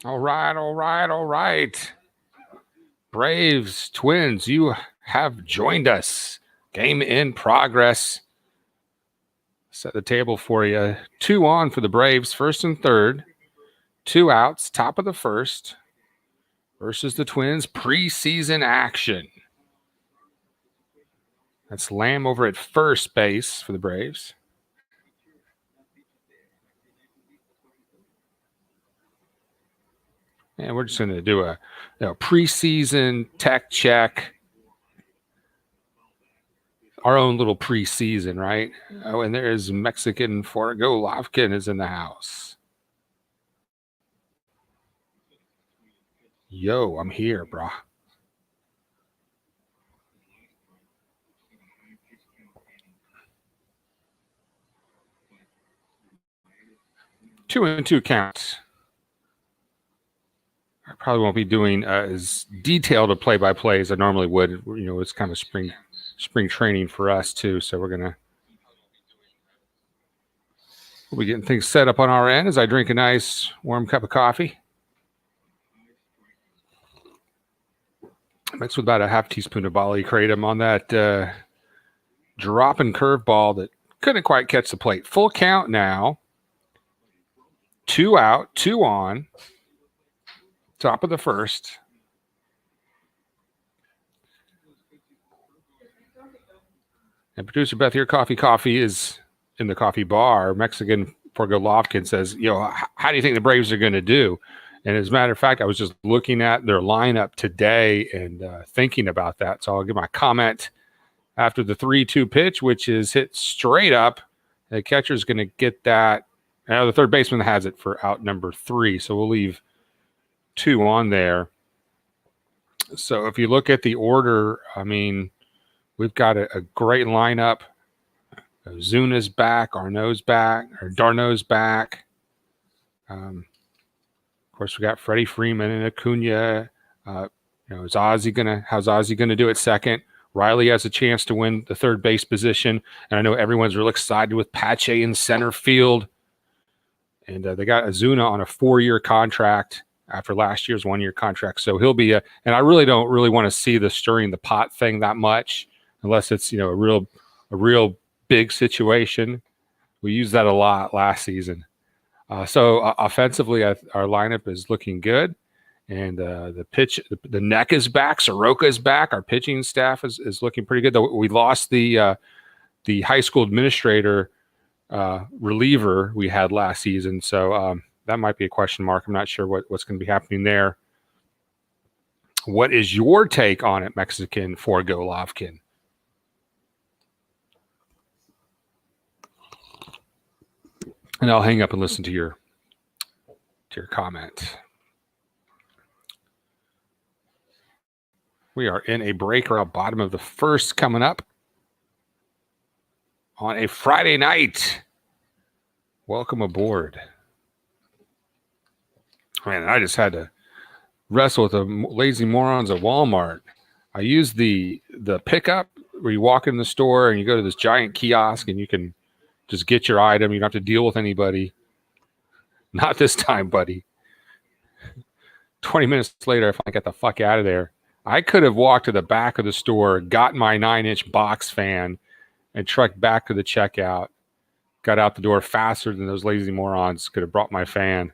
All right. Braves, Twins, you have joined us. Game in progress. Set the table for you. 2 on for the Braves, first and third. 2 outs, top of the first. Versus the Twins, preseason action. That's Lamb over at first base for the Braves. And we're just going to do a preseason tech check. Our own little preseason, right? Oh, and there's Mexican Forgo Lovkin is in the house. Yo, I'm here, brah. Two and two counts. I probably won't be doing as detailed a play-by-play as I normally would. You know, it's kind of spring training for us too, so we'll be getting things set up on our end as I drink a nice warm cup of coffee. Mixed with about a half teaspoon of Bali kratom on that dropping curveball that couldn't quite catch the plate. Full count now. 2 out, 2 on. Top of the first. And producer Beth here, Coffee is in the coffee bar. Mexican for Golovkin says, how do you think the Braves are going to do? And as a matter of fact, I was just looking at their lineup today and thinking about that. So I'll give my comment after the 3-2 pitch, which is hit straight up. The catcher's going to get that. Now the third baseman has it for out number 3. So we'll leave 2 on there. So if you look at the order, I mean, we've got a great lineup. Zuna's back, D'Arnaud's back. Of course, we got Freddie Freeman and Acuna. How's Ozzie gonna do at second? Riley has a chance to win the third base position, and I know everyone's real excited with Pache in center field. And they got Ozuna on a 4-year contract after last year's 1-year contract, so he'll be and I really don't want to see the stirring the pot thing that much, unless it's a real big situation. We used that a lot last season. So offensively, our lineup is looking good, and the neck is back. Soroka is back. Our pitching staff is looking pretty good. Though we lost the high school administrator reliever we had last season, so that might be a question mark. I'm not sure what's going to be happening there. What is your take on it, Mexican for Golovkin? And I'll hang up and listen to your comment. We are in a break around bottom of the first coming up on a Friday night. Welcome aboard. Man, I just had to wrestle with the lazy morons at Walmart. I use the pickup where you walk in the store and you go to this giant kiosk and you can just get your item. You don't have to deal with anybody. Not this time, buddy. 20 minutes later, I finally got the fuck out of there. I could have walked to the back of the store, got my 9-inch box fan, and trucked back to the checkout. Got out the door faster than those lazy morons could have brought my fan.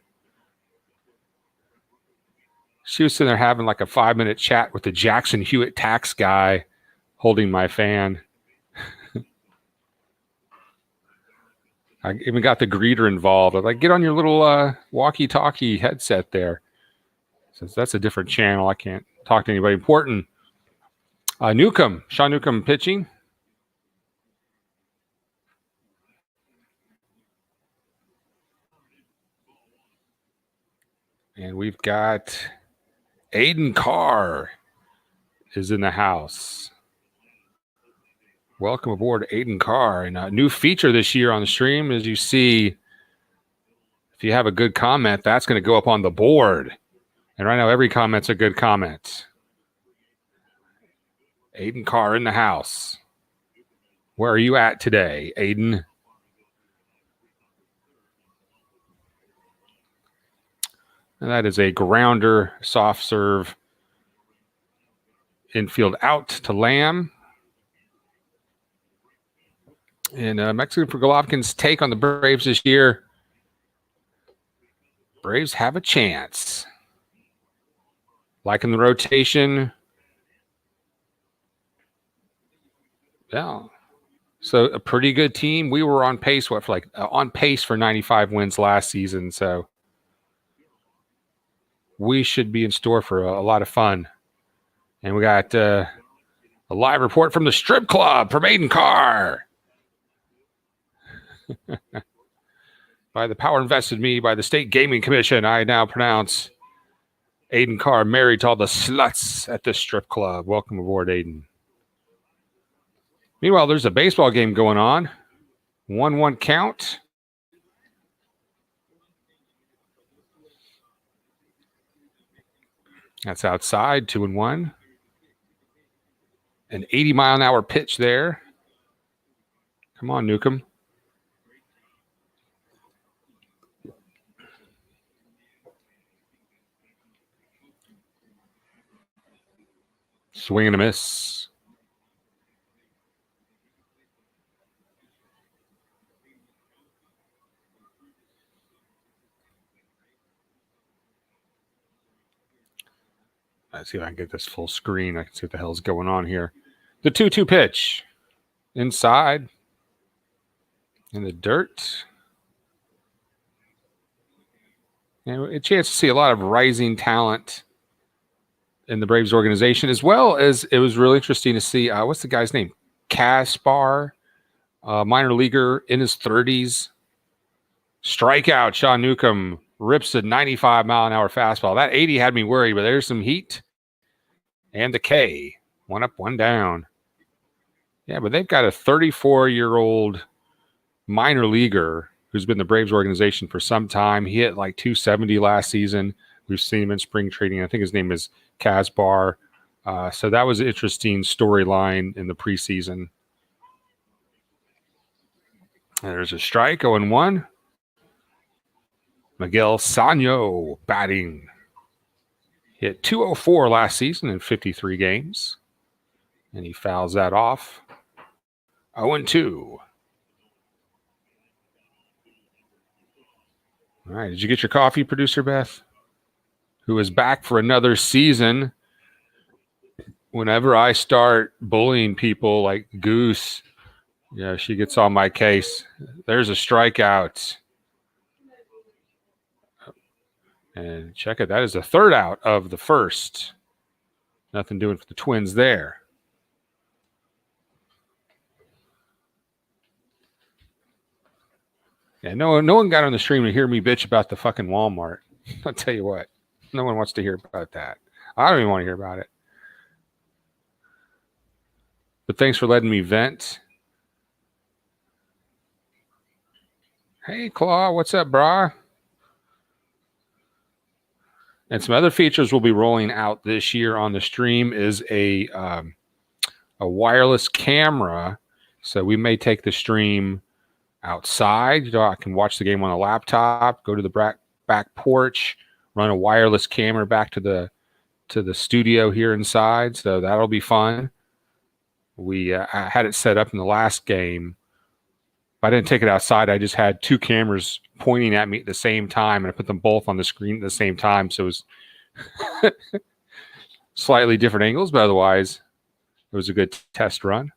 She was sitting there having like a 5-minute chat with the Jackson Hewitt tax guy holding my fan. I even got the greeter involved. I was like, get on your little walkie-talkie headset there. So that's a different channel. I can't talk to anybody important. Sean Newcomb pitching. And we've got Aiden Carr is in the house. Welcome aboard, Aiden Carr. And a new feature this year on the stream, as you see, if you have a good comment, that's going to go up on the board. And right now, every comment's a good comment. Aiden Carr in the house. Where are you at today, Aiden? And that is a grounder, soft serve, infield out to Lamb. And Mexican for Golovkin's take on the Braves this year. Braves have a chance. Liking the rotation. Yeah. So a pretty good team. We were on pace, on pace for 95 wins last season. So we should be in store for a lot of fun. And we got a live report from the strip club from Aiden Carr. By the power invested in me by the State Gaming Commission, I now pronounce Aiden Carr married to all the sluts at this strip club. Welcome aboard, Aiden. Meanwhile, there's a baseball game going on. 1-1 count. That's outside, 2-1. An 80-mile-an-hour pitch there. Come on, Newcomb. Swing and a miss. Let's see if I can get this full screen. I can see what the hell's going on here. The 2-2 pitch. Inside. In the dirt. And a chance to see a lot of rising talent in the Braves organization, as well as it was really interesting to see, what's the guy's name? Kaspar, minor leaguer in his 30s. Strikeout, Sean Newcomb rips a 95-mile-an-hour fastball. That 80 had me worried, but there's some heat. And the K. 1 up, 1 down. Yeah, but they've got a 34-year-old minor leaguer who's been the Braves organization for some time. He hit like 270 last season. We've seen him in spring training. I think his name is Kaspar. So that was an interesting storyline in the preseason. And there's a strike, 0-1. Miguel Sano batting. Hit 204 last season in 53 games. And he fouls that off. 0-2. All right. Did you get your coffee, producer Beth? Who is back for another season. Whenever I start bullying people like Goose, yeah, she gets on my case. There's a strikeout. And check it. That is the third out of the first. Nothing doing for the Twins there. Yeah, no one got on the stream to hear me bitch about the fucking Walmart. I'll tell you what. No one wants to hear about that. I don't even want to hear about it. But thanks for letting me vent. Hey, Claw, what's up, brah? And some other features we'll be rolling out this year on the stream is a wireless camera. So we may take the stream outside. You know, I can watch the game on a laptop, go to the back porch, run a wireless camera back to the studio here inside. So that'll be fun. I had it set up in the last game. I didn't take it outside. I just had two cameras pointing at me at the same time, and I put them both on the screen at the same time. So it was slightly different angles, but otherwise it was a good test run.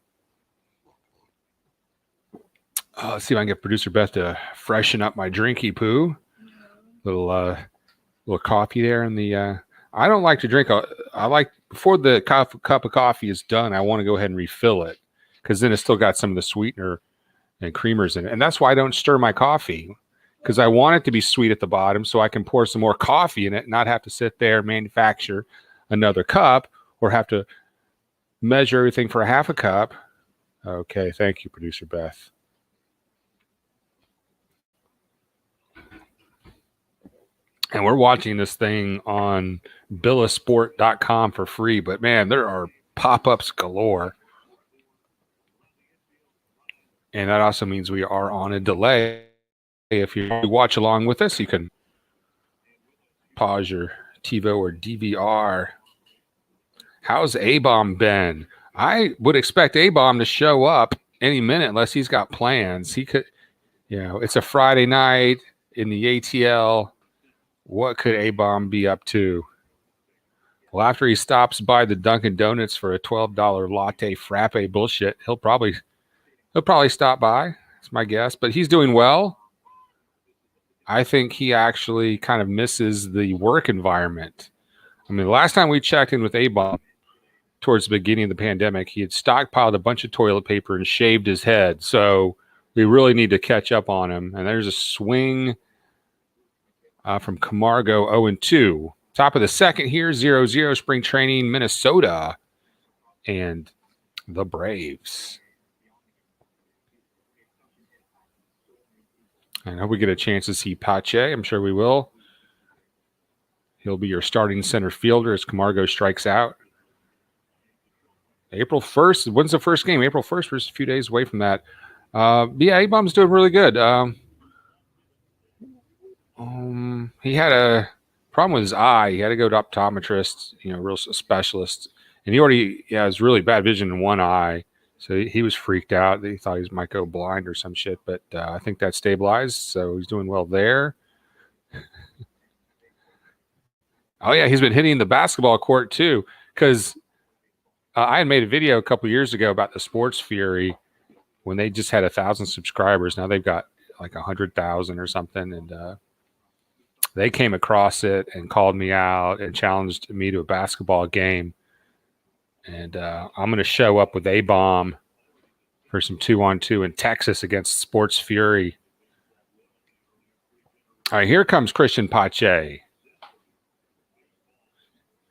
Let's see if I can get producer Beth to freshen up my drinky poo. Little coffee there in the. I don't like to drink. I like before the cup of coffee is done. I want to go ahead and refill it because then it's still got some of the sweetener and creamers in it, and that's why I don't stir my coffee because I want it to be sweet at the bottom so I can pour some more coffee in it, and not have to sit there and manufacture another cup or have to measure everything for a half a cup. Okay, thank you, producer Beth. And we're watching this thing on billasport.com for free. But, man, there are pop-ups galore. And that also means we are on a delay. If you watch along with us, you can pause your TiVo or DVR. How's A-Bomb been? I would expect A-Bomb to show up any minute unless he's got plans. He could, it's a Friday night in the ATL. What could A-Bomb be up to? Well, after he stops by the Dunkin' Donuts for a $12 latte frappe bullshit, he'll probably stop by. That's my guess. But he's doing well. I think he actually kind of misses the work environment. I mean, the last time we checked in with A-Bomb towards the beginning of the pandemic, he had stockpiled a bunch of toilet paper and shaved his head. So we really need to catch up on him. And there's a swing from Camargo, 0-2. Top of the second here, 0-0 spring training, Minnesota and the Braves. I hope we get a chance to see Pache. I'm sure we will. He'll be your starting center fielder as Camargo strikes out. April 1st. When's the first game? April 1st. We're just a few days away from that. A-Bomb's doing really good. He had a problem with his eye. He had to go to optometrist, real specialist. And he already has really bad vision in one eye. So he was freaked out. He thought he might go blind or some shit. But I think that stabilized. So he's doing well there. Oh, yeah. He's been hitting the basketball court, too. Because I had made a video a couple years ago about the Sports Fury when they just had 1,000 subscribers. Now they've got like 100,000 or something. And they came across it and called me out and challenged me to a basketball game. And I'm going to show up with A-Bomb for some 2-on-2 in Texas against Sports Fury. All right, here comes Christian Pache.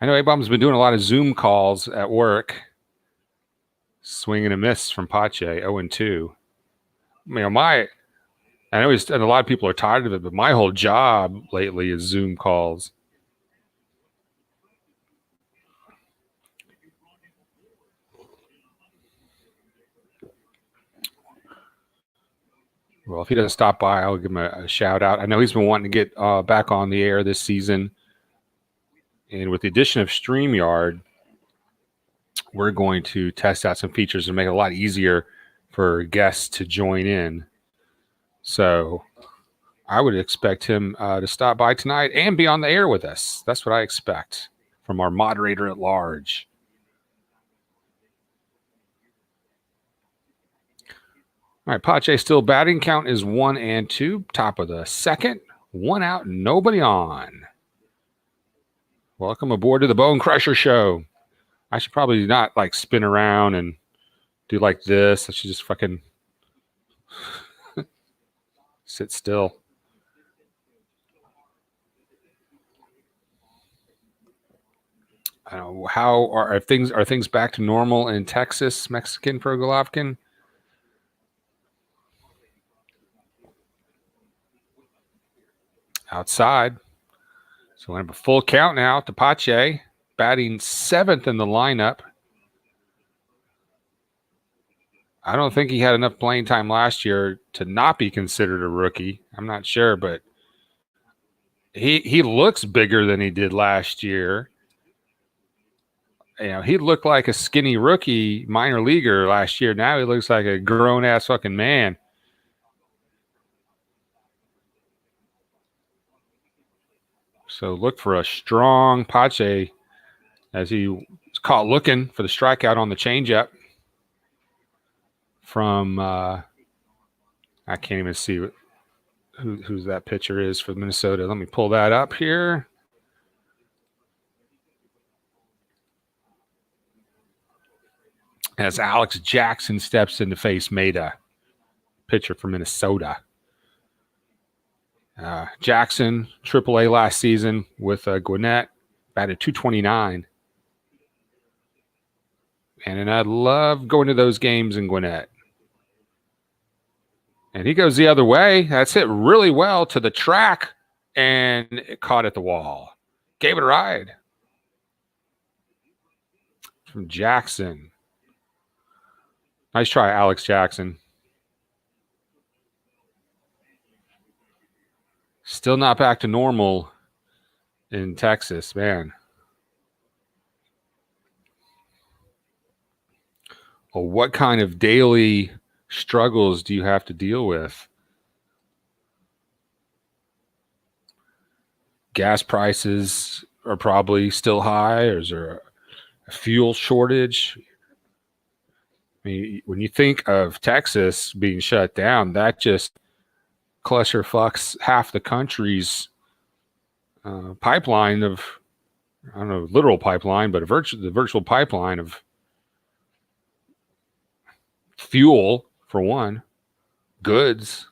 I know A-Bomb's been doing a lot of Zoom calls at work. Swing and a miss from Pache, 0-2. I know and a lot of people are tired of it, but my whole job lately is Zoom calls. Well, if he doesn't stop by, I'll give him a shout out. I know he's been wanting to get back on the air this season. And with the addition of StreamYard, we're going to test out some features and make it a lot easier for guests to join in. So I would expect him to stop by tonight and be on the air with us. That's what I expect from our moderator at large. All right, Pache still batting. Count is 1-2. Top of the second. 1 out, nobody on. Welcome aboard to the Bone Crusher Show. I should probably not spin around and do like this. I should just fucking sit still. I don't know how are things back to normal in Texas, Mexican for Golovkin? Outside. So we have a full count now to Pache, batting 7th in the lineup. I don't think he had enough playing time last year to not be considered a rookie. I'm not sure, but he looks bigger than he did last year. He looked like a skinny rookie minor leaguer last year. Now he looks like a grown-ass fucking man. So look for a strong Pache as he was caught looking for the strikeout on the changeup from I can't even see who that pitcher is for Minnesota. Let me pull that up here. As Alex Jackson steps in to face Maeda, pitcher for Minnesota. Jackson, AAA last season with Gwinnett, batted .229. And I love going to those games in Gwinnett. And he goes the other way. That's hit really well to the track, and it caught at the wall. Gave it a ride. From Jackson. Nice try, Alex Jackson. Still not back to normal in Texas, man. Well, what kind of daily struggles do you have to deal with? Gas prices are probably still high, or is there a fuel shortage? I mean, when you think of Texas being shut down, that just clusterfucks half the country's pipeline of, I don't know, literal pipeline, but the virtual pipeline of fuel, for one, goods.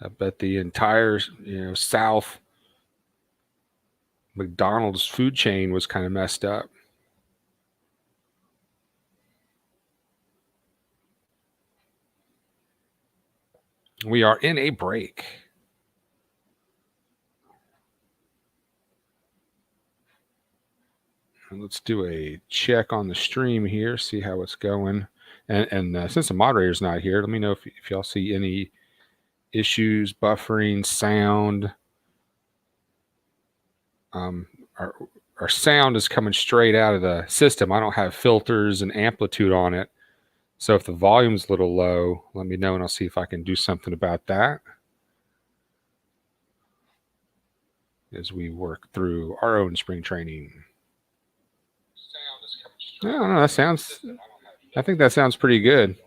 I bet the entire, South McDonald's food chain was kind of messed up. We are in a break. Let's do a check on the stream here, see how it's going. And since the moderator's not here, let me know if y'all see any issues, buffering, sound. Our sound is coming straight out of the system. I don't have filters and amplitude on it. So if the volume's a little low, let me know and I'll see if I can do something about that as we work through our own spring training. I don't know. I think that sounds pretty good,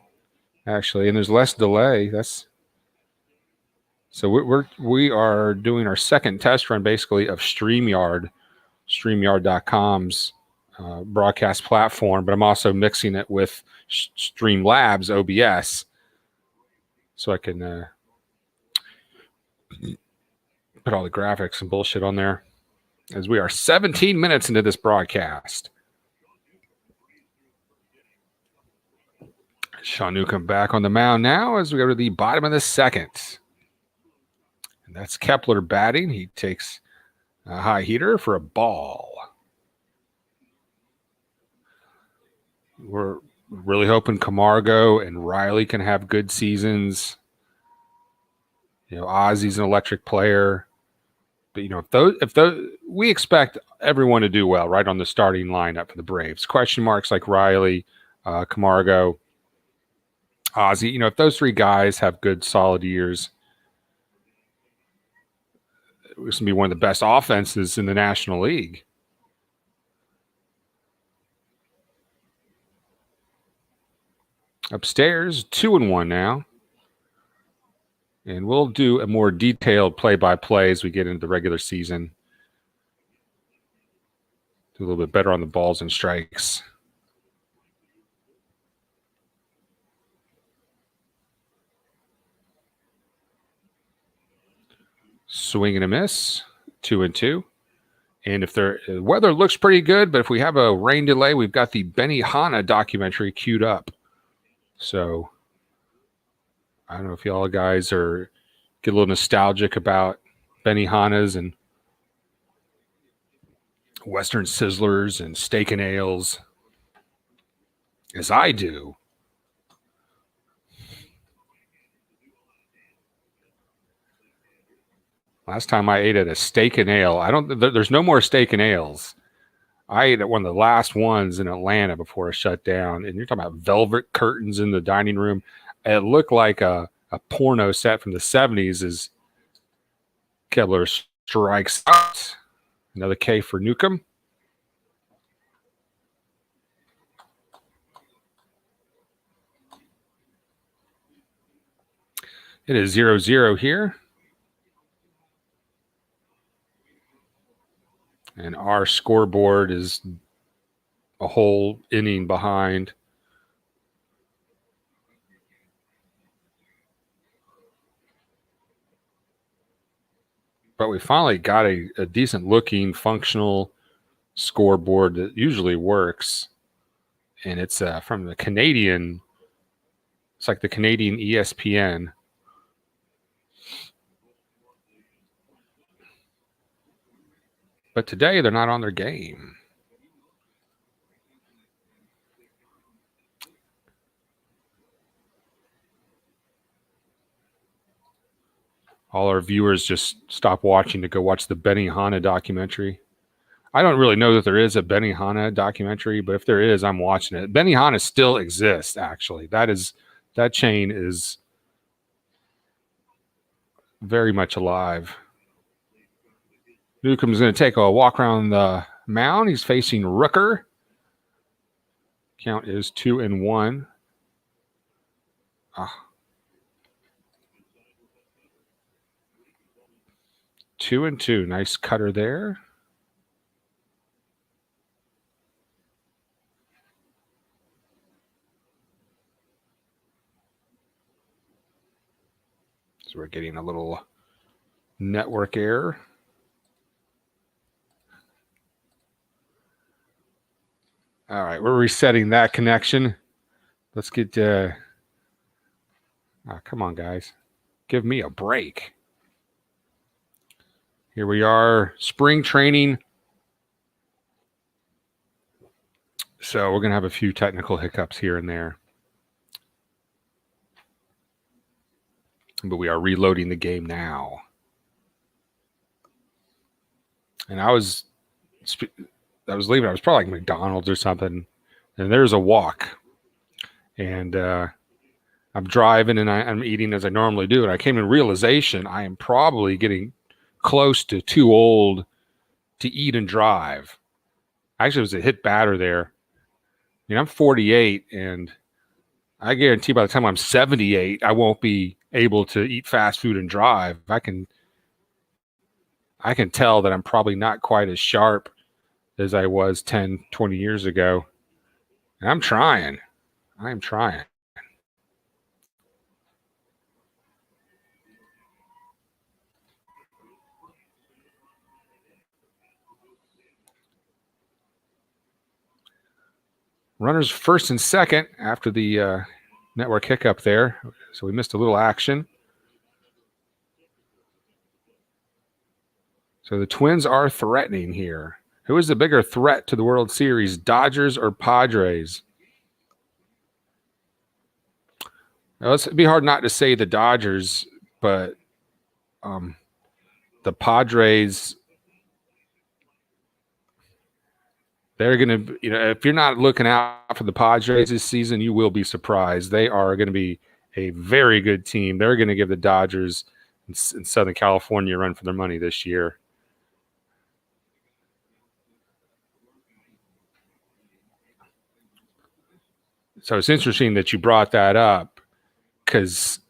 actually. And there's less delay. So we are doing our second test run, basically, of StreamYard.com's broadcast platform, but I'm also mixing it with Streamlabs OBS, so I can put all the graphics and bullshit on there. As we are 17 minutes into this broadcast. Sean Newcomb back on the mound now as we go to the bottom of the second. And that's Kepler batting. He takes a high heater for a ball. We're really hoping Camargo and Riley can have good seasons. Ozzy's an electric player. But, if those, we expect everyone to do well right on the starting lineup for the Braves. Question marks like Riley, Camargo, Ozzy. If those three guys have good, solid years, it's going to be one of the best offenses in the National League. Upstairs, 2-1 now. And we'll do a more detailed play-by-play as we get into the regular season. Do a little bit better on the balls and strikes. Swing and a miss, 2-2. And if the weather looks pretty good, but if we have a rain delay, we've got the Benihana documentary queued up. So I don't know if y'all guys get a little nostalgic about Benihanas and Western Sizzlers and steak and ales, as I do. Last time I ate at a steak and ale, there's no more steak and ales. I ate at one of the last ones in Atlanta before it shut down. And you're talking about velvet curtains in the dining room. It looked like a porno set from the 70s as Kepler strikes out. Another K for Newcomb. It is 0-0 here. And our scoreboard is a whole inning behind. But we finally got a decent looking functional scoreboard that usually works. And it's from the Canadian. It's like the Canadian ESPN. But today they're not on their game. all our viewers just stop watching to go watch the Benihana documentary. I don't really know that there is a Benihana documentary, but if there is, I'm watching it. Benihana still exists, actually. That chain is very much alive. Newcomb's going to take a walk around the mound. He's facing Rooker. Count is 2-1. 2-2. Nice cutter there. So we're getting a little network error. All right, we're resetting that connection. Let's get come on, guys. Give me a break. Here we are, spring training. So we're going to have a few technical hiccups here and there. But we are reloading the game now. And I was leaving. I was probably like McDonald's or something. And there's a walk. And I'm driving and I'm eating as I normally do. And I came to realization I am probably getting close to too old to eat and drive. Actually, it was a hit batter there. I mean, I'm 48, and I guarantee by the time I'm 78, I won't be able to eat fast food and drive. I can tell that I'm probably not quite as sharp as I was 10, 20 years ago. And I'm trying. I am trying. Runners first and second after the network hiccup there. So we missed a little action. So the Twins are threatening here. Who is the bigger threat to the World Series, Dodgers or Padres? Now, it'd be hard not to say the Dodgers, but the Padres, they're going to, if you're not looking out for the Padres this season, you will be surprised. They are going to be a very good team. They're going to give the Dodgers in Southern California a run for their money this year. So it's interesting that you brought that up because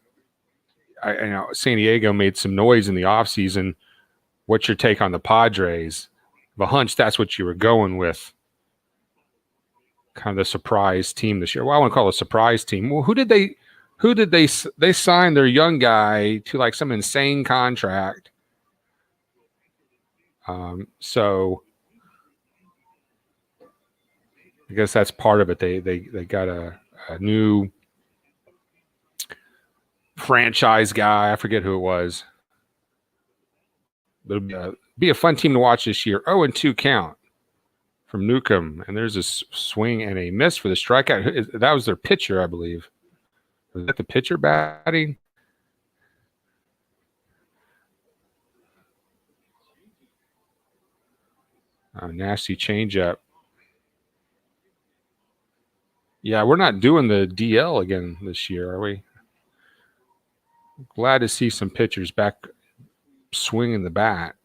I know San Diego made some noise in the offseason. What's your take on the Padres? The hunch that's what you were going with. Kind of the surprise team this year. Well, I want to call it a surprise team. Well, who did they sign their young guy to like some insane contract? So I guess that's part of it. They got a new franchise guy. I forget who it was. It'll be a fun team to watch this year. 0-2 count from Newcomb, and there's a swing and a miss for the strikeout. That was their pitcher, I believe. Was that the pitcher batting? Nasty changeup. Yeah, we're not doing the DL again this year, are we? Glad to see some pitchers back swinging the bat.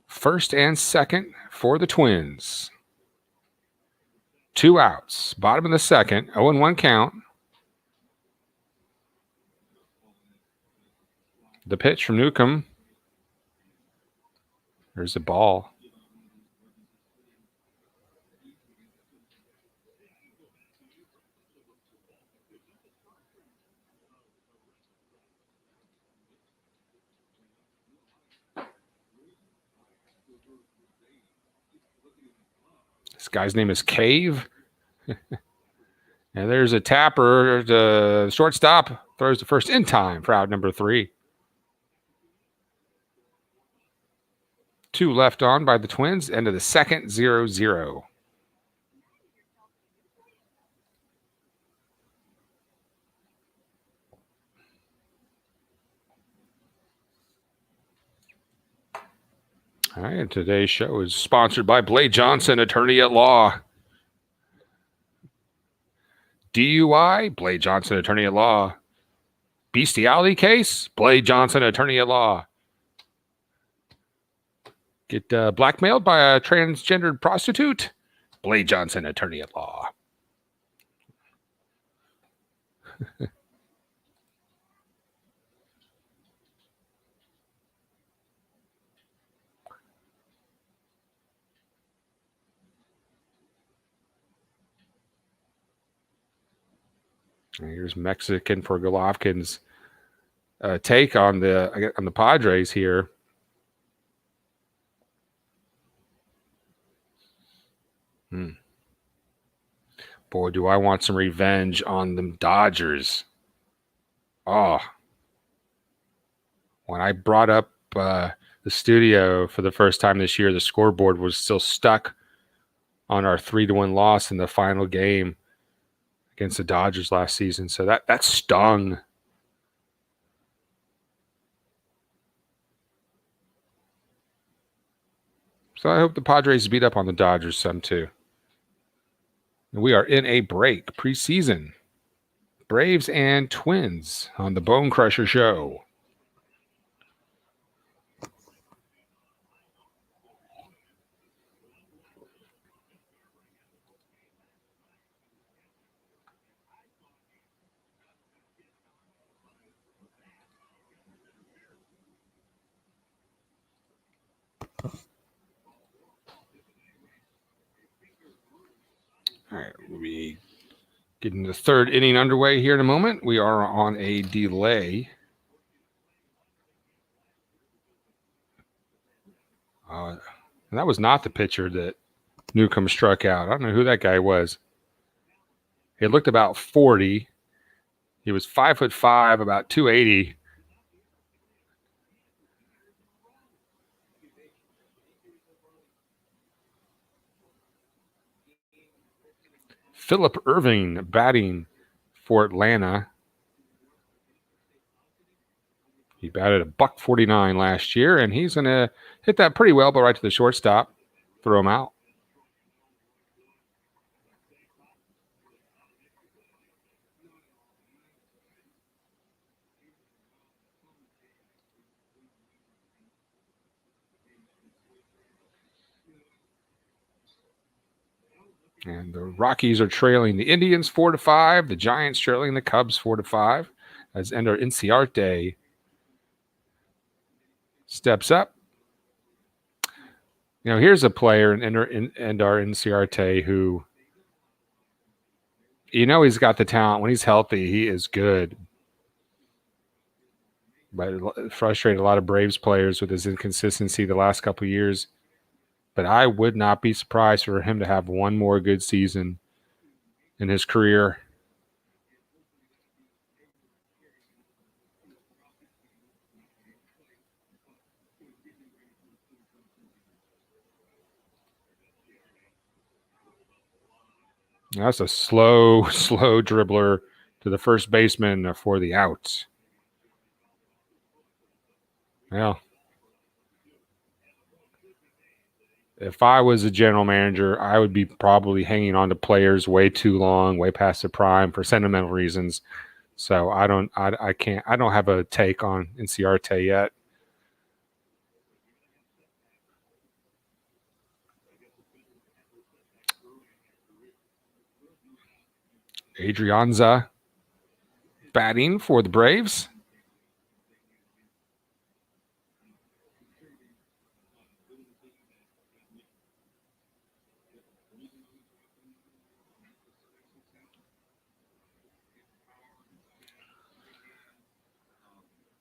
First and second for the Twins. 2 outs. Bottom of the second. 0-1 count. The pitch from Newcomb. There's the ball. This guy's name is Cave. And there's a tapper. The shortstop throws the first in time for out number 3. 2 left on by the Twins. End of the second, 0-0. All right, and today's show is sponsored by Blade Johnson, attorney at law. DUI, Blade Johnson, attorney at law. Bestiality case, Blade Johnson, attorney at law. Get blackmailed by a transgendered prostitute, Blade Johnson, attorney at law. And here's Mexican for Golovkin's take on the Padres here. Boy, do I want some revenge on the Dodgers. Oh, when I brought up the studio for the first time this year, the scoreboard was still stuck on our 3-1 loss in the final game against the Dodgers last season. So that stung. So I hope the Padres beat up on the Dodgers some too. And we are in a break, preseason. Braves and Twins on the Bone Crusher Show. All right, we'll be getting the third inning underway here in a moment. We are on a delay. And that was not the pitcher that Newcomb struck out. I don't know who that guy was. He looked about 40. He was 5'5", about 280. Phillip Irving batting for Atlanta. He batted $149 last year, and he's going to hit that pretty well, but right to the shortstop, throw him out. And the Rockies are trailing the Indians 4-5. The Giants trailing the Cubs 4-5. As Ender Inciarte steps up. You know, here's a player in Ender Inciarte who, you know, he's got the talent. When he's healthy, he is good. But frustrated a lot of Braves players with his inconsistency the last couple of years. But I would not be surprised for him to have one more good season in his career. That's a slow dribbler to the first baseman for the out. Well, if I was a general manager, I would be probably hanging on to players way too long, way past their prime for sentimental reasons. So I don't have a take on Inciarte yet. Adrianza batting for the Braves.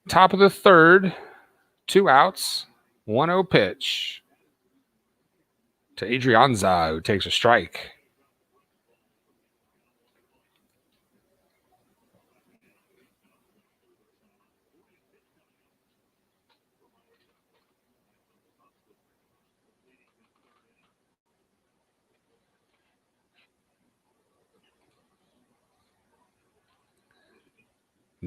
Top of the third, 2 outs, 1-0 pitch to Adrianza, who takes a strike.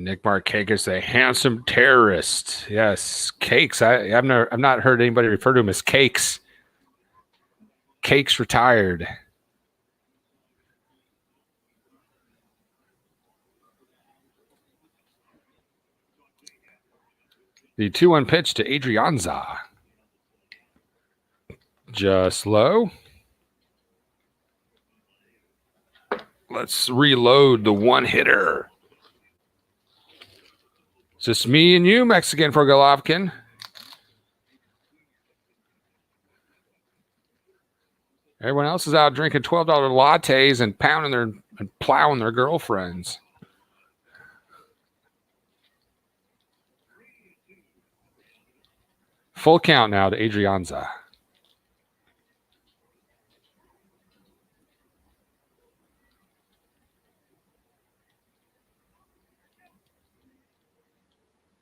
Nick Markakis, a handsome terrorist. Yes, Cakes. I've not heard anybody refer to him as Cakes. Cakes retired. The 2-1 pitch to Adrianza. Just low. Let's reload the one hitter. It's just me and you, Mexican for Golovkin. Everyone else is out drinking $12 lattes and pounding and plowing their girlfriends. Full count now to Adrianza.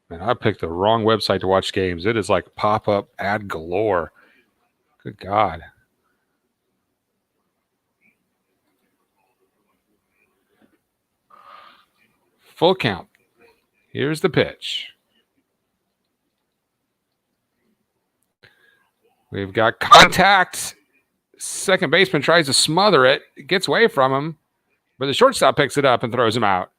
Man, I picked the wrong website to watch games. It is like pop-up ad galore. Good God. Full count. Here's the pitch. We've got contact. Second baseman tries to smother it. It gets away from him, but the shortstop picks it up and throws him out.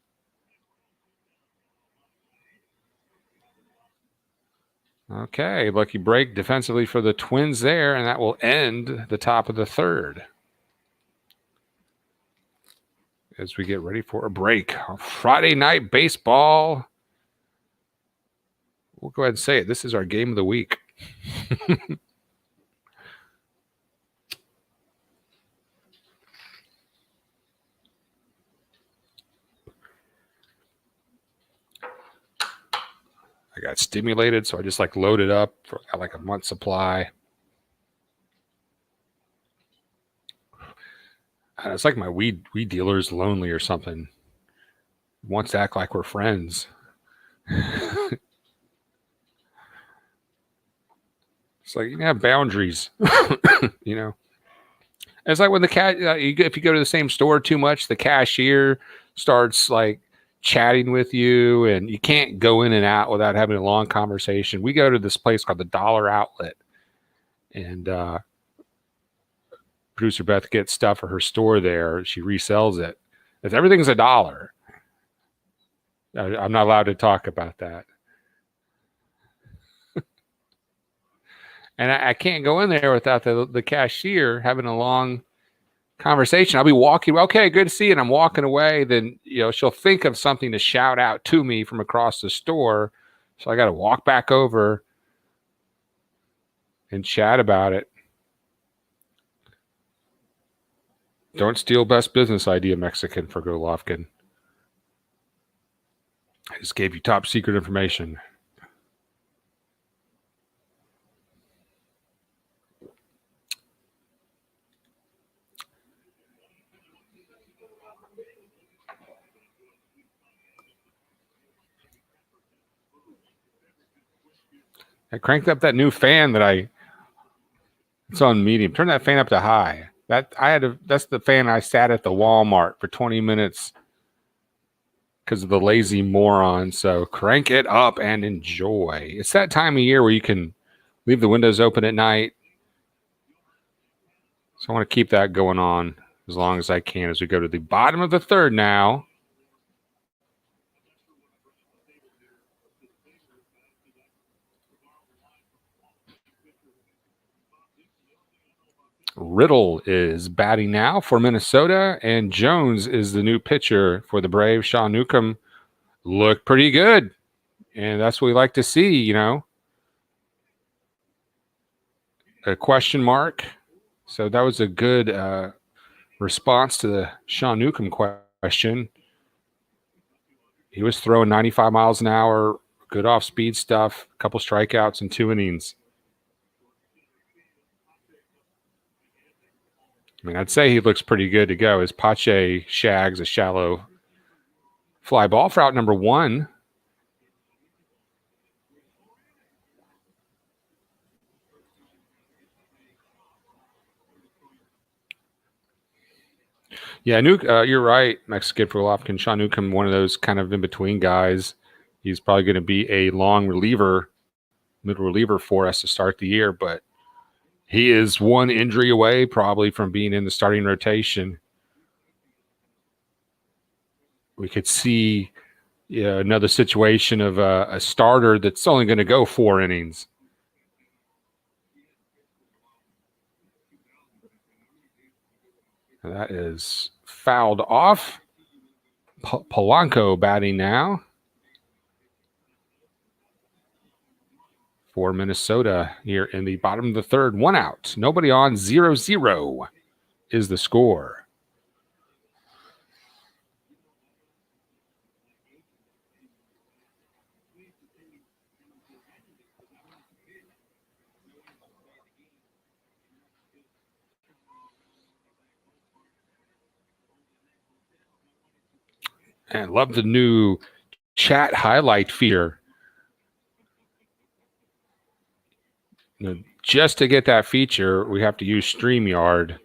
Okay, lucky break defensively for the Twins there, and that will end the top of the third. As we get ready for a break. Friday night baseball. We'll go ahead and say it. This is our game of the week. I got stimulated, so I just loaded up for a month supply. And it's like my weed dealer's lonely or something. Wants to act like we're friends. It's like you can have boundaries, you know. It's like when if you go to the same store too much, the cashier starts chatting with you, and you can't go in and out without having a long conversation. We go to this place called the Dollar Outlet, and producer Beth gets stuff for her store there. She resells it. Everything's $1. I'm not allowed to talk about that. And I can't go in there without the cashier having a long conversation. I'll be walking, okay, good to see you, and I'm walking away. Then she'll think of something to shout out to me from across the store, so I got to walk back over and chat about it. Don't steal best business idea, Mexican for Golovkin. I just gave you top secret information. I cranked up that new fan it's on medium. Turn that fan up to high. That's the fan I sat at the Walmart for 20 minutes because of the lazy moron. So crank it up and enjoy. It's that time of year where you can leave the windows open at night. So I want to keep that going on as long as I can as we go to the bottom of the third now. Riddle is batting now for Minnesota, and Jones is the new pitcher for the Braves. Sean Newcomb looked pretty good, and that's what we like to see, A question mark. So that was a good response to the Sean Newcomb question. He was throwing 95 miles an hour, good off-speed stuff, a couple strikeouts in 2 innings. I mean, I'd say he looks pretty good to go. His Pache shags a shallow fly ball for out number 1. Yeah, you're right. Mexican for Golovkin. Sean Newcomb, one of those kind of in between guys. He's probably going to be a long reliever, middle reliever for us to start the year, but he is one injury away probably from being in the starting rotation. We could see another situation of a starter that's only going to go 4 innings. And that is fouled off. Polanco batting now for Minnesota here in the bottom of the third. 1 out. Nobody on. 0-0 is the score. And love the new chat highlight feature. Just to get that feature, we have to use StreamYard.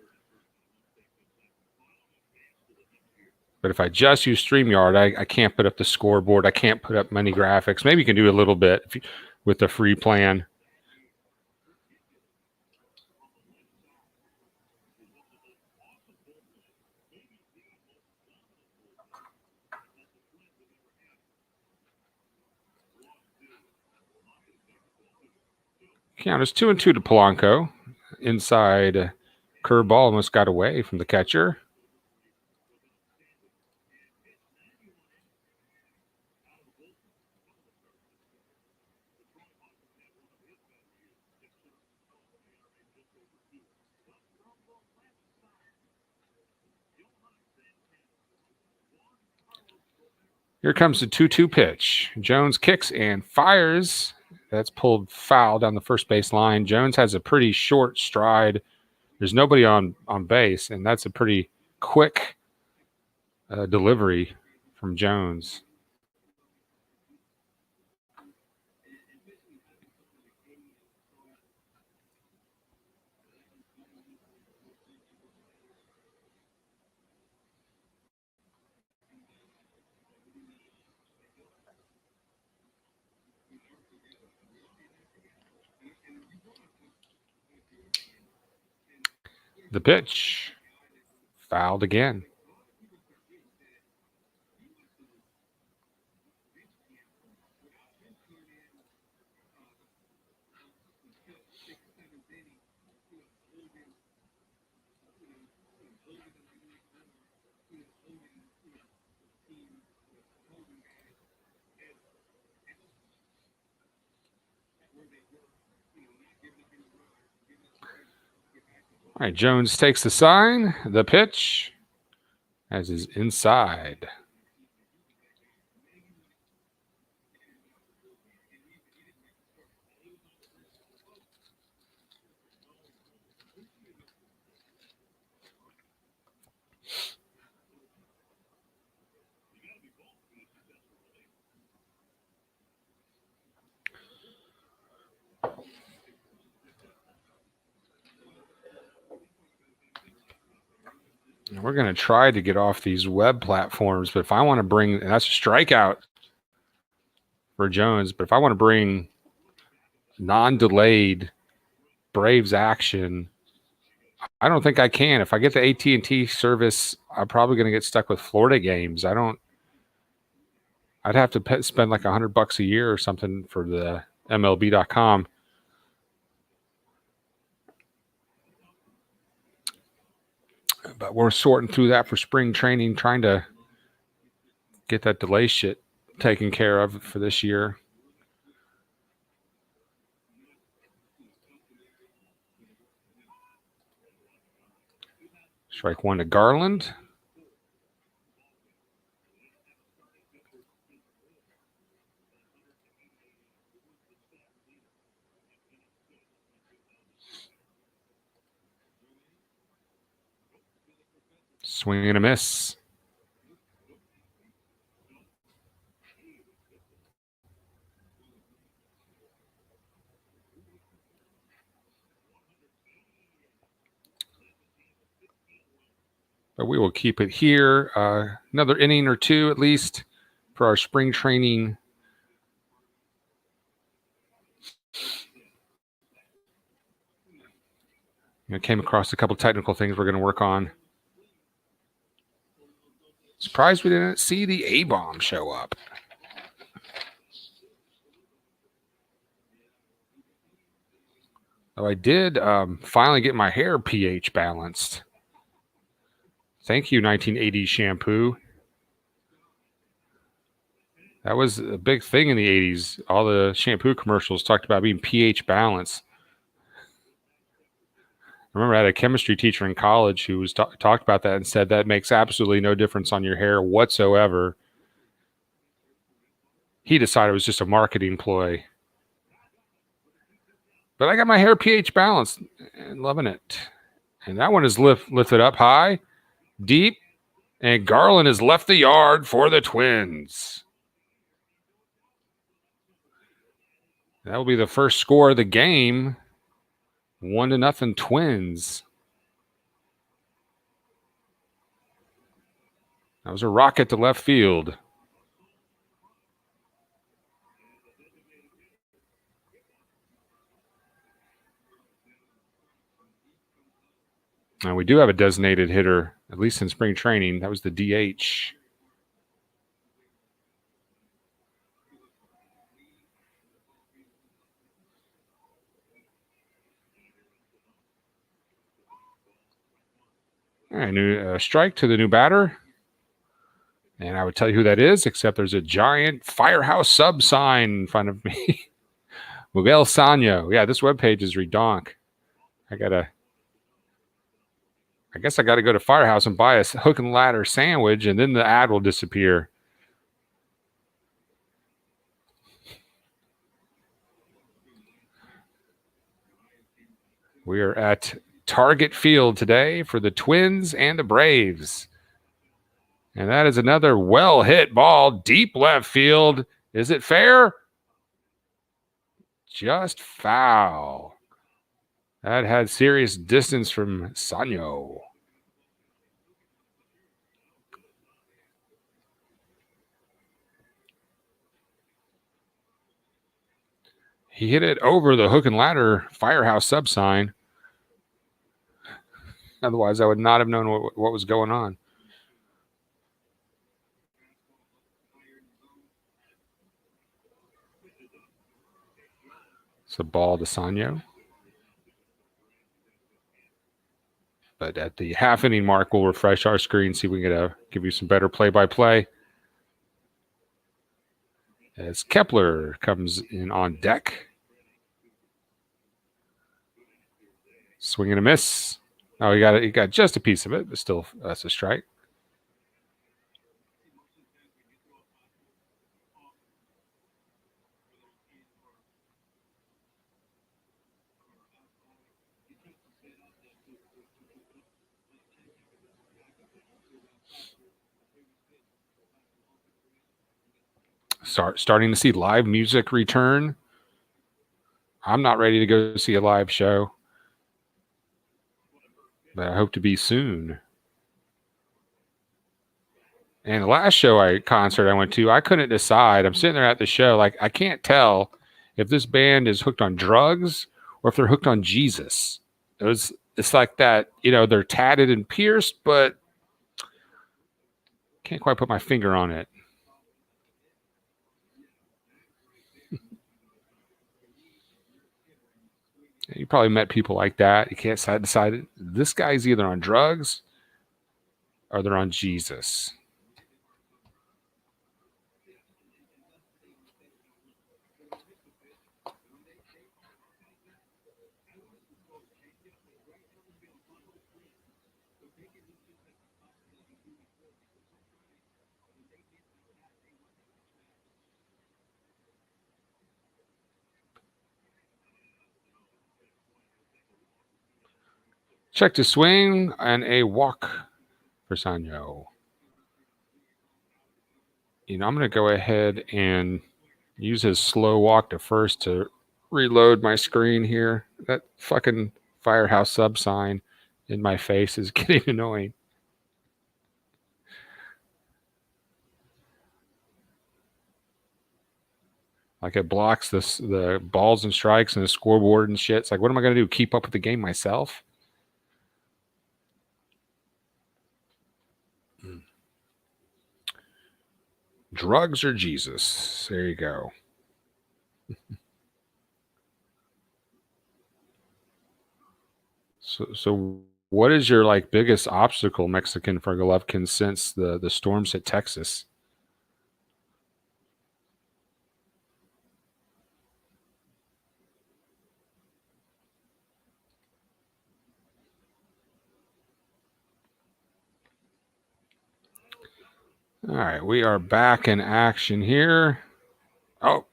But if I just use StreamYard, I can't put up the scoreboard. I can't put up many graphics. Maybe you can do a little bit with the free plan. Count is 2-2 to Polanco. Inside curveball almost got away from the catcher. Here comes the 2-2 pitch. Jones kicks and fires. That's pulled foul down the first base line. Jones has a pretty short stride. There's nobody on base, and that's a pretty quick delivery from Jones. The pitch fouled again. All right, Jones takes the sign. The pitch as is inside. We're going to try to get off these web platforms, but if I want to bring, and that's a strikeout for Jones, but if I want to bring non-delayed Braves action, I don't think I can. If I get the AT&T service, I'm probably going to get stuck with Florida games. I'd have to spend like $100 a year or something for the MLB.com. But we're sorting through that for spring training, trying to get that delay shit taken care of for this year. Strike 1 to Garland. Swing and a miss. But we will keep it here. Another inning or two at least for our spring training. Came across a couple technical things we're going to work on. Surprised we didn't see the A-bomb show up. Oh, I did finally get my hair pH balanced. Thank you, 1980s shampoo. That was a big thing in the 80s. All the shampoo commercials talked about being pH balanced. I remember I had a chemistry teacher in college who was talked about that and said that makes absolutely no difference on your hair whatsoever. He decided it was just a marketing ploy. But I got my hair pH balanced and loving it. And that one is lifted up high, deep, and Garland has left the yard for the Twins. That will be the first score of the game. 1-0 Twins. That was a rocket to left field. And we do have a designated hitter, at least in spring training. That was the DH. All right, new strike to the new batter. And I would tell you who that is, except there's a giant Firehouse sub sign in front of me. Miguel Sano. Yeah, this webpage is redonk. I guess I got to go to Firehouse and buy a hook and ladder sandwich, and then the ad will disappear. We are at Target Field today for the Twins and the Braves. And that is another well-hit ball, deep left field. Is it fair? Just foul. That had serious distance from Sano. He hit it over the hook and ladder Firehouse sub sign. Otherwise, I would not have known what was going on. It's a ball to Sano. But at the half inning mark, we'll refresh our screen, see if we can give you some better play-by-play. As Kepler comes in on deck. Swing and a miss. Oh, he got just a piece of it, but still, that's a strike. Starting to see live music return. I'm not ready to go see a live show, but I hope to be soon. And the last concert I went to, I couldn't decide. I'm sitting there at the show, like I can't tell if this band is hooked on drugs or if they're hooked on Jesus. It's like that, they're tatted and pierced, but can't quite put my finger on it. You probably met people like that. You can't decide this guy's either on drugs or they're on Jesus. Check to swing and a walk for Sano. I'm going to go ahead and use his slow walk to first to reload my screen here. That fucking Firehouse sub sign in my face is getting annoying. Like it blocks the balls and strikes and the scoreboard and shit. It's like, what am I going to do? Keep up with the game myself? Drugs or Jesus? There you go. So what is your like biggest obstacle, Mexican, for Golovkin since the storms hit Texas? All right, we are back in action here. Oh,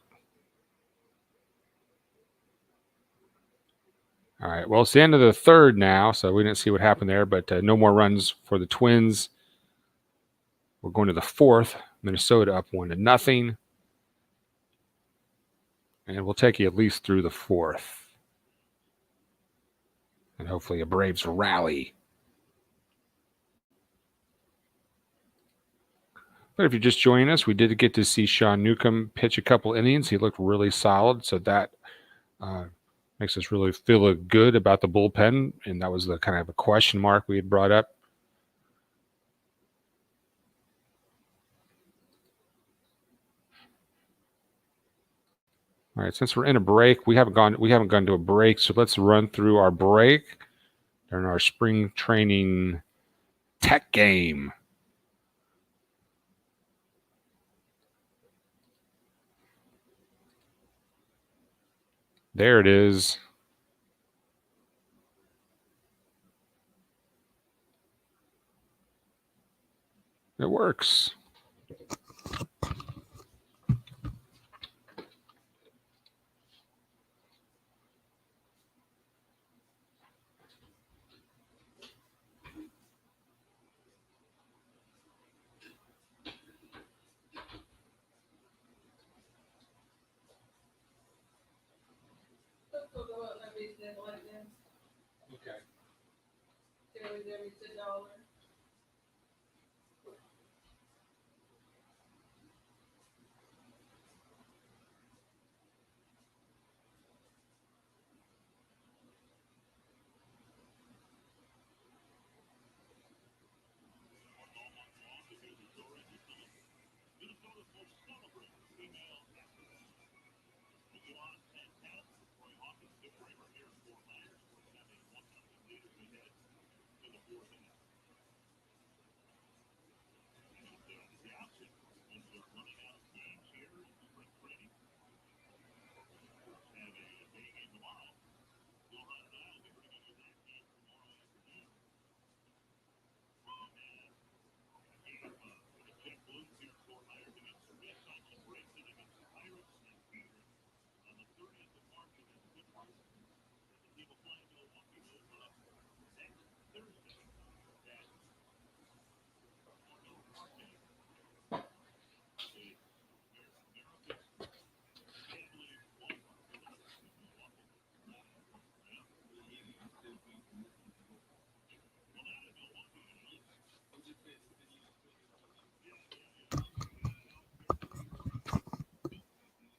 all right. Well, it's the end of the third now, so we didn't see what happened there, but no more runs for the Twins. We're going to the fourth. Minnesota up 1-0, and we'll take you at least through the fourth, and hopefully a Braves rally. But if you're just joining us, we did get to see Sean Newcomb pitch a couple innings. He looked really solid, so that makes us really feel good about the bullpen, and that was the kind of a question mark we had brought up. All right, since we're in a break, we haven't gone to a break, so let's run through our break during our spring training tech game. There it is. It works. Okay.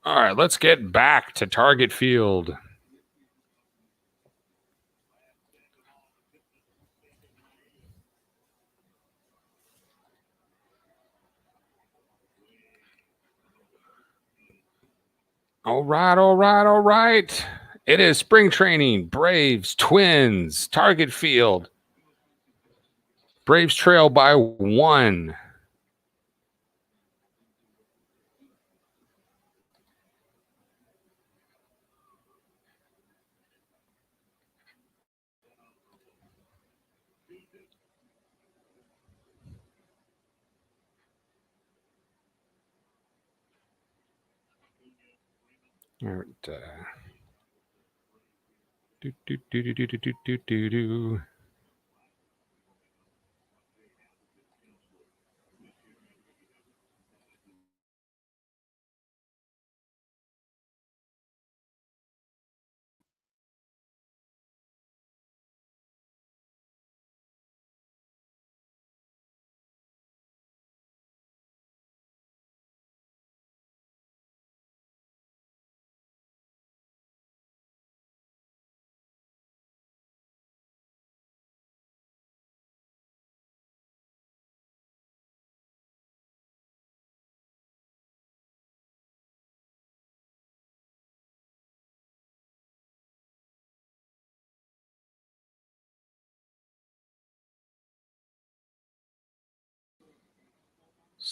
All right, let's get back to Target Field. All right. It is spring training. Braves, Twins, Target Field. Braves trail by 1. All right. Do.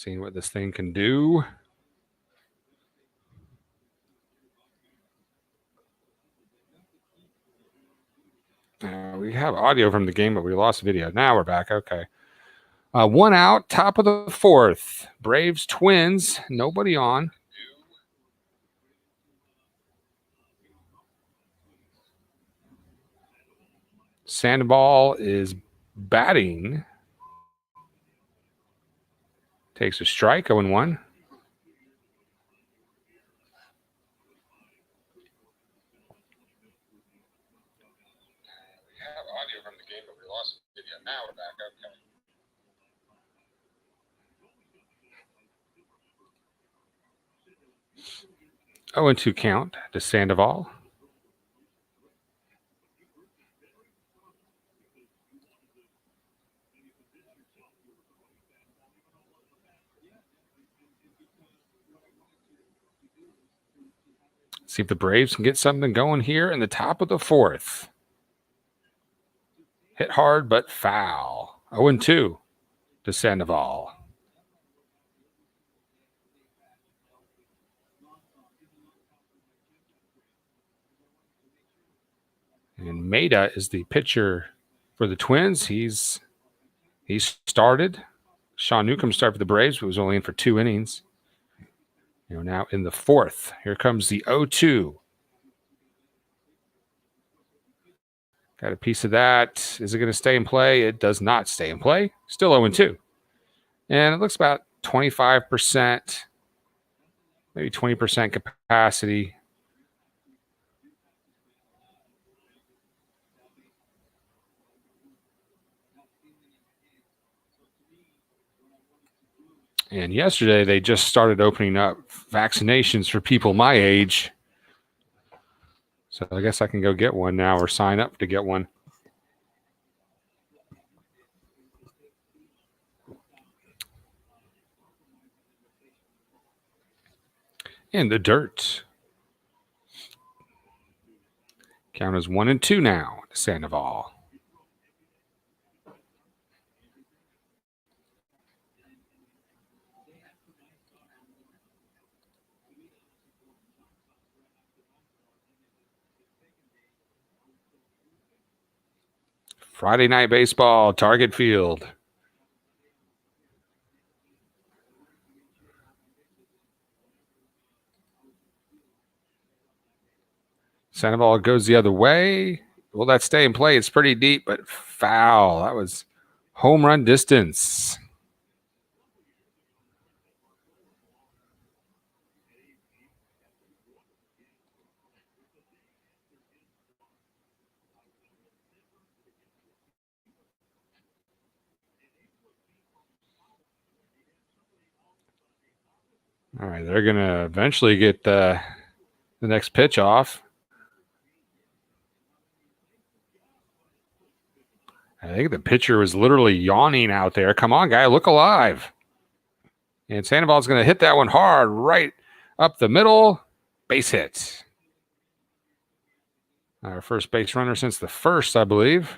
Seeing what this thing can do. We have audio from the game, but we lost video. Now we're back. Okay. 1 out, top of the 4th. Braves, Twins, nobody on. Sandoval is batting. Takes a strike, 0-1. Audio from the game, but we lost video. Now we're back. Okay. 0-2 count to Sandoval. See if the Braves can get something going here in the top of the 4th. Hit hard, but foul. 0-2 to Sandoval. And Maeda is the pitcher for the Twins. He's started. Sean Newcomb started for the Braves, but was only in for 2 innings. Now in the 4th. Here comes the 0-2. Got a piece of that. Is it going to stay in play? It does not stay in play. Still 0-2. And it looks about 25%, maybe 20% capacity. And yesterday, they just started opening up vaccinations for people my age. So I guess I can go get one now or sign up to get one. In the dirt. Count is 1-2 now to Sandoval. Friday night baseball, Target Field. Sandoval goes the other way. Will that stay in play? It's pretty deep, but foul. That was home run distance. All right, they're going to eventually get the next pitch off. I think the pitcher was literally yawning out there. Come on, guy, look alive. And Sandoval's going to hit that one hard right up the middle. Base hit. Our first base runner since the 1st, I believe.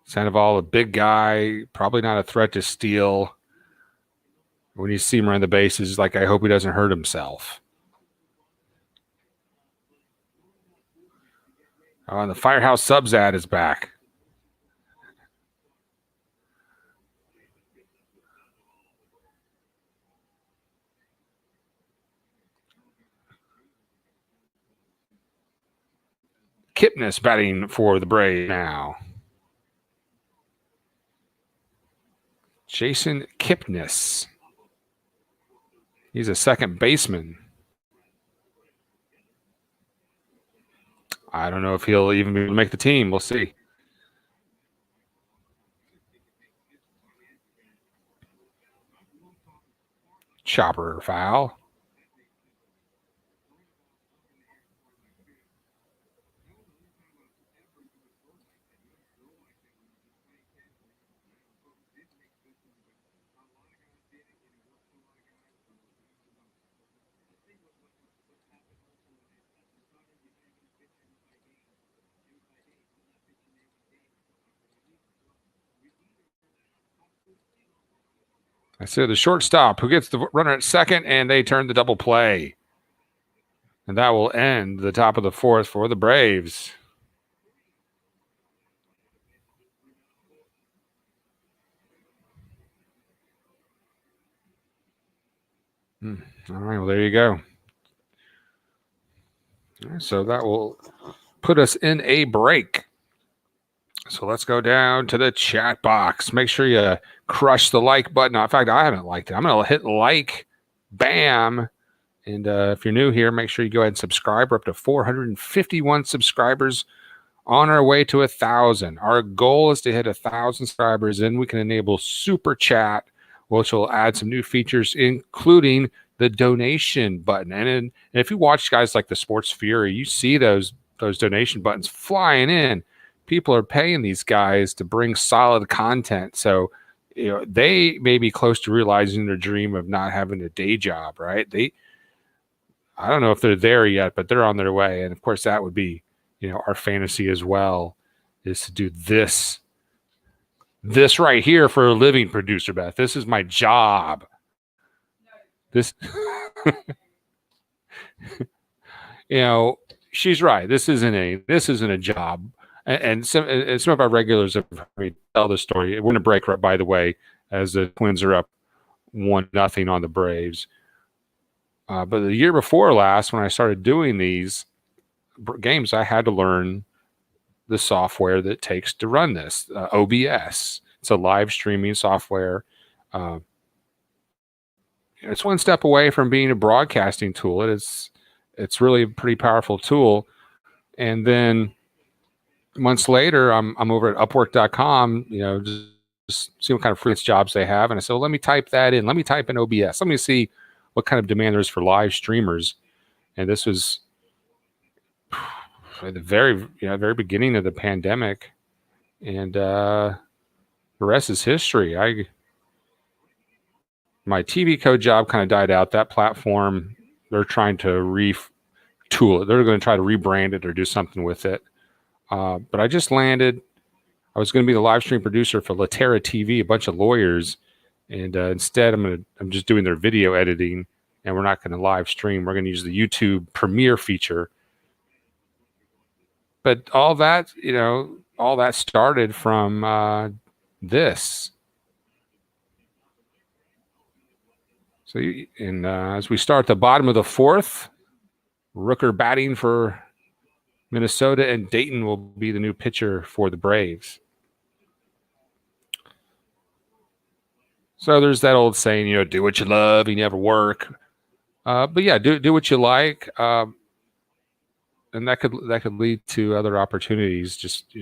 Sandoval, a big guy, probably not a threat to steal. When you see him around the bases, like, I hope he doesn't hurt himself. Oh, and the Firehouse Subs ad is back. Kipnis batting for the Braves now. Jason Kipnis. He's a second baseman. I don't know if he'll even be able to make the team. We'll see. Chopper foul. I said the shortstop who gets the runner at second, and they turn the double play. And that will end the top of the fourth for the Braves. All right, well, there you go. So that will put us in a break. So let's go down to the chat box. Make sure you crush the like button. In fact, I haven't liked it. I'm going to hit like. Bam. And if you're new here, make sure you go ahead and subscribe. We're up to 451 subscribers, on our way to 1,000. Our goal is to hit 1,000 subscribers, and we can enable Super Chat, which will add some new features, including the donation button. And if you watch guys like the Sports Fury, you see those donation buttons flying in. People are paying these guys to bring solid content. So, they may be close to realizing their dream of not having a day job, right? I don't know if they're there yet, but they're on their way. And of course, that would be, our fantasy as well, is to do this right here for a living, producer Beth. This is my job. This, she's right. This isn't a job. And some of our regulars have heard me tell the story. We're going to break right, by the way, as the Twins are up 1-0 on the Braves. But the year before last, when I started doing these games, I had to learn the software that it takes to run this, OBS. It's a live streaming software. It's one step away from being a broadcasting tool. It's really a pretty powerful tool. And then months later, I'm over at Upwork.com, just see what kind of freelance jobs they have. And I said, well, let me type that in. Let me type in OBS. Let me see what kind of demand there is for live streamers. And this was at the very beginning of the pandemic. And the rest is history. My TV code job kind of died out. That platform, they're trying to retool it. They're going to try to rebrand it or do something with it. But I just landed. I was going to be the live stream producer for Latera TV, a bunch of lawyers, and instead I'm just doing their video editing, and we're not going to live stream. We're going to use the YouTube Premiere feature. But all that started from this. So, as we start the bottom of the fourth, Rooker batting for Minnesota, and Dayton will be the new pitcher for the Braves. So there's that old saying, do what you love, you never work. But yeah, do what you like, and that could lead to other opportunities. Just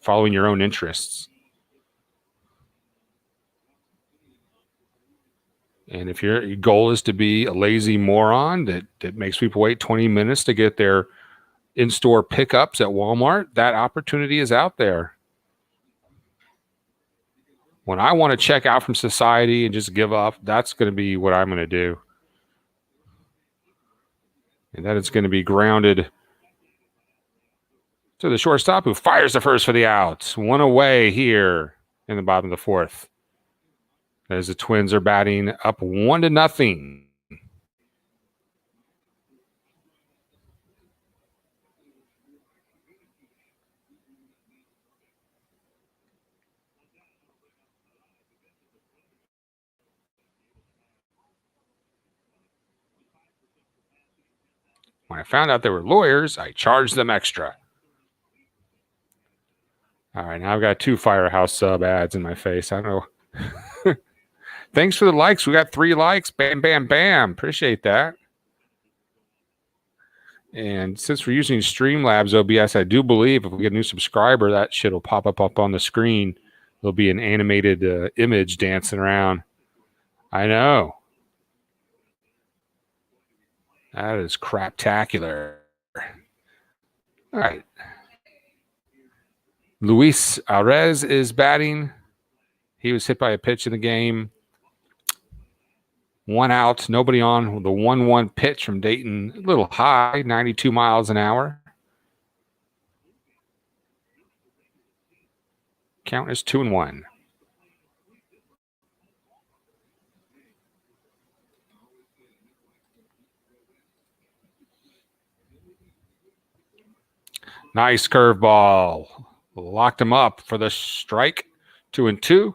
following your own interests. And if your goal is to be a lazy moron that makes people wait 20 minutes to get their in-store pickups at Walmart, that opportunity is out there. When I want to check out from society and just give up, that's going to be what I'm going to do. And then it's going to be grounded to the shortstop, who fires the first for the out. One away here in the bottom of the fourth, as the Twins are batting up 1-0. When I found out they were lawyers, I charged them extra. All right, now I've got 2 Firehouse sub ads in my face. I don't know. Thanks for the likes. We got 3 likes. Bam, bam, bam. Appreciate that. And since we're using Streamlabs OBS, I do believe if we get a new subscriber, that shit will pop up on the screen. There'll be an animated image dancing around. I know. That is craptacular. All right. Luis Arez is batting. He was hit by a pitch in the game. 1 out, nobody on. The 1-1 pitch from Dayton, a little high, 92 miles an hour. Count is 2-1. Nice curveball. Locked him up for the strike. 2-2.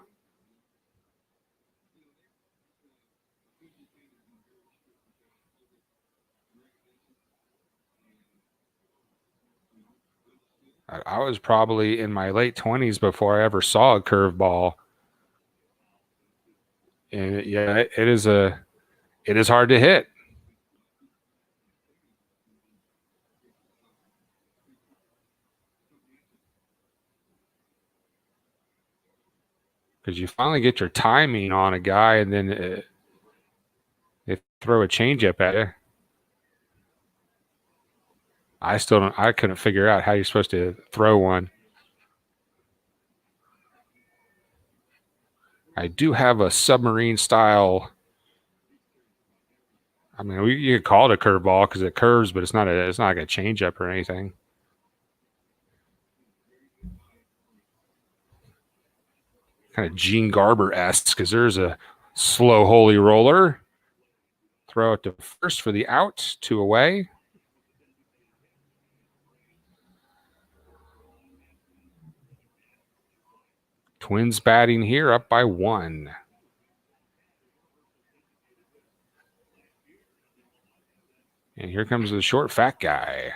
I was probably in my late 20s before I ever saw a curveball. And it is hard to hit. Because you finally get your timing on a guy, and then they throw a changeup at you. I couldn't figure out how you're supposed to throw one. I do have a submarine style. I mean, you could call it a curveball because it curves, but it's not like a changeup or anything. Kind of Gene Garber-esque because there's a slow holy roller. Throw it to first for the out, 2 away. Twins batting here, up by 1. And here comes the short, fat guy.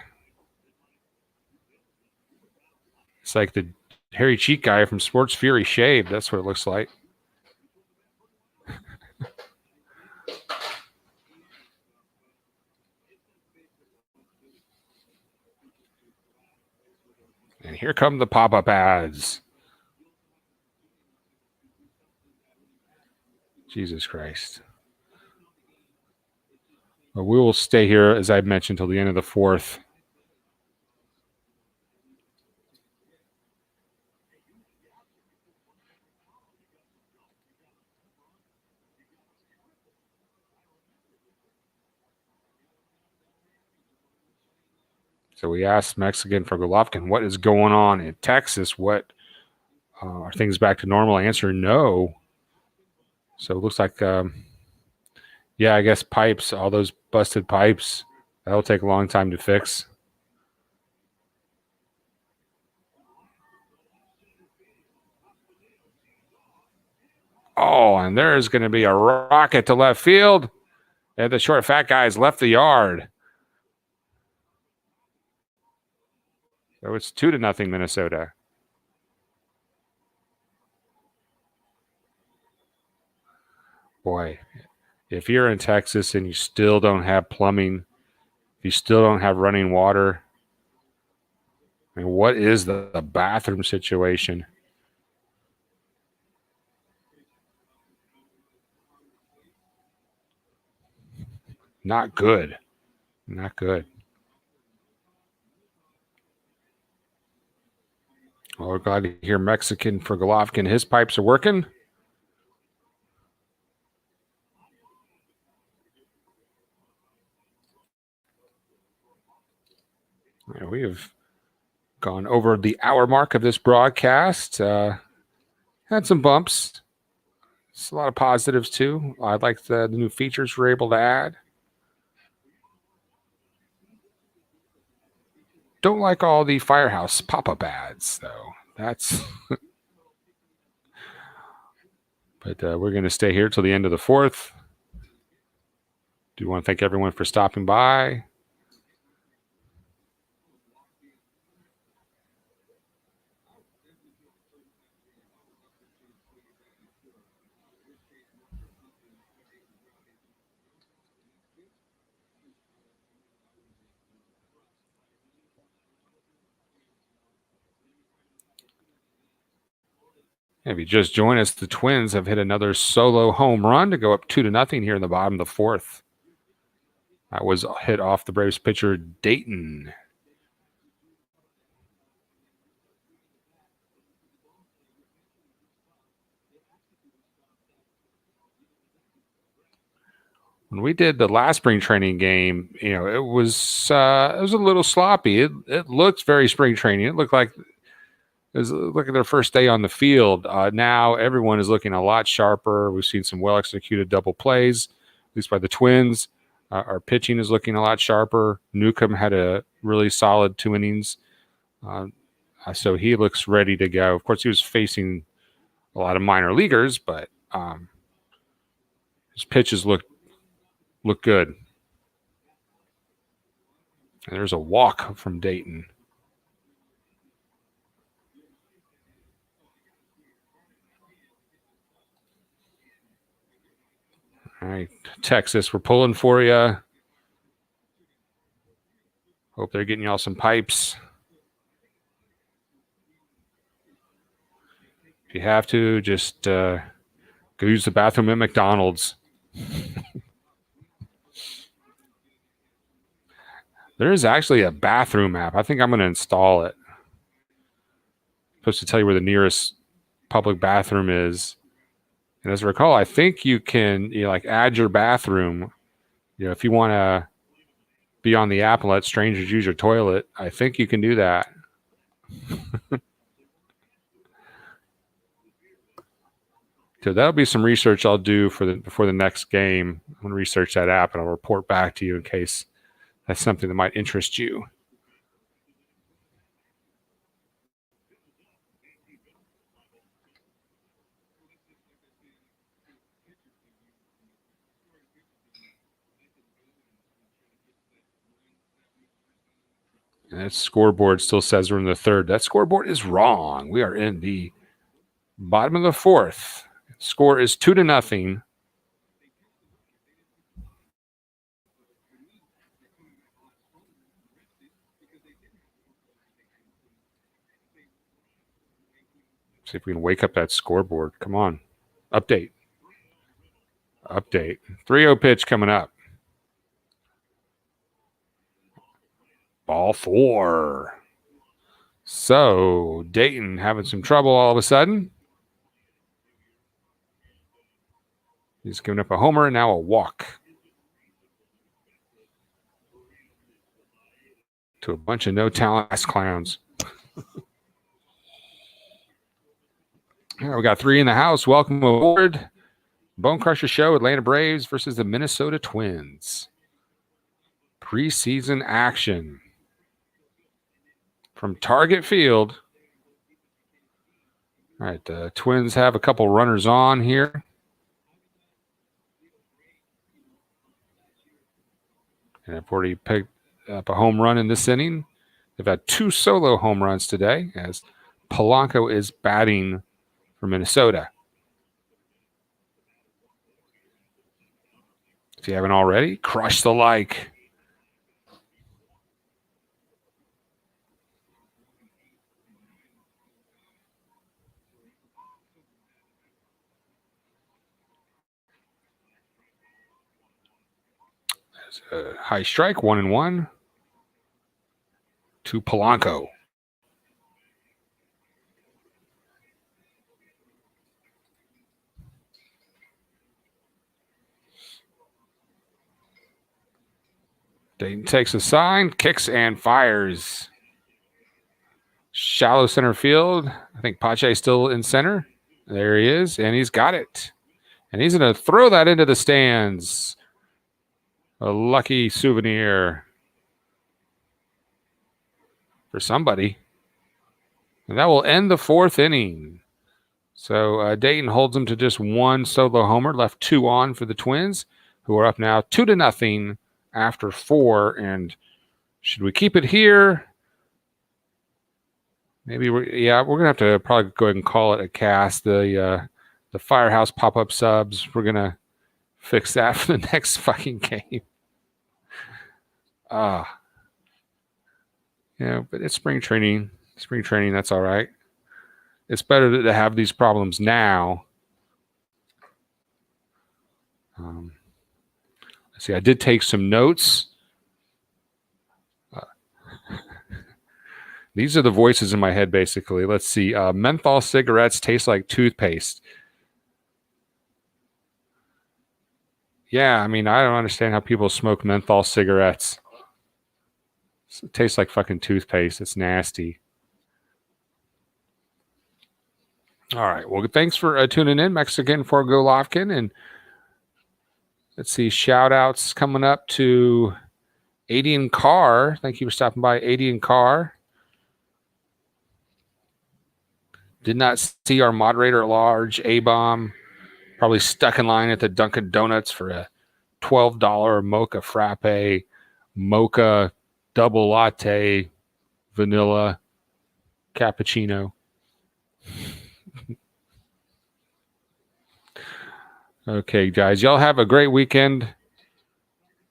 It's like the hairy cheek guy from Sports Fury shaved. That's what it looks like. And here come the pop-up ads. Jesus Christ. Well, we will stay here, as I mentioned, till the end of the 4th. So we asked Mexican for Golovkin, what is going on in Texas? What are things back to normal? Answer, no. So it looks like, yeah, I guess pipes, all those busted pipes, that'll take a long time to fix. Oh, and there's going to be a rocket to left field. And the short, fat guy's left the yard. So it's 2-0 Minnesota. Boy, if you're in Texas and you still don't have plumbing, you still don't have running water, I mean, what is the bathroom situation? Not good. Not good. Well, we're glad to hear Mexican for Golovkin. His pipes are working. We have gone over the hour mark of this broadcast. Had some bumps. It's a lot of positives, too. I like the new features we're able to add. Don't like all the Firehouse pop-up ads, though. That's... But we're going to stay here till the end of the 4th. Do want to thank everyone for stopping by. If you just joined us, the Twins have hit another solo home run to go up 2-0 here in the bottom of the 4th. That was hit off the Braves pitcher Dayton. When we did the last spring training game, it was a little sloppy. It looked very spring training. It looked like their first day on the field. Now everyone is looking a lot sharper. We've seen some well-executed double plays, at least by the Twins. Our pitching is looking a lot sharper. Newcomb had a really solid 2 innings So he looks ready to go. Of course, he was facing a lot of minor leaguers, but his pitches look good. And there's a walk from Dayton. All right, Texas, we're pulling for you. Hope they're getting y'all some pipes. If you have to, just go use the bathroom at McDonald's. There is actually a bathroom app. I think I'm going to install it. It's supposed to tell you where the nearest public bathroom is. And as I recall, I think you can like add your bathroom. If you want to be on the app and let strangers use your toilet, I think you can do that. So that'll be some research I'll do before the next game. I'm going to research that app and I'll report back to you in case that's something that might interest you. And that scoreboard still says we're in the third. That scoreboard is wrong. We are in the bottom of the fourth. Score is 2-0. See if we can wake up that scoreboard. Come on. Update. 3-0 pitch coming up. Ball 4. So Dayton having some trouble all of a sudden. He's giving up a homer and now a walk to a bunch of no talent ass clowns. We got 3 in the house. Welcome aboard. Bone Crusher Show, Atlanta Braves versus the Minnesota Twins. Preseason action from Target Field. All right, the Twins have a couple runners on here. And I've already picked up a home run in this inning. They've had 2 solo home runs today as Polanco is batting for Minnesota. If you haven't already, crush the like. There's a high strike, 1-1 to Polanco. Dayton takes a sign, kicks and fires. Shallow center field. I think Pache is still in center. There he is, and he's got it. And he's going to throw that into the stands. A lucky souvenir for somebody. And that will end the 4th inning. So Dayton holds them to just 1 solo homer, left 2 on for the Twins, who are up now 2-0 after 4. And should we keep it here? Maybe we're going to have to probably go ahead and call it a cast. The Firehouse pop-up subs, we're going to fix that for the next fucking game. But it's spring training. That's all right. It's better to have these problems now. See, I did take some notes. These are the voices in my head, basically. Let's see. Menthol cigarettes taste like toothpaste. Yeah, I mean, I don't understand how people smoke menthol cigarettes. It tastes like fucking toothpaste. It's nasty. All right. Well, thanks for tuning in, Mexican for Golovkin. And let's see. Shout outs coming up to Adian Carr. Thank you for stopping by, Adian Carr. Did not see our moderator at large, A-Bomb, probably stuck in line at the Dunkin' Donuts for a $12 mocha frappe, mocha double latte, vanilla cappuccino. Okay, guys, y'all have a great weekend.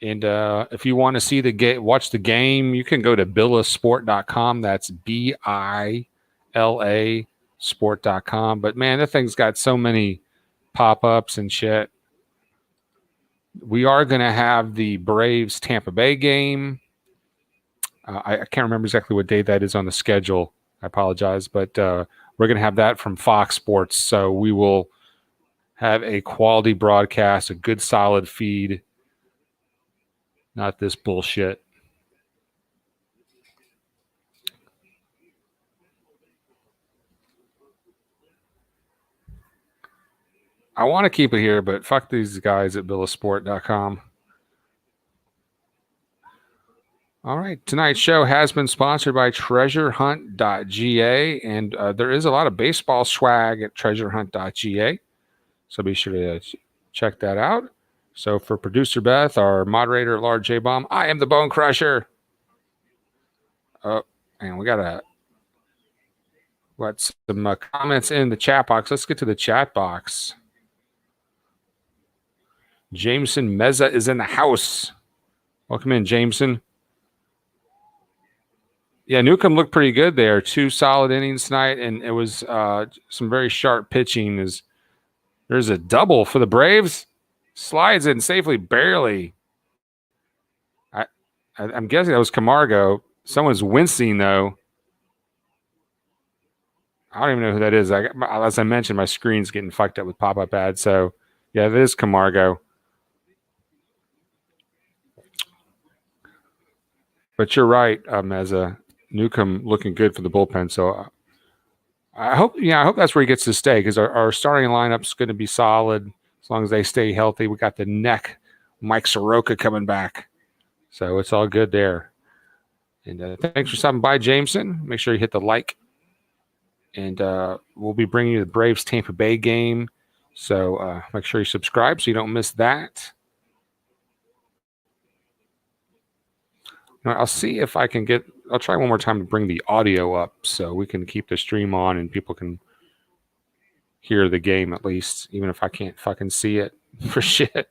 And if you want to see watch the game, you can go to billasport.com. That's BILA sport.com. But man, that thing's got so many pop-ups and shit. We are going to have the Braves Tampa Bay game. I can't remember exactly what day that is on the schedule. I apologize, but we're going to have that from Fox Sports. So we will have a quality broadcast, a good solid feed. Not this bullshit. I want to keep it here, but fuck these guys at billasport.com. All right. Tonight's show has been sponsored by treasurehunt.ga, and there is a lot of baseball swag at treasurehunt.ga. So be sure to check that out. So for producer Beth, our moderator at large J-Bomb, I am the Bone Crusher. Oh, and we got some comments in the chat box. Let's get to the chat box. Jameson Meza is in the house. Welcome in, Jameson. Yeah, Newcomb looked pretty good there. 2 solid innings tonight, and it was some very sharp pitching. There's a double for the Braves. Slides in safely, barely. I'm guessing that was Camargo. Someone's wincing, though. I don't even know who that is. As I mentioned, my screen's getting fucked up with pop-up ads. So, yeah, that is Camargo. But you're right, Meza. Newcomb looking good for the bullpen. So I hope that's where he gets to stay, because our starting lineup's going to be solid as long as they stay healthy. We got the neck Mike Soroka coming back. So it's all good there. And thanks for stopping by, Jameson. Make sure you hit the like. And we'll be bringing you the Braves Tampa Bay game. So make sure you subscribe so you don't miss that. Now, I'll see if I can I'll try one more time to bring the audio up so we can keep the stream on and people can hear the game at least, even if I can't fucking see it for shit.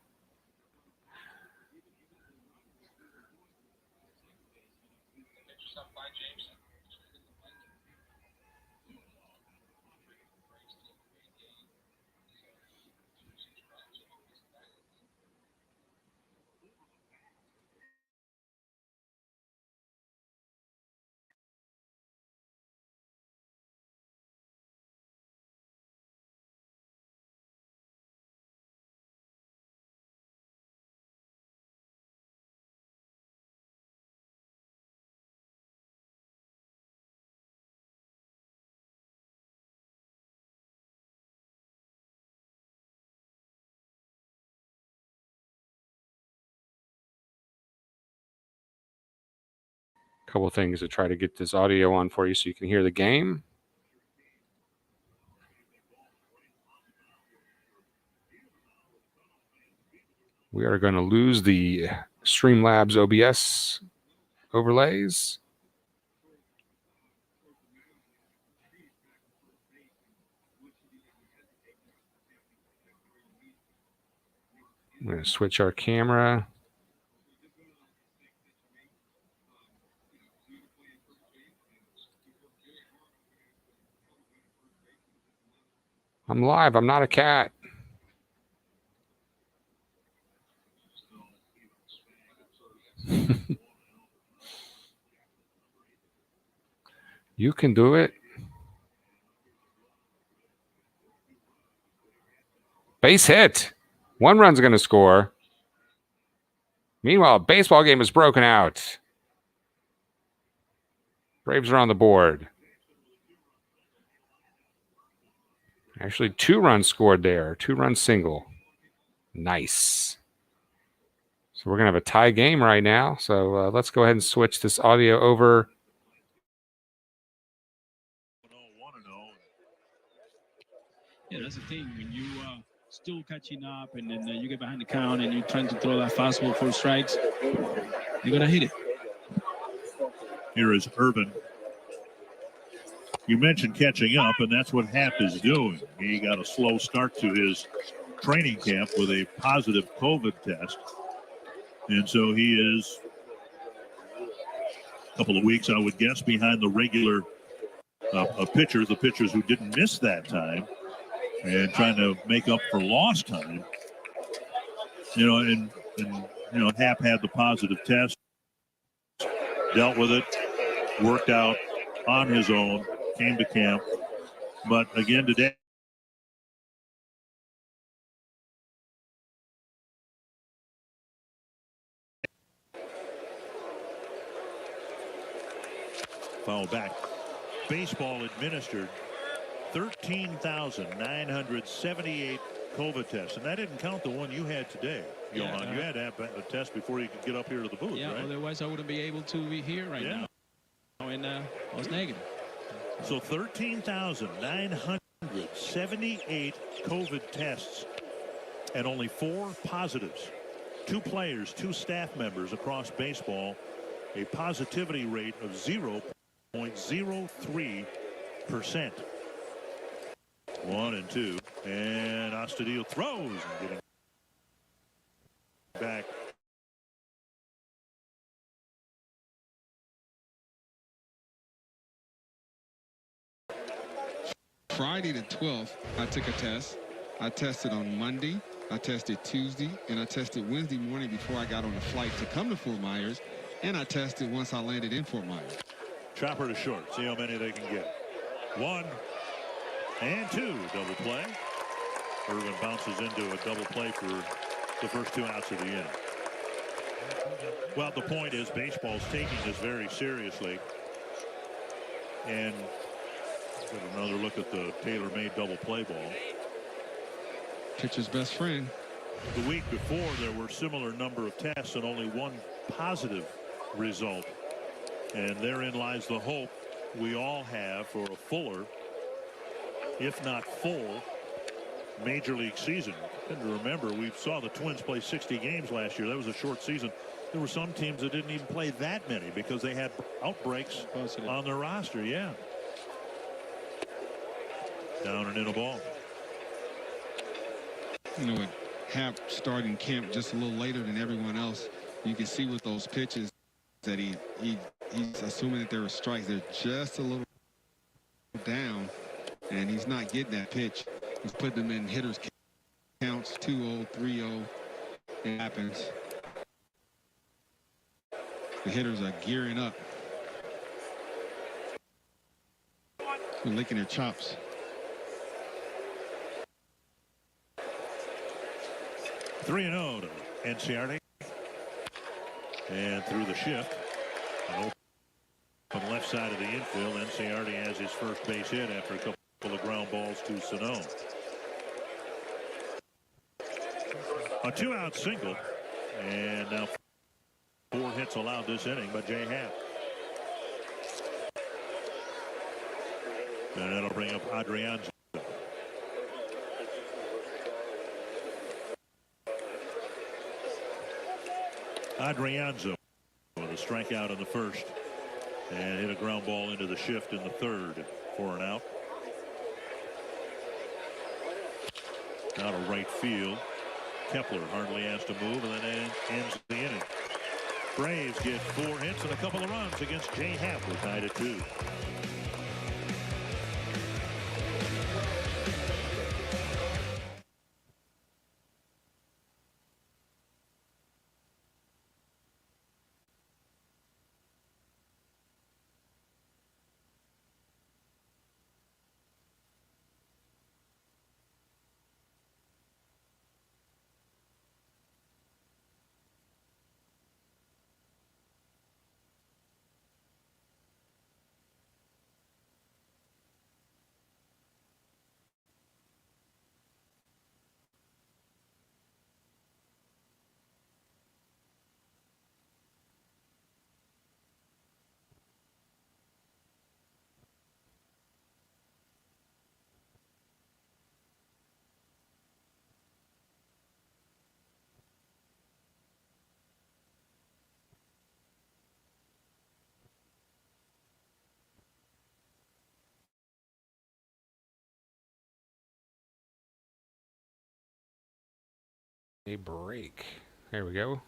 Couple of things to try to get this audio on for you so you can hear the game. We are going to lose the Streamlabs OBS overlays. I'm going to switch our camera. I'm live. I'm not a cat. You can do it. Base hit. 1 run's going to score. Meanwhile, a baseball game is broken out. Braves are on the board. Actually, 2 runs scored there. 2-run single. Nice. So we're going to have a tie game right now. So let's go ahead and switch this audio over. Yeah, that's the thing. When you still catching up and then you get behind the count and you're trying to throw that fastball for strikes, you're going to hit it. Here is Irvin. You mentioned catching up, and that's what Happ is doing. He got a slow start to his training camp with a positive COVID test. And so he is a couple of weeks, I would guess, behind the regular pitchers, the pitchers who didn't miss that time, and trying to make up for lost time. And Happ had the positive test, dealt with it, worked out on his own, came to camp. But again today, foul back. Baseball administered 13,978 COVID tests, and that didn't count the one you had today, Johan. You had to have a test before you could get up here to the booth, right? Otherwise I wouldn't be able to be here right now. And I was negative. So 13,978 COVID tests and only 4 positives. 2 players, 2 staff members across baseball, a positivity rate of 0.03%. 1-2, and Astudillo throws and getting back. Friday the 12th, I took a test. I tested on Monday, I tested Tuesday, and I tested Wednesday morning before I got on the flight to come to Fort Myers, and I tested once I landed in Fort Myers. Chopper to short, see how many they can get. 1 and 2, double play. Irvin bounces into a double play for the first 2 outs of the inning. Well, the point is baseball's taking this very seriously. And get another look at the tailor-made double play ball. Pitcher's best friend. The week before, there were similar number of tests and only 1 positive result. And therein lies the hope we all have for a fuller, if not full, major league season. And remember, we saw the Twins play 60 games last year. That was a short season. There were some teams that didn't even play that many because they had outbreaks on their roster. Yeah. Down and in a ball. With Happ starting camp just a little later than everyone else, you can see with those pitches that he's assuming that there were strikes. They're just a little down, and he's not getting that pitch. He's putting them in hitters counts, 2-0, 3-0. It happens. The hitters are gearing up. They're licking their chops. Three and 0 to Enciarte. And through the shift, on the left side of the infield, Enciarte has his first base hit after a couple of ground balls to Sano. A 2-out single, and now 4 hits allowed this inning by Jay Happ. And that'll bring up Adrianza. Adrianza with a strikeout in the first and hit a ground ball into the shift in the third for an out. Now to right field. Kepler hardly has to move, and then ends the inning. Braves get 4 hits and a couple of runs against Jay Happ. We're tied at 2. a break. There we go.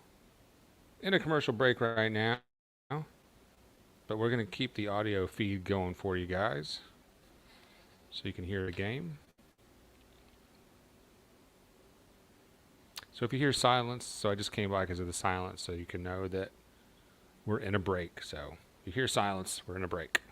In a commercial break right now. But we're going to keep the audio feed going for you guys so you can hear the game. So if you hear silence, so I just came by because of the silence, so you can know that we're in a break. So if you hear silence, we're in a break.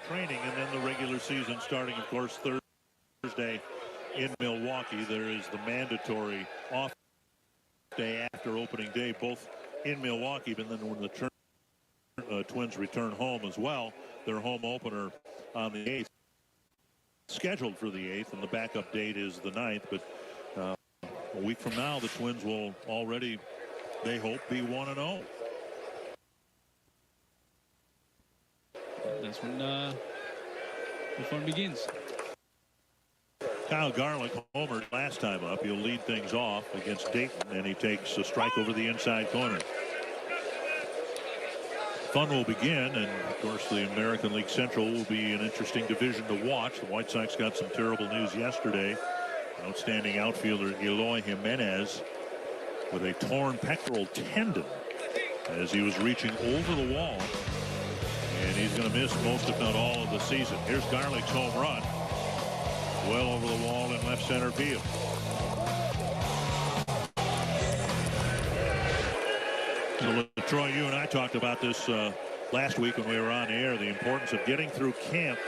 Training, and then the regular season starting, of course, Thursday in Milwaukee. There is the mandatory off day after opening day, both in Milwaukee, but then when the Twins return home as well, their home opener on the 8th, scheduled for the 8th, and the backup date is the 9th. But a week from now, the Twins will already, they hope, be 1-0. That's when the fun begins. Kyle Garlick homered last time up. He'll lead things off against Dayton, and he takes a strike over the inside corner. Fun will begin, and of course the American League Central will be an interesting division to watch. The White Sox got some terrible news yesterday. Outstanding outfielder Eloy Jimenez with a torn pectoral tendon as he was reaching over the wall. And he's going to miss most, if not all, of the season. Here's Garlick's home run. Well over the wall in left center field. So, Troy, you and I talked about this last week when we were on air, the importance of getting through camp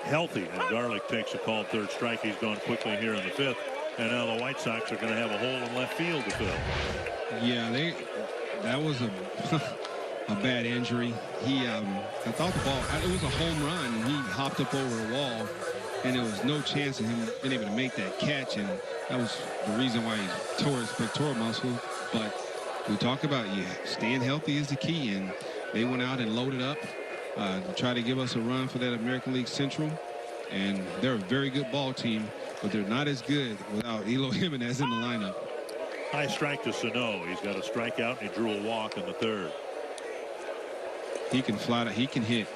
healthy. And Garlick takes a called third strike. He's gone quickly here in the 5th. And now the White Sox are going to have a hole in left field to fill. Yeah, that was a bad injury. I thought the ball, it was a home run, and he hopped up over the wall, and there was no chance of him being able to make that catch, and that was the reason why he tore his pectoral muscle. But we talk about staying healthy is the key, and they went out and loaded up to try to give us a run for that American League Central, and they're a very good ball team, but they're not as good without Eloy Jimenez in the lineup. High strike to Sano. He's got a strikeout, and he drew a walk in the 3rd. He can fly, he can hit.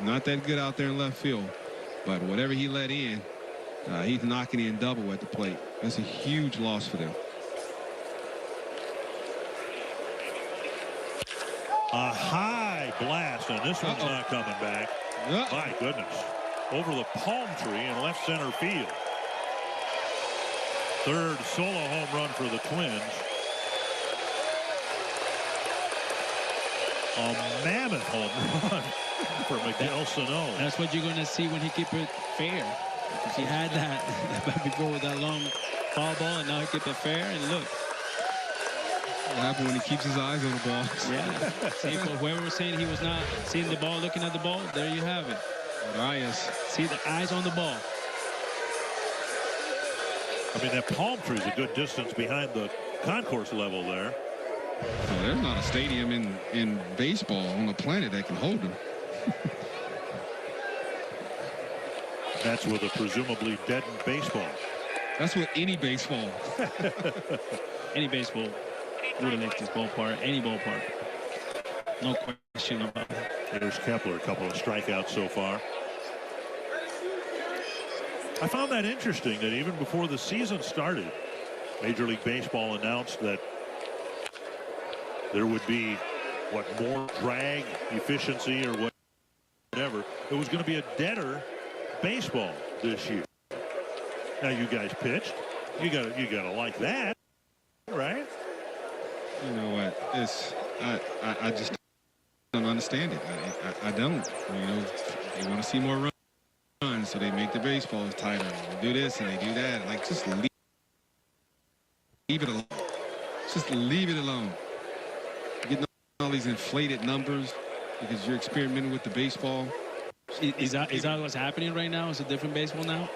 Not that good out there in left field, but whatever he let in, he's knocking in double at the plate. That's a huge loss for them. A high blast, and this one's not coming back. My goodness. Over the palm tree in left center field. 3rd solo home run for the Twins. A mammoth home run for Miguel Sano. That's what you're going to see when he keeps it fair. Because he had that before with that long foul ball, and now he keeps it fair. And look. What happened when he keeps his eyes on the ball? Yeah. See, for whoever was saying he was not seeing the ball, looking at the ball, there you have it. See the eyes on the ball. I mean, that palm tree is a good distance behind the concourse level there. Well, there's not a stadium in baseball on the planet that can hold him. That's with a presumably deadened baseball. That's with any baseball. Any baseball would have left this ballpark, any ballpark. No question about it. Here's Kepler, a couple of strikeouts so far. I found that interesting that even before the season started, Major League Baseball announced that there would be, more drag efficiency or whatever. It was going to be a deader baseball this year. Now you guys pitched. You gotta like that, right? You know what? I just don't understand it. I don't. You know, they want to see more runs, so they make the baseballs tighter. They do this and they do that. Like, just leave it alone. Just leave it alone. Getting all these inflated numbers because you're experimenting with the baseball. Is that what's happening right now? Is it different baseball now?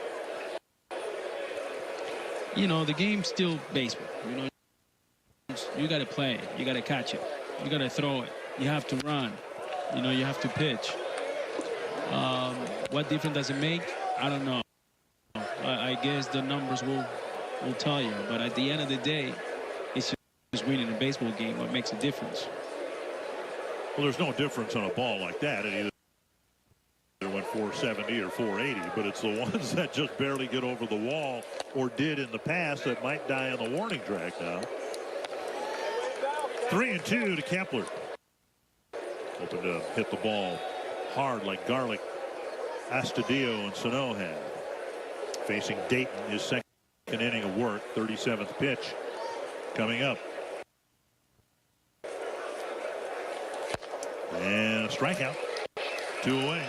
You know, the game's still baseball. You know, you got to play it. You got to catch it. You got to throw it. You have to run. You know, you have to pitch. What difference does it make? I don't know. I guess the numbers will tell you. But at the end of the day, it's just winning a baseball game what makes a difference. Well, there's no difference on a ball like that. It either went 470 or 480, but it's the ones that just barely get over the wall or did in the past that might die on the warning track now. 3-2 to Kepler. Hoping to hit the ball hard like garlic. Astudillo and Sano have. Facing Dayton, his second inning of work, 37th pitch coming up. And a strikeout. 2 away.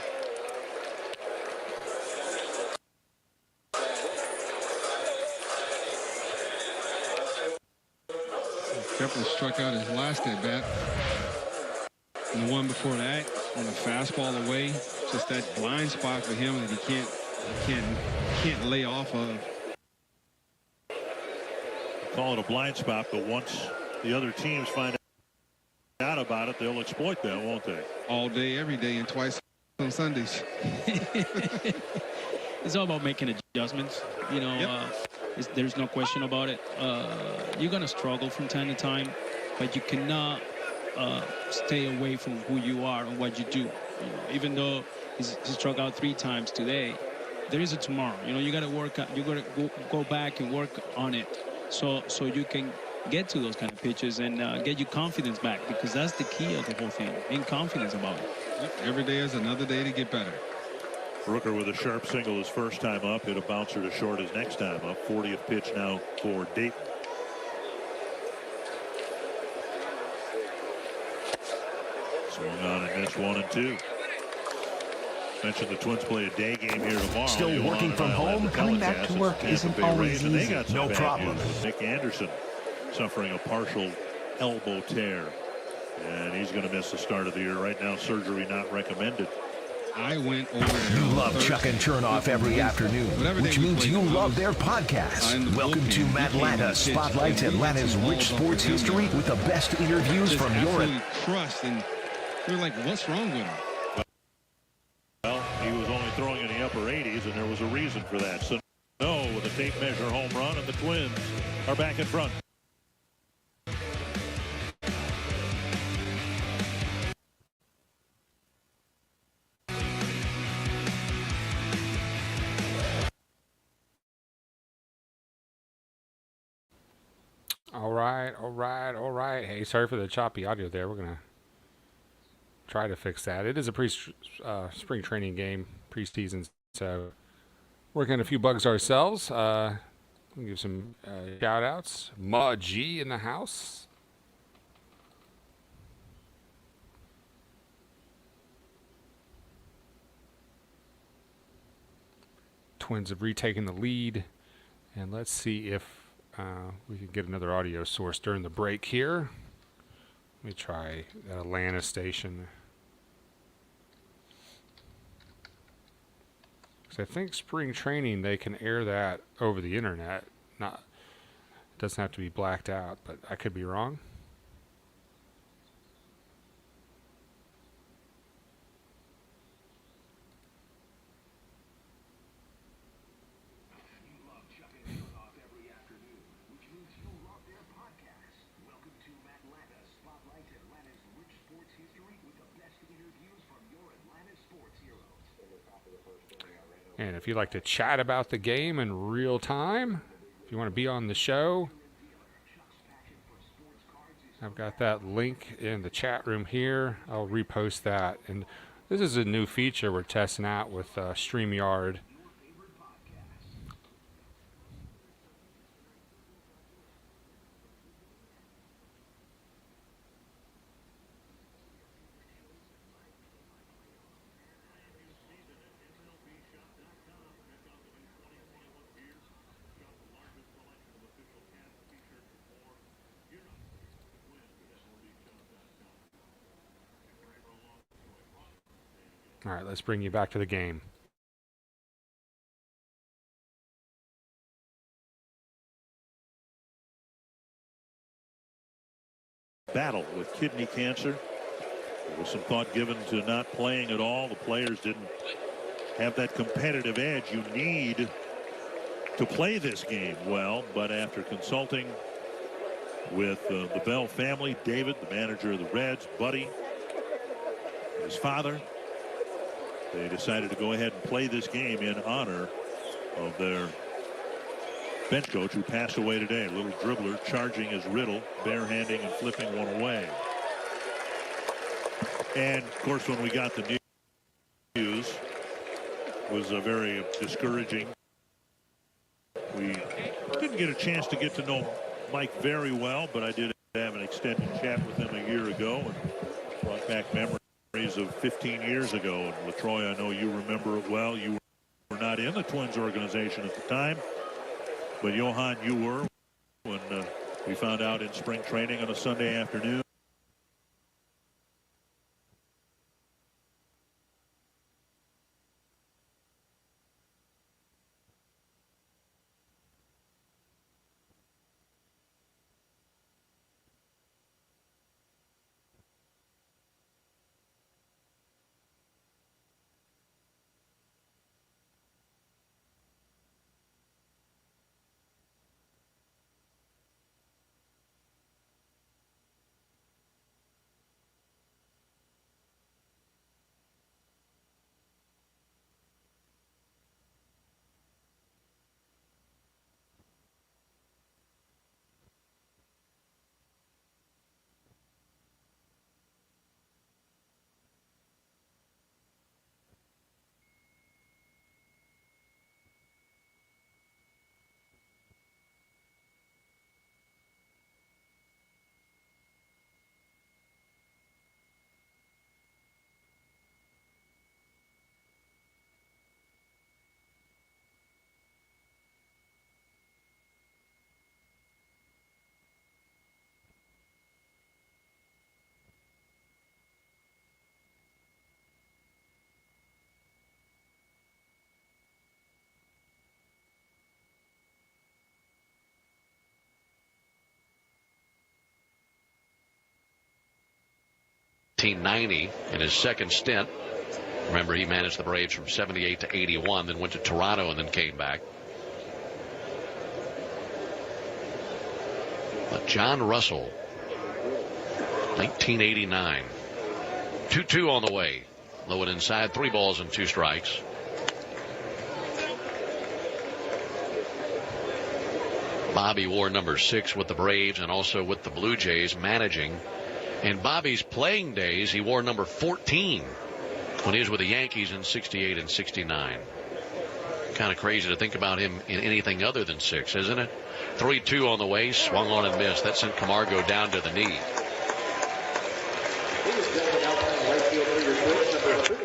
Kepler struck out his last at bat. And the one before that, on a fastball away, just that blind spot for him that he can't lay off of. Call it a blind spot, but once the other teams find out about it, they'll exploit that, won't they? All day, every day, and twice on Sundays. It's all about making adjustments. You know, Yep. there's no question about it. You're going to struggle from time to time, but you cannot stay away from who you are and what you do. You know, even though he struck out 3 times today, there is a tomorrow. You know, you got to work. You got to go back and work on it, so you can get to those kind of pitches and get your confidence back, because that's the key of the whole thing. Being confident about it. Yep. Every day is another day to get better. Rooker with a sharp single his first time up, hit a bouncer to short his next time up. 40th pitch now for Dayton. Swung on and missed 1 and 2. Mentioned the Twins play a day game here tomorrow. Still working from home? Coming back to work isn't always easy. No problem. Nick Anderson suffering a partial elbow tear, and he's going to miss the start of the year. Right now, surgery not recommended. I went over there. You love Chuck and Chernoff every afternoon, which means you love their podcast. Welcome to Matlanta Spotlight, Atlanta's rich sports history with the best interviews from your... crushed, and we're like, what's wrong with him? Well, he was only throwing in the upper 80s, and there was a reason for that. So, no, with a tape measure home run, and the Twins are back in front. All right. Hey, sorry for the choppy audio there. We're going to try to fix that. It is a spring training game, preseason, so working on a few bugs ourselves. We'll give some shout-outs. Ma G in the house. Twins have retaken the lead, and let's see if we can get another audio source during the break here. Let me try that Atlanta station. Because I think spring training, they can air that over the internet. It doesn't have to be blacked out, but I could be wrong. And if you'd like to chat about the game in real time, if you want to be on the show, I've got that link in the chat room here. I'll repost that. And this is a new feature we're testing out with StreamYard. All right, let's bring you back to the game. Battle with kidney cancer. There was some thought given to not playing at all. The players didn't have that competitive edge you need to play this game well. But after consulting with the Bell family, David, the manager of the Reds, Buddy, his father, they decided to go ahead and play this game in honor of their bench coach who passed away today. A little dribbler charging his Riddle, barehanding and flipping one away. And of course, when we got the news, it was very discouraging. We didn't get a chance to get to know Mike very well, but I did have an extended chat with him a year ago and brought back memories of 15 years ago. And LaTroy, I know you remember it well. You were not in the Twins organization at the time, but Johan, you were when we found out in spring training on a Sunday afternoon. .90 in his second stint. Remember, he managed the Braves from 78 to 81, then went to Toronto and then came back. But John Russell, 1989. 2-2 on the way. Low and inside, 3 balls and 2 strikes. Bobby wore number 6 with the Braves and also with the Blue Jays, managing. In Bobby's playing days, he wore number 14 when he was with the Yankees in 68 and 69. Kind of crazy to think about him in anything other than 6, isn't it? 3-2 on the way, swung on and missed. That sent Camargo down to the knee.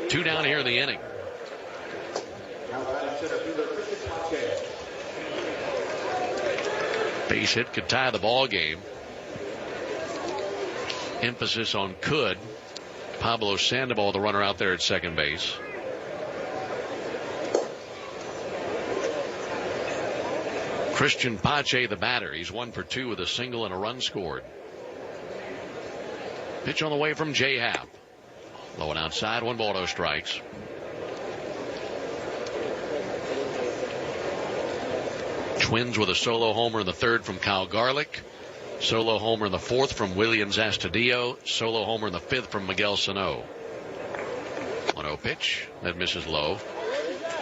2 down here in the inning. Base hit could tie the ball game. Emphasis on could. Pablo Sandoval, the runner out there at second base. Christian Pache, the batter. He's 1 for 2 with a single and a run scored. Pitch on the way from Jay Happ. Low and outside, 1 ball, no strikes. Twins with a solo homer in the 3rd from Kyle Garlick. Solo homer in the 4th from Williams Astudillo. Solo homer in the 5th from Miguel Sano. 1-0 pitch. That misses low.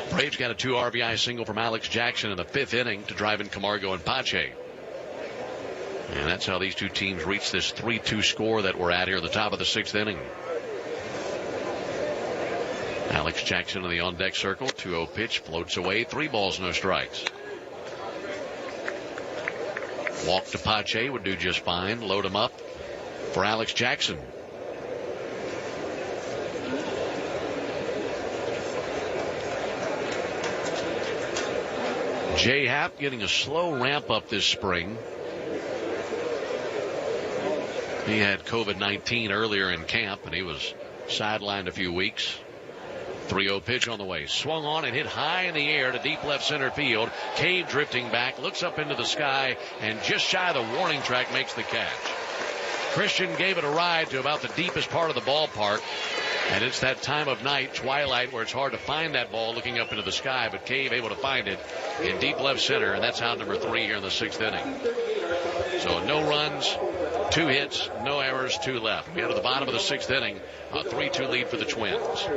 Braves got a 2 RBI single from Alex Jackson in the 5th inning to drive in Camargo and Pache. And that's how these two teams reached this 3-2 score that we're at here at the top of the 6th inning. Alex Jackson in the on-deck circle. 2-0 pitch. Floats away. 3 balls, no strikes. Walk to Pache would do just fine. Load him up for Alex Jackson. Jay Happ getting a slow ramp up this spring. He had COVID-19 earlier in camp and he was sidelined a few weeks. 3-0 pitch on the way. Swung on and hit high in the air to deep left center field. Cave drifting back, looks up into the sky, and just shy of the warning track makes the catch. Christian gave it a ride to about the deepest part of the ballpark. And it's that time of night, twilight, where it's hard to find that ball looking up into the sky. But Cave able to find it in deep left center, and that's out number 3 here in the 6th inning. So no runs, 2 hits, no errors, 2 left. We head to the bottom of the 6th inning, a 3-2 lead for the Twins.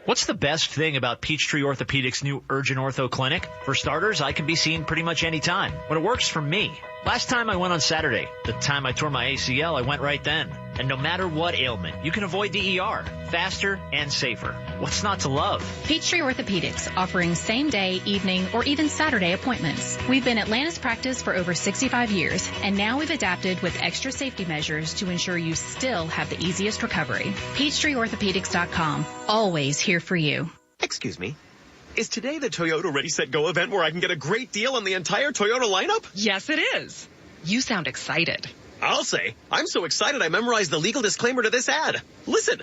What's the best thing about Peachtree Orthopedics' new Urgent Ortho Clinic? For starters, I can be seen pretty much any time, but it works for me. Last time I went on Saturday. The time I tore my ACL, I went right then. And no matter what ailment, you can avoid the ER faster and safer. What's not to love? Peachtree Orthopedics, offering same-day, evening, or even Saturday appointments. We've been Atlanta's practice for over 65 years, and now we've adapted with extra safety measures to ensure you still have the easiest recovery. PeachtreeOrthopedics.com, always here for you. Excuse me. Is today the Toyota Ready, Set, Go event where I can get a great deal on the entire Toyota lineup? Yes, it is. You sound excited. I'll say. I'm so excited I memorized the legal disclaimer to this ad. Listen.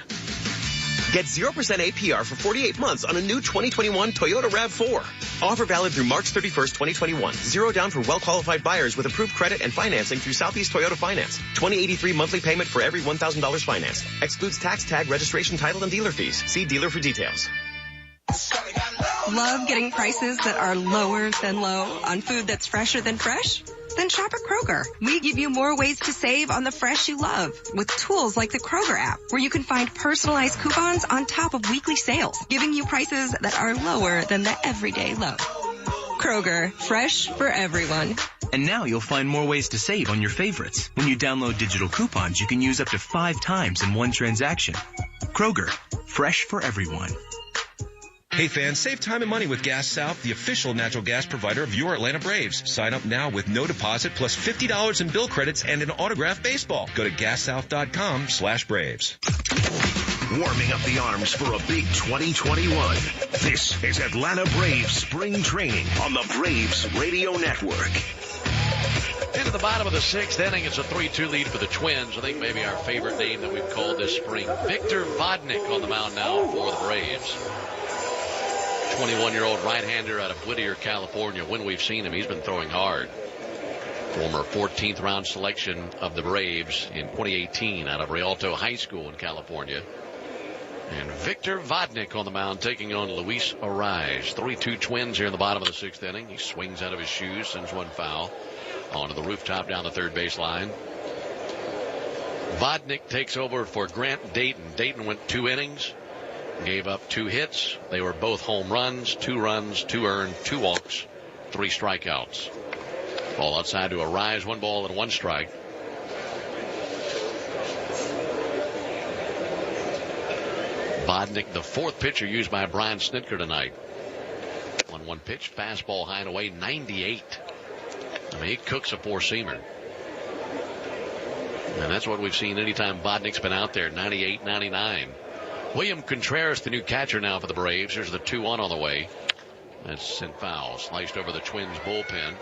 Get 0% APR for 48 months on a new 2021 Toyota RAV4. Offer valid through March 31st, 2021. 0 down for well-qualified buyers with approved credit and financing through Southeast Toyota Finance. $20.83 monthly payment for every $1,000 financed. Excludes tax, tag, registration, title, and dealer fees. See dealer for details. Love getting prices that are lower than low on food that's fresher than fresh? Then shop at Kroger. We give you more ways to save on the fresh you love with tools like the Kroger app, where you can find personalized coupons on top of weekly sales, giving you prices that are lower than the everyday low. Kroger, fresh for everyone. And now you'll find more ways to save on your favorites. When you download digital coupons, you can use up to 5 times in one transaction. Kroger, fresh for everyone. Hey fans, save time and money with Gas South, the official natural gas provider of your Atlanta Braves. Sign up now with no deposit plus $50 in bill credits and an autographed baseball. Go to gassouth.com/Braves. Warming up the arms for a big 2021. This is Atlanta Braves Spring Training on the Braves Radio Network. Into the bottom of the 6th inning, it's a 3-2 lead for the Twins. I think maybe our favorite name that we've called this spring. Victor Vodnik on the mound now for the Braves. 21-year-old right-hander out of Whittier, California. When we've seen him, he's been throwing hard. Former 14th round selection of the Braves in 2018 out of Rialto High School in California. And Victor Vodnik on the mound taking on Luis Arraez. 3-2 Twins here in the bottom of the 6th inning. He swings out of his shoes, sends one foul onto the rooftop down the third base line. Vodnik takes over for Grant Dayton. Dayton went 2 innings. Gave up 2 hits. They were both home runs, 2 earned, 2 walks, 3 strikeouts. Ball outside to Arraez, 1 ball and 1 strike. Vodnik, the 4th pitcher used by Brian Snitker tonight. 1-1 pitch, fastball high and away, 98. I mean, he cooks a 4-seamer. And that's what we've seen anytime Vodnik's been out there, 98, 99. William Contreras, the new catcher now for the Braves. Here's the 2-1 on the way. That's sent foul. Sliced over the Twins bullpen.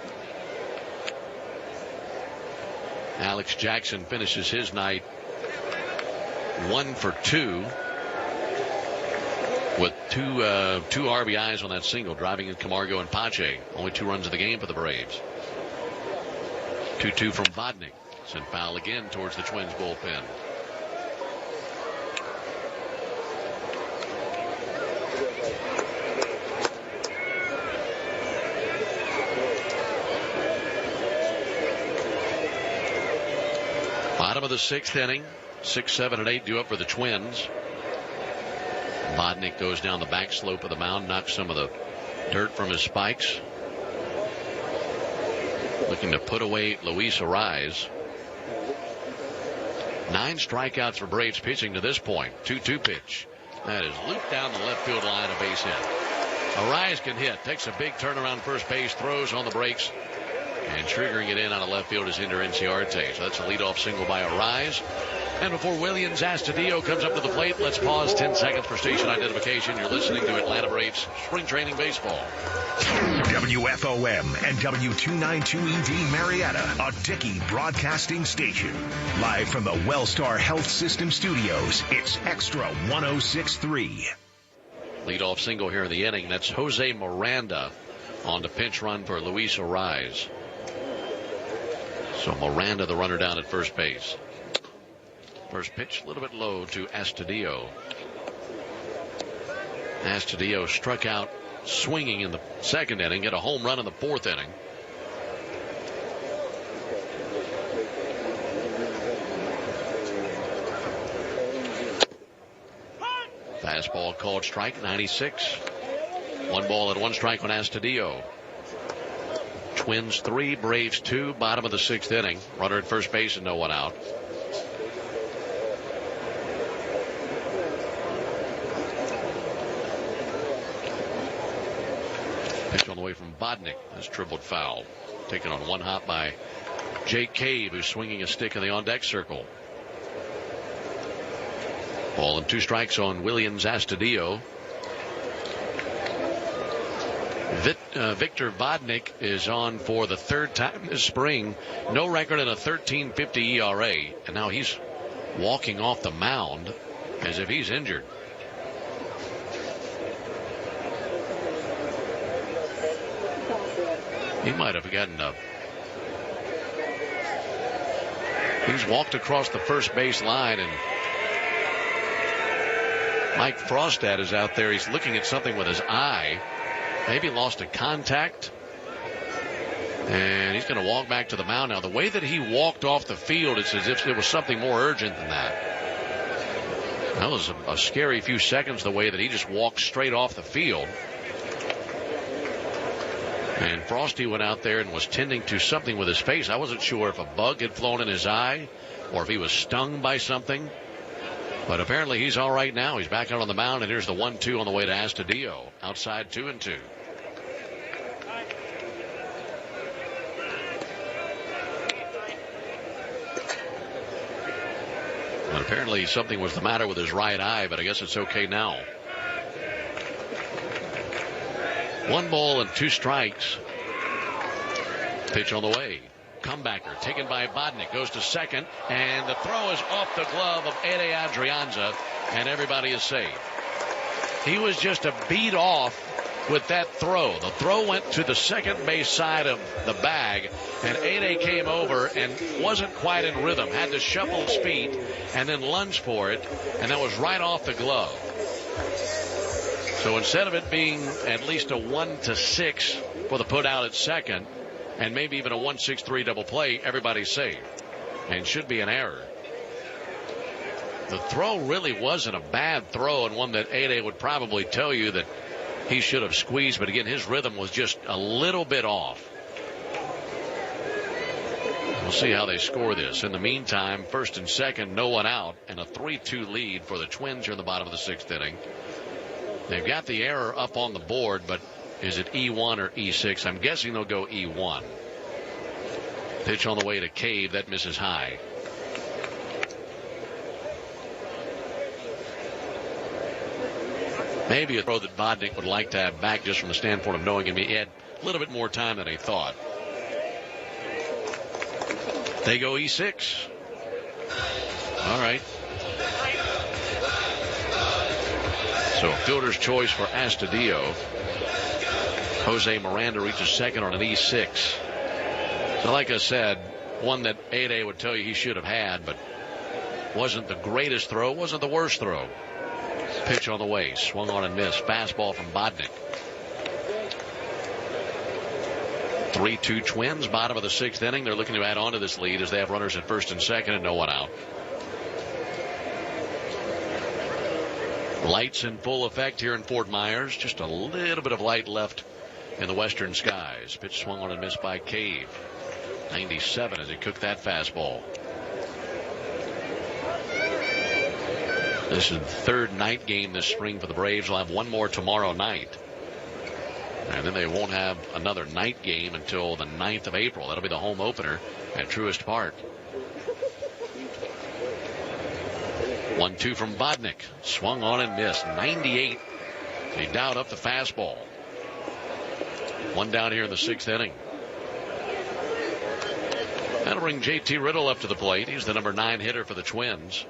Alex Jackson finishes his night 1 for 2 with two RBIs on that single, driving in Camargo and Pache. Only 2 runs in the game for the Braves. 2-2 from Vodnik. Sent foul again towards the Twins bullpen. Bottom of the 6th inning, 6, 7, and 8 due up for the Twins. Vodnik goes down the back slope of the mound, knocks some of the dirt from his spikes. Looking to put away Luis Arraez. 9 strikeouts for Braves pitching to this point. 2-2 pitch. That is looped down the left field line, a base hit. Arraez can hit, takes a big turnaround first base, throws on the brakes. And triggering it in on the left field is Ender Inciarte. So that's a leadoff single by Arraez. And before Williams Astudillo comes up to the plate, let's pause 10 seconds for station identification. You're listening to Atlanta Braves Spring Training Baseball. WFOM and W292ED Marietta, a Dickey broadcasting station. Live from the Wellstar Health System Studios, it's Extra 106.3. Leadoff single here in the inning. That's Jose Miranda on the pinch run for Luis Arraez. So Miranda, the runner down at first base. First pitch, a little bit low to Astudillo. Astudillo struck out swinging in the second inning, hit a home run in the fourth inning. Fastball called strike, 96. 1 ball and 1 strike on Astudillo. Twins 3, Braves 2, bottom of the 6th inning. Runner at first base and no one out. Pitch on the way from Bodnick. That's tripled foul. Taken on 1 hop by Jake Cave, who's swinging a stick in the on-deck circle. Ball and 2 strikes on Williams Astudillo. Victor Bodnick is on for the 3rd time this spring. No record in a 13.50 ERA. And now he's walking off the mound as if he's injured. He might have gotten up. He's walked across the first base line, and Mike Frostad is out there. He's looking at something with his eye. Maybe lost a contact. And he's going to walk back to the mound now. The way that he walked off the field, it's as if it was something more urgent than that. That was a scary few seconds, the way that he just walked straight off the field. And Frosty went out there and was tending to something with his face. I wasn't sure if a bug had flown in his eye or if he was stung by something. But apparently he's all right now. He's back out on the mound, and here's the 1-2 on the way to Astudillo. Outside 2-2. And apparently something was the matter with his right eye, but I guess it's okay now. 1 ball and 2 strikes. Pitch on the way. Comebacker taken by Bodnick, goes to second, and the throw is off the glove of Ede Adrianza, and everybody is safe. He was just a beat off with that throw. The throw went to the second base side of the bag, and Ede came over and wasn't quite in rhythm, had to shuffle his feet and then lunge for it, and that was right off the glove. So instead of it being at least a 1-6 for the put out at second, and maybe even a 1-6-3 double play, everybody's safe. And should be an error. The throw really wasn't a bad throw, and one that Ede would probably tell you that he should have squeezed, but again, his rhythm was just a little bit off. We'll see how they score this. In the meantime, 1st and 2nd, no one out, and a 3-2 lead for the Twins here in the bottom of the 6th inning. They've got the error up on the board, but is it E1 or E6? I'm guessing they'll go E1. Pitch on the way to Cave. That misses high. Maybe a throw that Bodnick would like to have back, just from the standpoint of knowing him. He had a little bit more time than he thought. They go E6. All right. So fielder's choice for Astudillo. Jose Miranda reaches second on an E6. So like I said, one that Ede would tell you he should have had, but wasn't the greatest throw, wasn't the worst throw. Pitch on the way, swung on and missed. Fastball from Bodnick. 3-2 Twins, bottom of the 6th inning. They're looking to add on to this lead as they have runners at 1st and 2nd and no one out. Lights in full effect here in Fort Myers. Just a little bit of light left in the western skies. Pitch swung on and missed by Cave. 97 as he cooked that fastball. This is the 3rd night game this spring for the Braves. They'll have 1 more tomorrow night. And then they won't have another night game until the 9th of April. That'll be the home opener at Truist Park. 1-2 from Bodnick. Swung on and missed. 98. He dialed up the fastball. 1 down here in the 6th inning. That'll bring JT Riddle up to the plate. He's the number 9 hitter for the Twins.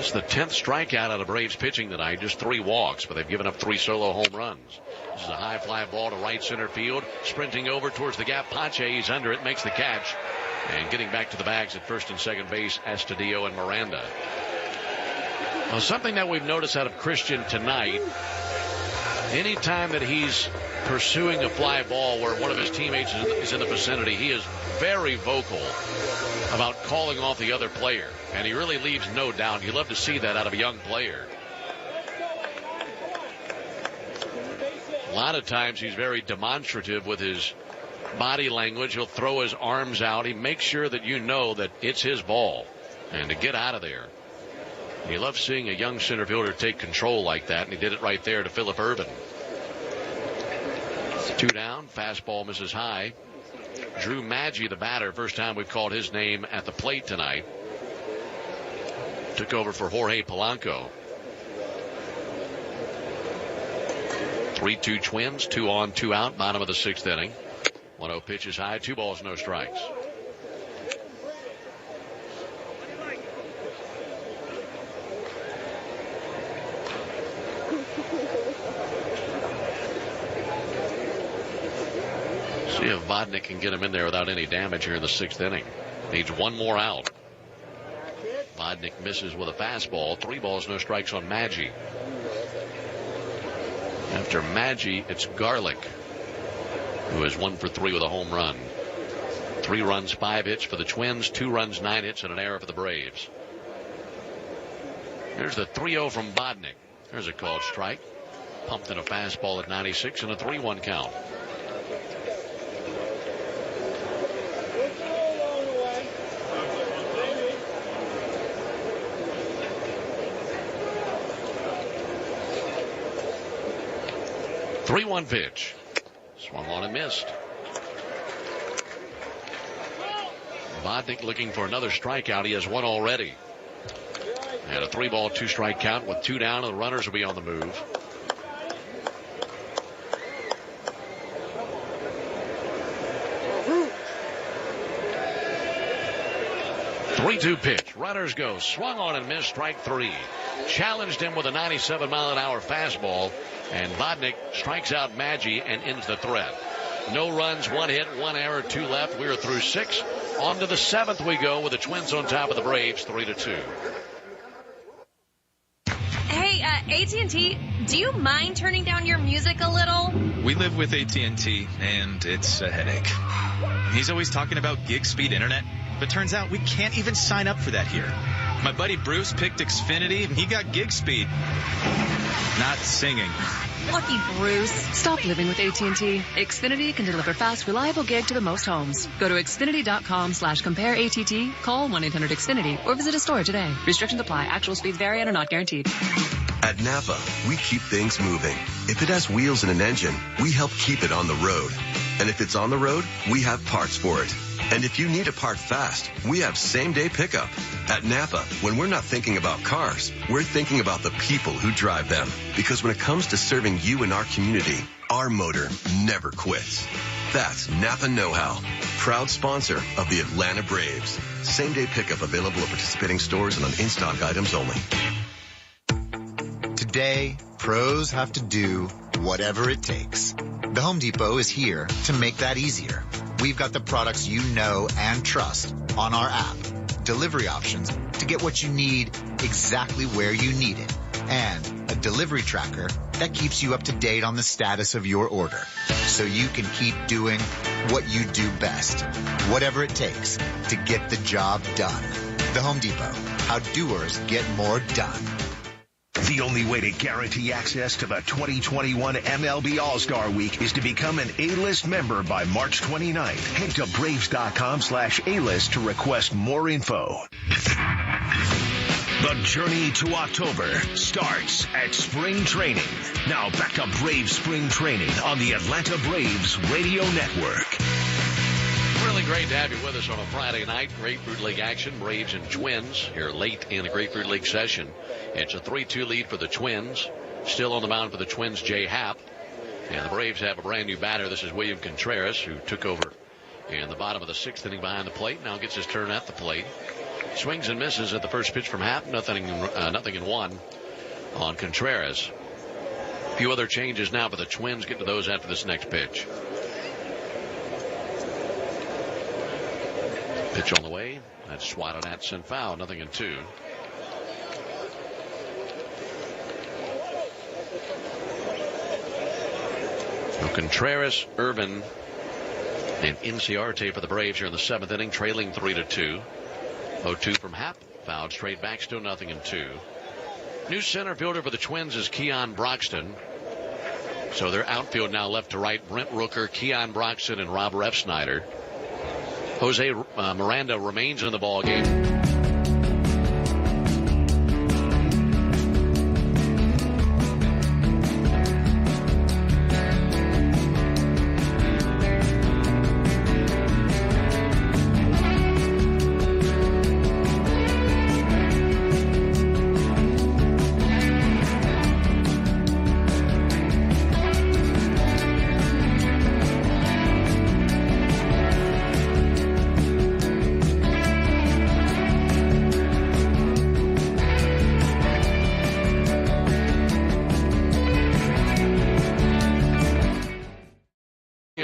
That's the 10th strikeout out of Braves pitching tonight. Just 3 walks, but they've given up 3 solo home runs. This is a high fly ball to right center field. Sprinting over towards the gap. Pache, he's under it, makes the catch. And getting back to the bags at first and second base, Astudillo and Miranda. Well, something that we've noticed out of Christian tonight, anytime that he's pursuing a fly ball where one of his teammates is in the vicinity, he is very vocal about calling off the other player. And he really leaves no doubt. You love to see that out of a young player. A lot of times he's very demonstrative with his body language. He'll throw his arms out. He makes sure that you know that it's his ball and to get out of there. You love seeing a young center fielder take control like that, and he did it right there to Phillip Ervin. 2 down, fastball misses high. Drew Maggi, the batter, first time we've called his name at the plate tonight. Took over for Jorge Polanco. 3-2 Twins, 2 on, 2 out, bottom of the 6th inning. 1-0 pitch is high, 2 balls, no strikes. See if Vodnik can get him in there without any damage here in the 6th inning. Needs 1 more out. Vodnik misses with a fastball. 3 balls, no strikes on Maggi. After Maggi, it's Garlick, who is 1 for 3 with a home run. 3 runs, 5 hits for the Twins, 2 runs, 9 hits, and an error for the Braves. Here's the 3-0 from Vodnik. There's a called strike. Pumped in a fastball at 96 and a 3-1 count. Three-one pitch. Swung on and missed. Vodnik looking for another strikeout. He has 1 already. And a 3-ball, 2-strike count with 2 down, and the runners will be on the move. Three-two pitch. Runners go. Swung on and missed. Strike 3. Challenged him with a 97-mile-an-hour fastball. And Vodnik strikes out Maggi and ends the threat. No runs, 1 hit, 1 error, 2 left. We are through 6. On to the 7th we go with the Twins on top of the Braves, 3-2. Hey, AT&T, do you mind turning down your music a little? We live with AT&T, and it's a headache. He's always talking about gig speed internet, but turns out we can't even sign up for that here. My buddy Bruce picked Xfinity, and he got gig speed. Not singing. Lucky Bruce. Stop living with AT&T. Xfinity can deliver fast, reliable gig to the most homes. Go to Xfinity.com/compare-ATT, call 1-800-XFINITY, or visit a store today. Restrictions apply. Actual speeds vary and are not guaranteed. At Napa, we keep things moving. If it has wheels and an engine, we help keep it on the road. And if it's on the road, we have parts for it. And if you need a part fast, we have same-day pickup. At Napa, when we're not thinking about cars, we're thinking about the people who drive them. Because when it comes to serving you and our community, our motor never quits. That's Napa Know-How, proud sponsor of the Atlanta Braves. Same-day pickup available at participating stores and on in-stock items only. Today, pros have to do whatever it takes. The Home Depot is here to make that easier. We've got the products you know and trust on our app, delivery options to get what you need exactly where you need it, and a delivery tracker that keeps you up to date on the status of your order, so you can keep doing what you do best, whatever it takes to get the job done. The Home Depot, how doers get more done. The only way to guarantee access to the 2021 MLB All-Star Week is to become an A-List member by March 29th. Head to Braves.com/A-List to request more info. The journey to October starts at spring training. Now back to Braves spring training on the Atlanta Braves Radio Network. Really great to have you with us on a Friday night. Grapefruit League action. Braves and Twins here late in the Grapefruit League session. It's a 3-2 lead for the Twins. Still on the mound for the Twins, Jay Happ. And the Braves have a brand new batter. This is William Contreras, who took over in the bottom of the 6th inning behind the plate. Now gets his turn at the plate. Swings and misses at the first pitch from Happ. Nothing in one on Contreras. A few other changes now for the Twins. Get to those after this next pitch. Pitch on the way. That's swatted at, sent foul. 0-2. Contreras, Irvin, and Inciarte for the Braves here in the 7th inning, trailing 3-2. 0-2 from Happ. Fouled straight back, still 0-2. New center fielder for the Twins is Keon Broxton. So their outfield now left to right: Brent Rooker, Keon Broxton, and Rob Refsnyder. Jose Miranda remains in the ball game.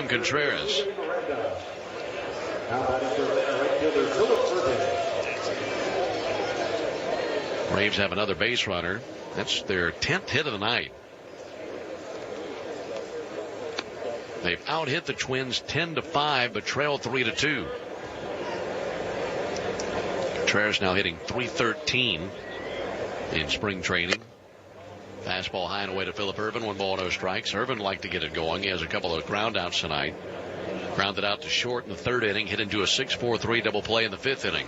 Contreras. Braves have another base runner. That's their 10th hit of the night. They've out-hit the Twins 10-5, but trail 3-2. Contreras now hitting .313 in spring training. Fastball high and away to Phillip Ervin. 1 ball, no strikes. Ervin liked to get it going. He has a couple of ground outs tonight. Grounded out to short in the 3rd inning. Hit into a 6-4-3 double play in the 5th inning.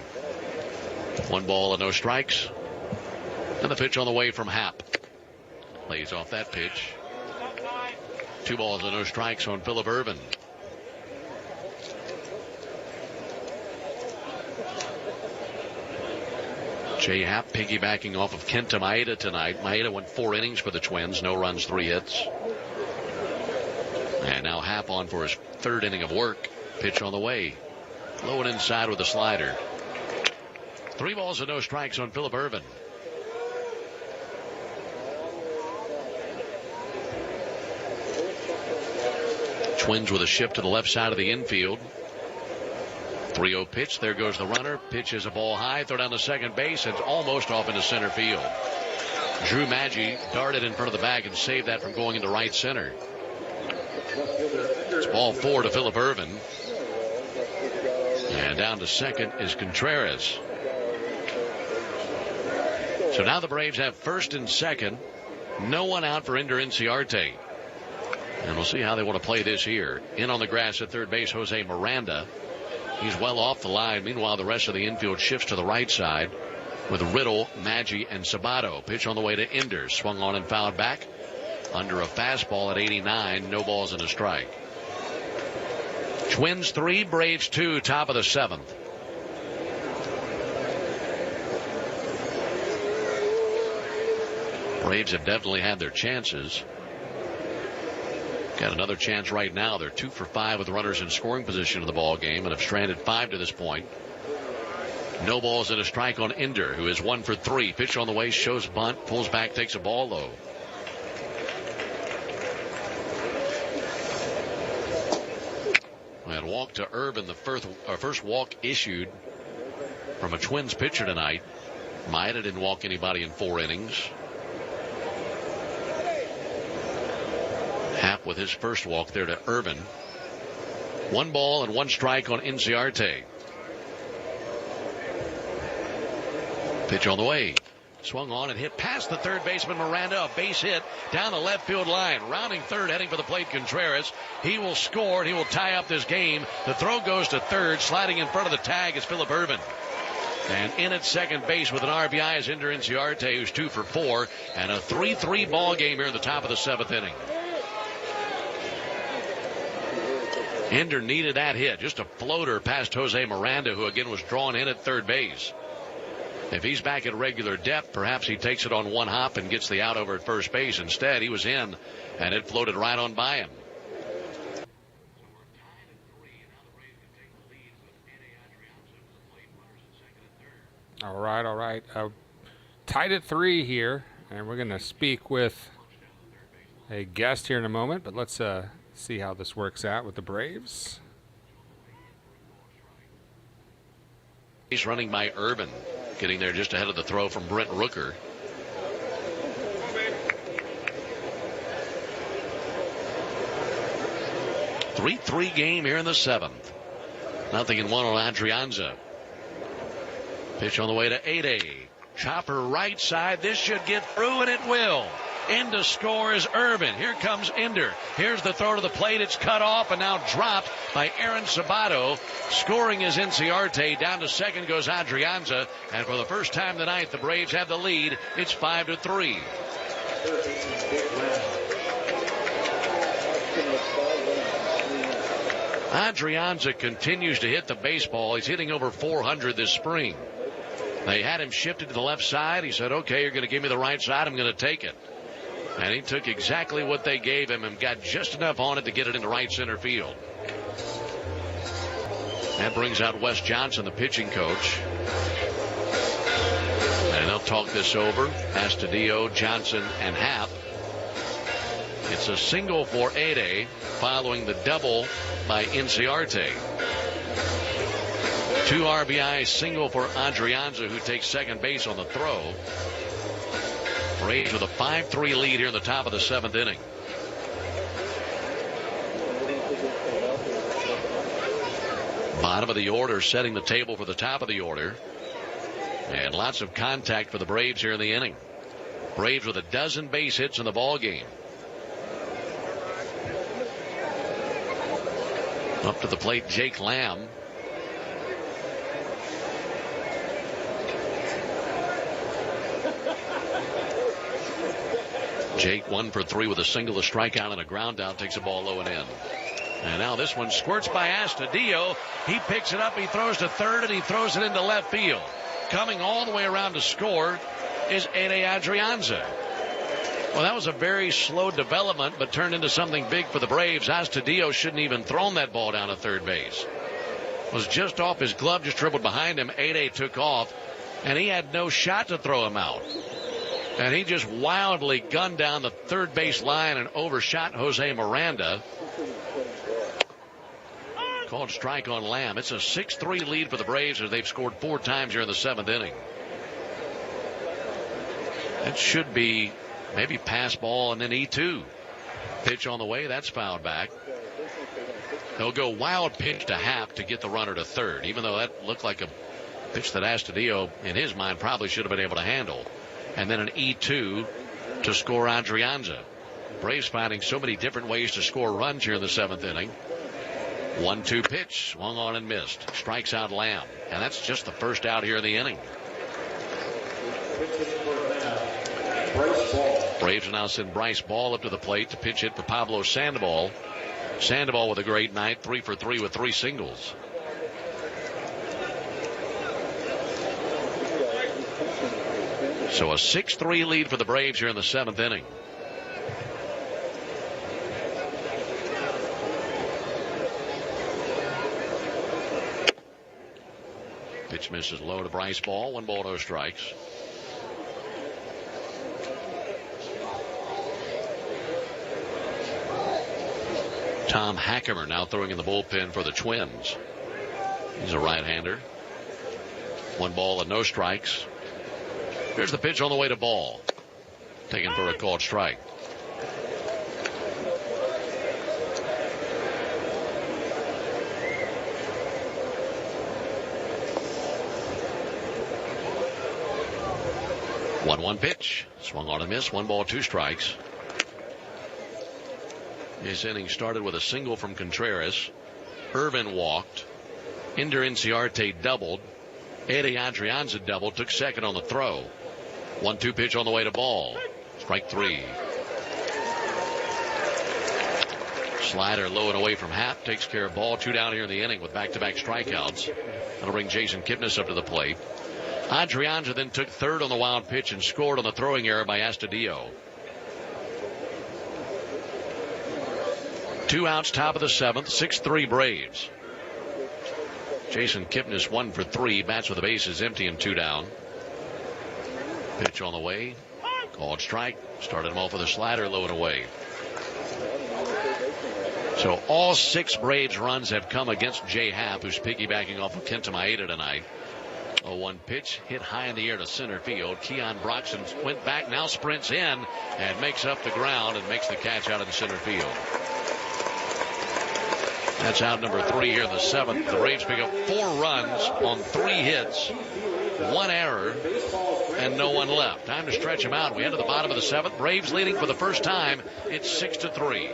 1 ball and no strikes. And the pitch on the way from Happ. Lays off that pitch. 2 balls and no strikes on Phillip Ervin. Jay Happ piggybacking off of Kenta Maeda tonight. Maeda went 4 innings for the Twins. No runs, 3 hits. And now Happ on for his 3rd inning of work. Pitch on the way. Low and inside with a slider. 3 balls and no strikes on Phillip Ervin. Twins with a shift to the left side of the infield. 3-0 pitch. There goes the runner. Pitch is a ball high. Throw down to second base. And it's almost off into center field. Drew Maggi darted in front of the bag and saved that from going into right center. It's ball 4 to Phillip Ervin. And down to second is Contreras. So now the Braves have first and second. No one out for Ender Inciarte. And we'll see how they want to play this here. In on the grass at third base, Jose Miranda. He's well off the line. Meanwhile, the rest of the infield shifts to the right side with Riddle, Maggi, and Sabato. Pitch on the way to Ender. Swung on and fouled back. Under a fastball at 89. No balls and a strike. Twins 3, Braves 2, top of the 7th. Braves have definitely had their chances. Got another chance right now. They're 2 for 5 with runners in scoring position in the ball game and have stranded 5 to this point. No balls and a strike on Ender, who is 1 for 3. Pitch on the way, shows bunt, pulls back, takes a ball low. And walk to Ervin, the first walk issued from a Twins pitcher tonight. Maeda didn't walk anybody in 4 innings. Happ with his first walk there to Ervin. 1 ball and 1 strike on Inciarte. Pitch on the way. Swung on and hit past the third baseman Miranda. A base hit down the left field line. Rounding third, heading for the plate, Contreras. He will score and he will tie up this game. The throw goes to third. Sliding in front of the tag is Phillip Ervin. And in at second base with an RBI is Ender Inciarte, who's 2 for 4. And a 3-3 ball game here in the top of the 7th inning. Ender needed that hit. Just a floater past Jose Miranda, who again was drawn in at third base. If he's back at regular depth, perhaps he takes it on 1 hop and gets the out over at first base. Instead, he was in, and it floated right on by him. All right. Tied at 3 here, and we're going to speak with a guest here in a moment, but let's see how this works out with the Braves. He's running by Urban, getting there just ahead of the throw from Brent Rooker. A 3-3 game here in the 7th. 0-1 on Adrianza. Pitch on the way to 8A. Chopper right side. This should get through, and it will. Ender scores Urban. Here comes Ender. Here's the throw to the plate. It's cut off and now dropped by Aaron Sabato. Scoring is Inciarte. Down to second goes Adrianza. And for the first time tonight, the Braves have the lead. It's 5-3. Adrianza continues to hit the baseball. He's hitting over 400 this spring. They had him shifted to the left side. He said, okay, you're going to give me the right side. I'm going to take it. And he took exactly what they gave him and got just enough on it to get it into right center field. That brings out Wes Johnson, the pitching coach. And they'll talk this over. Astudillo, Johnson, and Happ. It's a single for 8A following the double by Inciarte. 2 RBI single for Adrianza, who takes second base on the throw. Braves with a 5-3 lead here in the top of the 7th inning. Bottom of the order, setting the table for the top of the order. And lots of contact for the Braves here in the inning. Braves with a dozen base hits in the ball game. Up to the plate, Jake Lamb. Jake 1 for 3 with a single, a strikeout, and a ground out. Takes the ball low and in. And now this one squirts by Astudillo. He picks it up, he throws to third, and he throws it into left field. Coming all the way around to score is Ede Adrianza. Well, that was a very slow development, but turned into something big for the Braves. Astudillo shouldn't even thrown that ball down to third base. Was just off his glove, just dribbled behind him. Ede took off, and he had no shot to throw him out. And he just wildly gunned down the third base line and overshot Jose Miranda. Called strike on Lamb. It's a 6-3 lead for the Braves as they've scored 4 times here in the 7th inning. That should be maybe pass ball and then E2. Pitch on the way. That's fouled back. They'll go wild pitch to Happ to get the runner to third, even though that looked like a pitch that Astudillo, in his mind, probably should have been able to handle. And then an E2 to score Adrianza. Braves finding so many different ways to score runs here in the 7th inning. 1-2 pitch, swung on and missed. Strikes out Lamb. And that's just the first out here in the inning. Braves will now send Bryce Ball up to the plate to pitch hit for Pablo Sandoval. Sandoval with a great night, 3 for 3 with 3 singles. So a 6-3 lead for the Braves here in the 7th inning. Pitch misses low to Bryce Ball. 1 ball, no strikes. Tom Hackemer now throwing in the bullpen for the Twins. He's a right-hander. 1 ball and no strikes. Here's the pitch on the way to Ball. Taken for a called strike. One pitch. Swung on and missed. 1 ball, 2 strikes. This inning started with a single from Contreras. Irvin walked. Ender Inciarte doubled. Ede Adrianza doubled. Took second on the throw. 1-2 pitch on the way to Ball. Strike 3. Slider low and away from Happ. Takes care of Ball. 2 down here in the inning with back-to-back strikeouts. That'll bring Jason Kipnis up to the plate. Adrianza then took third on the wild pitch and scored on the throwing error by Astudillo. 2 outs, top of the 7th. 6-3 Braves. Jason Kipnis 1 for 3. Bats with the bases empty and 2 down. Pitch on the way. Called strike. Started him off with a slider, low and away. So all 6 Braves runs have come against Jay Happ, who's piggybacking off of Kenta Maeda tonight. 0-1 pitch hit high in the air to center field. Keon Broxton went back, now sprints in and makes up the ground and makes the catch out in center field. That's out number 3 here in the 7th. The Braves pick up 4 runs on 3 hits, 1 error, and no one left. Time to stretch them out. We head to the bottom of the 7th. Braves leading for the first time. It's 6-3.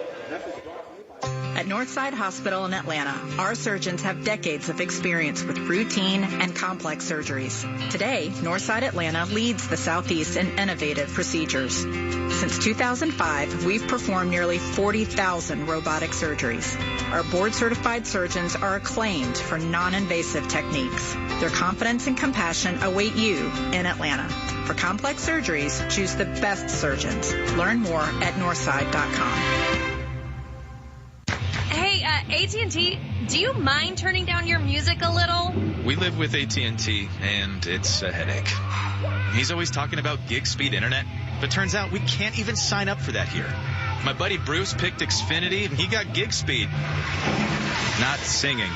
At Northside Hospital in Atlanta, our surgeons have decades of experience with routine and complex surgeries. Today, Northside Atlanta leads the Southeast in innovative procedures. Since 2005, we've performed nearly 40,000 robotic surgeries. Our board-certified surgeons are acclaimed for non-invasive techniques. Their confidence and compassion await you in Atlanta. For complex surgeries, choose the best surgeons. Learn more at northside.com. Hey, AT&T, do you mind turning down your music a little? We live with AT&T, and it's a headache. He's always talking about gig speed internet, but turns out we can't even sign up for that here. My buddy Bruce picked Xfinity, and he got gig speed. Not singing.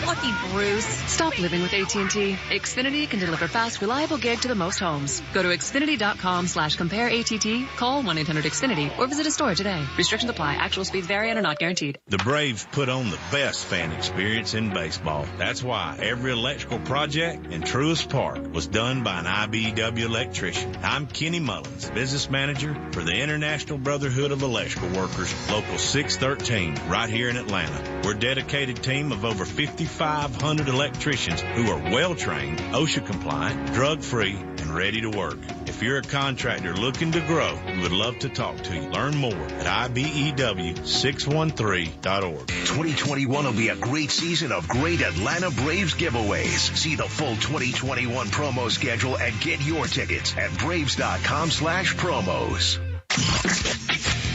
Lucky Bruce. Stop living with AT&T. Xfinity can deliver fast, reliable gig to the most homes. Go to Xfinity.com/compare-ATT, call 1-800-XFINITY, or visit a store today. Restrictions apply. Actual speeds vary and are not guaranteed. The Braves put on the best fan experience in baseball. That's why every electrical project in Truist Park was done by an IBEW electrician. I'm Kenny Mullins, business manager for the International Brotherhood of Electrical Workers, Local 613, right here in Atlanta. We're a dedicated team of over 5,500 electricians who are well-trained, OSHA-compliant, drug-free, and ready to work. If you're a contractor looking to grow, we would love to talk to you. Learn more at IBEW613.org. 2021 will be a great season of great Atlanta Braves giveaways. See the full 2021 promo schedule and get your tickets at Braves.com/promos.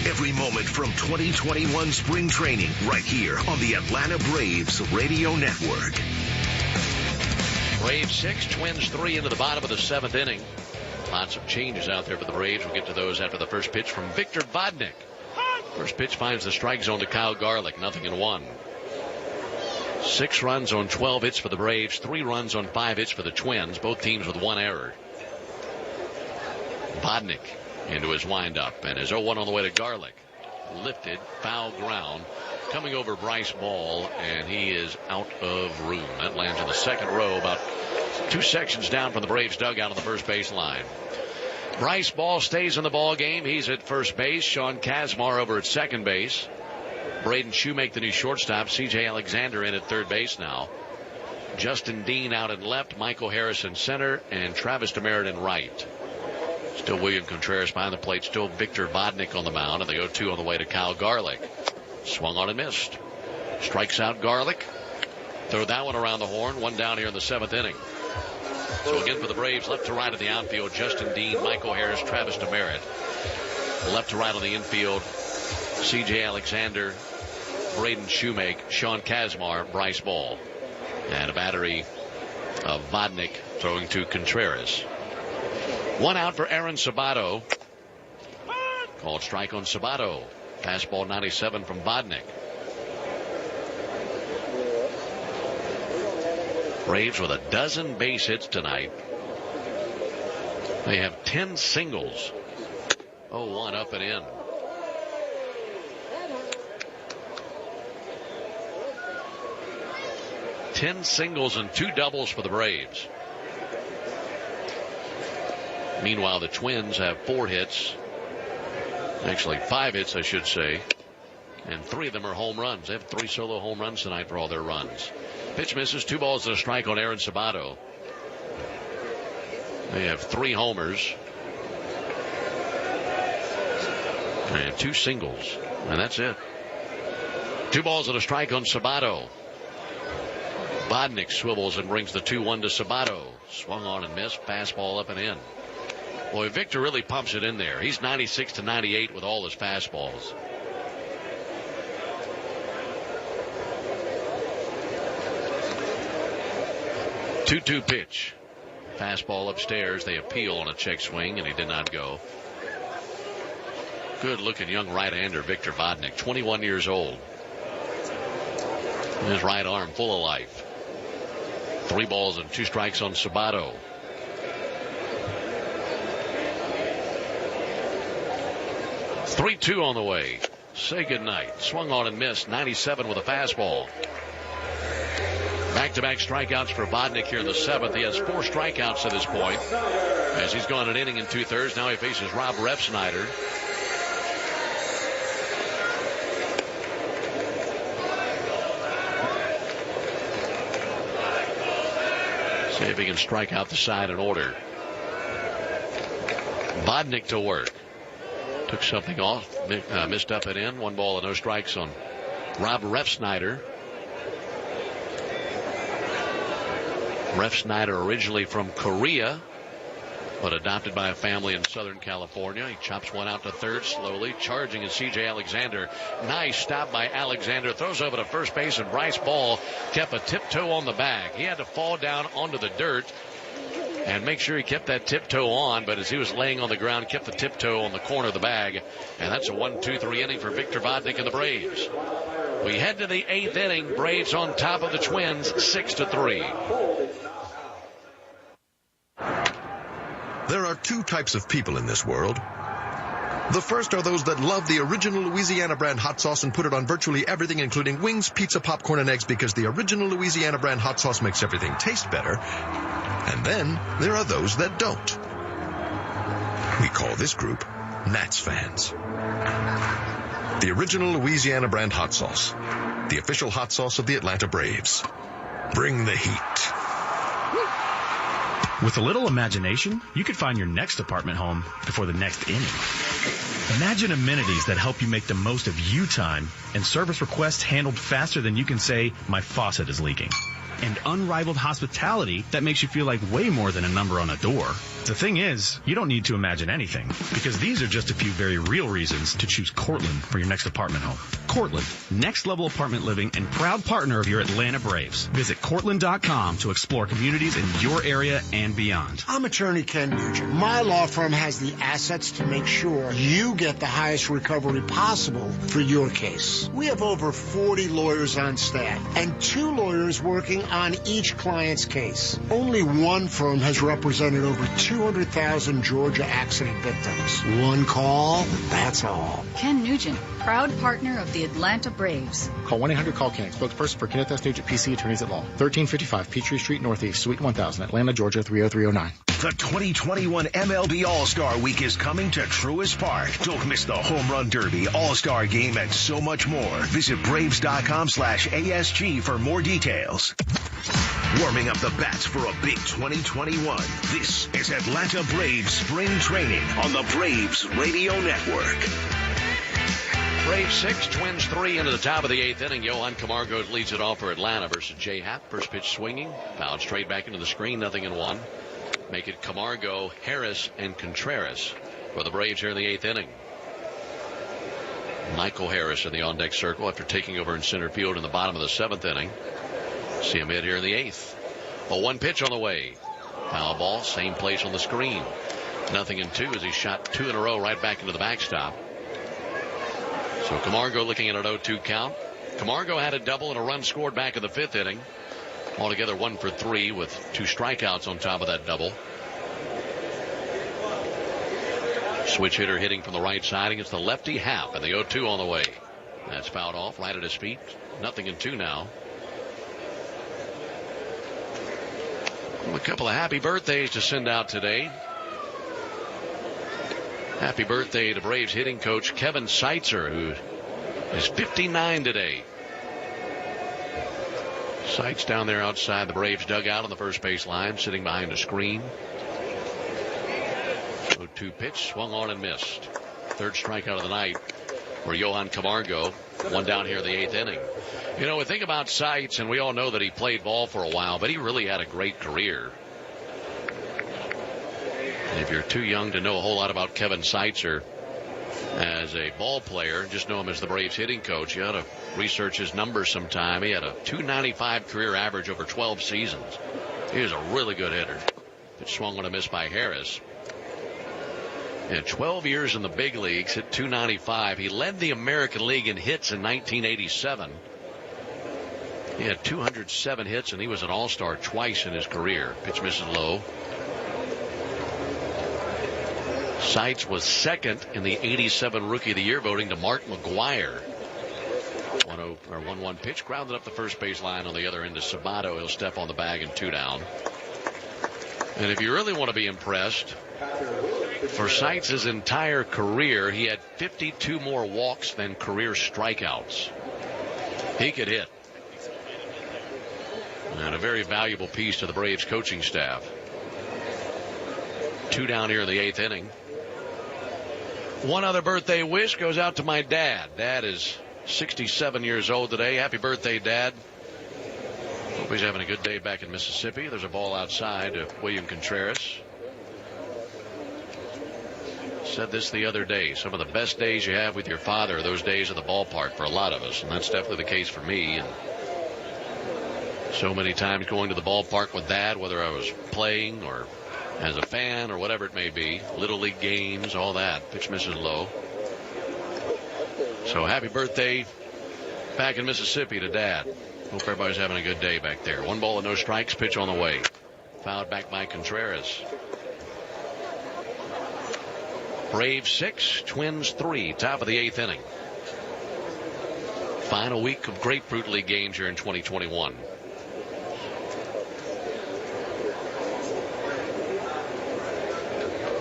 Every moment from 2021 spring training right here on the Atlanta Braves Radio Network. Braves 6, Twins 3 into the bottom of the 7th inning. Lots of changes out there for the Braves. We'll get to those after the first pitch from Victor Vodnik. First pitch finds the strike zone to Kyle Garlick, 0-1. 6 runs on 12 hits for the Braves, 3 runs on 5 hits for the Twins, both teams with 1 error. Vodnik into his windup, and his 0-1 on the way to Garlick. Lifted, foul ground, coming over Bryce Ball, and he is out of room. That lands in the second row, about 2 sections down from the Braves dugout on the first base line. Bryce Ball stays in the ball game. He's at first base. Sean Kazmar over at second base. Braden Shoemake, the new shortstop. C.J. Alexander in at third base now. Justin Dean out at left. Michael Harris in center, and Travis Demeritte in right. Still William Contreras behind the plate. Still Victor Vodnik on the mound. And the 0-2 on the way to Kyle Garlick. Swung on and missed. Strikes out Garlick. Throw that one around the horn. 1 down here in the 7th inning. So again for the Braves, left to right of the outfield, Justin Dean, Michael Harris, Travis Demeritte. Left to right on the infield, C.J. Alexander, Braden Shoemake, Sean Kazmar, Bryce Ball. And a battery of Vodnik throwing to Contreras. 1 out for Aaron Sabato. Called strike on Sabato. Fastball 97 from Vodnik. Braves with a dozen base hits tonight. They have 10 singles. 0-1 up and in. Ten singles and 2 doubles for the Braves. Meanwhile, the Twins have 4 hits. Actually, 5 hits, I should say. And 3 of them are home runs. They have 3 solo home runs tonight for all their runs. Pitch misses. 2 balls and a strike on Aaron Sabato. They have 3 homers. And 2 singles. And that's it. 2 balls and a strike on Sabato. Vodnik swivels and brings the 2-1 to Sabato. Swung on and missed. Fastball up and in. Boy, Victor really pumps it in there. He's 96-98 with all his fastballs. 2-2 pitch. Fastball upstairs. They appeal on a check swing, and he did not go. Good-looking young right-hander, Victor Vodnik, 21 years old. His right arm full of life. 3 balls and 2 strikes on Sabato. "3-2 on the way. Say goodnight. Swung on and missed. 97 with a fastball. Back-to-back strikeouts for Vodnik here in the 7th. He has 4 strikeouts at this point, as he's gone an inning and 2/3. Now he faces Rob Refsnyder. See if he can strike out the side in order. Vodnik to work. Took something off, missed up and in. 1 ball and no strikes on Rob Refsnyder. Refsnyder originally from Korea, but adopted by a family in Southern California. He chops one out to third slowly. Charging is C.J. Alexander. Nice stop by Alexander. Throws over to first base, and Bryce Ball kept a tiptoe on the bag. He had to fall down onto the dirt and make sure he kept that tiptoe on, but as he was laying on the ground, kept the tiptoe on the corner of the bag. And that's a 1-2-3 inning for Victor Vodnik and the Braves. We head to the 8th inning. Braves on top of the Twins, 6-3. There are 2 types of people in this world. The first are those that love the original Louisiana brand hot sauce and put it on virtually everything, including wings, pizza, popcorn, and eggs, because the original Louisiana brand hot sauce makes everything taste better. And then there are those that don't. We call this group Nats fans. The original Louisiana brand hot sauce, the official hot sauce of the Atlanta Braves. Bring the heat. With a little imagination, you could find your next apartment home before the next inning. Imagine amenities that help you make the most of you time, and service requests handled faster than you can say, "My faucet is leaking." And unrivaled hospitality that makes you feel like way more than a number on a door. The thing is, you don't need to imagine anything, because these are just a few very real reasons to choose Cortland for your next apartment home. Cortland, next level apartment living and proud partner of your Atlanta Braves. Visit Cortland.com to explore communities in your area and beyond. I'm attorney Ken Nugent. My law firm has the assets to make sure you get the highest recovery possible for your case. We have over 40 lawyers on staff and 2 lawyers working on each client's case. Only one firm has represented over 200,000 Georgia accident victims. One call, that's all. Ken Nugent, proud partner of the Atlanta Braves. Call 1-800-CALL-KEN, spokesperson for Kenneth S. Nugent, PC, attorneys at law. 1355 Peachtree Street Northeast, Suite 1000, Atlanta, Georgia, 30309. The 2021 MLB All-Star Week is coming to Truist Park. Don't miss the Home Run Derby, All-Star Game, and so much more. Visit Braves.com/ASG for more details. Warming up the bats for a big 2021. This is Atlanta Braves Spring Training on the Braves Radio Network. Braves 6, Twins 3 into the top of the 8th inning. Johan Camargo leads it off for Atlanta versus Jay Happ. First pitch swinging. Fouled straight back into the screen. 0-1. Make it Camargo, Harris, and Contreras for the Braves here in the 8th inning. Michael Harris in the on-deck circle after taking over in center field in the bottom of the 7th inning. See him hit here in the 8th. A 1 pitch on the way. Foul ball, same place on the screen. 0-2 as he shot 2 in a row right back into the backstop. So Camargo looking at an 0-2 count. Camargo had a double and a run scored back in the 5th inning. Altogether 1 for 3 with 2 strikeouts on top of that double. Switch hitter hitting from the right side against the lefty Happ, and the 0-2 on the way. That's fouled off right at his feet. 0-2 now. A couple of happy birthdays to send out today. Happy birthday to Braves hitting coach Kevin Seitzer, who is 59 today. Seitz down there outside the Braves dugout on the first base line, sitting behind a screen. 0-2 pitch, swung on and missed. 3rd strikeout of the night for Johan Camargo. 1 down here in the 8th inning. You know, we think about Seitz, and we all know that he played ball for a while, but he really had a great career. And if you're too young to know a whole lot about Kevin Seitzer as a ball player, just know him as the Braves hitting coach. You ought to research his numbers sometime. He had a .295 career average over 12 seasons. He is a really good hitter. Pitch swung on a miss by Harris. In 12 years in the big leagues, hit .295. He led the American League in hits in 1987. He had 207 hits, and he was an all-star twice in his career. Pitch misses low. Seitz was second in the 87 Rookie of the Year voting to Mark McGwire. 1-1 pitch, grounded up the first base line on the other end to Sabato. He'll step on the bag and 2 down. And if you really want to be impressed, for Seitz's entire career, he had 52 more walks than career strikeouts. He could hit. And a very valuable piece to the Braves coaching staff. 2 down here in the 8th inning. One other birthday wish goes out to my dad. Dad is 67 years old today. Happy birthday, Dad. Hope he's having a good day back in Mississippi. There's a ball outside to William Contreras. Said this the other day. Some of the best days you have with your father are those days at the ballpark for a lot of us. And that's definitely the case for me. And so many times going to the ballpark with Dad, whether I was playing or as a fan or whatever it may be. Little league games, all that. Pitch misses low. So happy birthday back in Mississippi to Dad. Hope everybody's having a good day back there. 1 ball and no strikes. Pitch on the way. Fouled back by Contreras. Braves 6, Twins 3. Top of the 8th inning. Final week of Grapefruit League games here in 2021.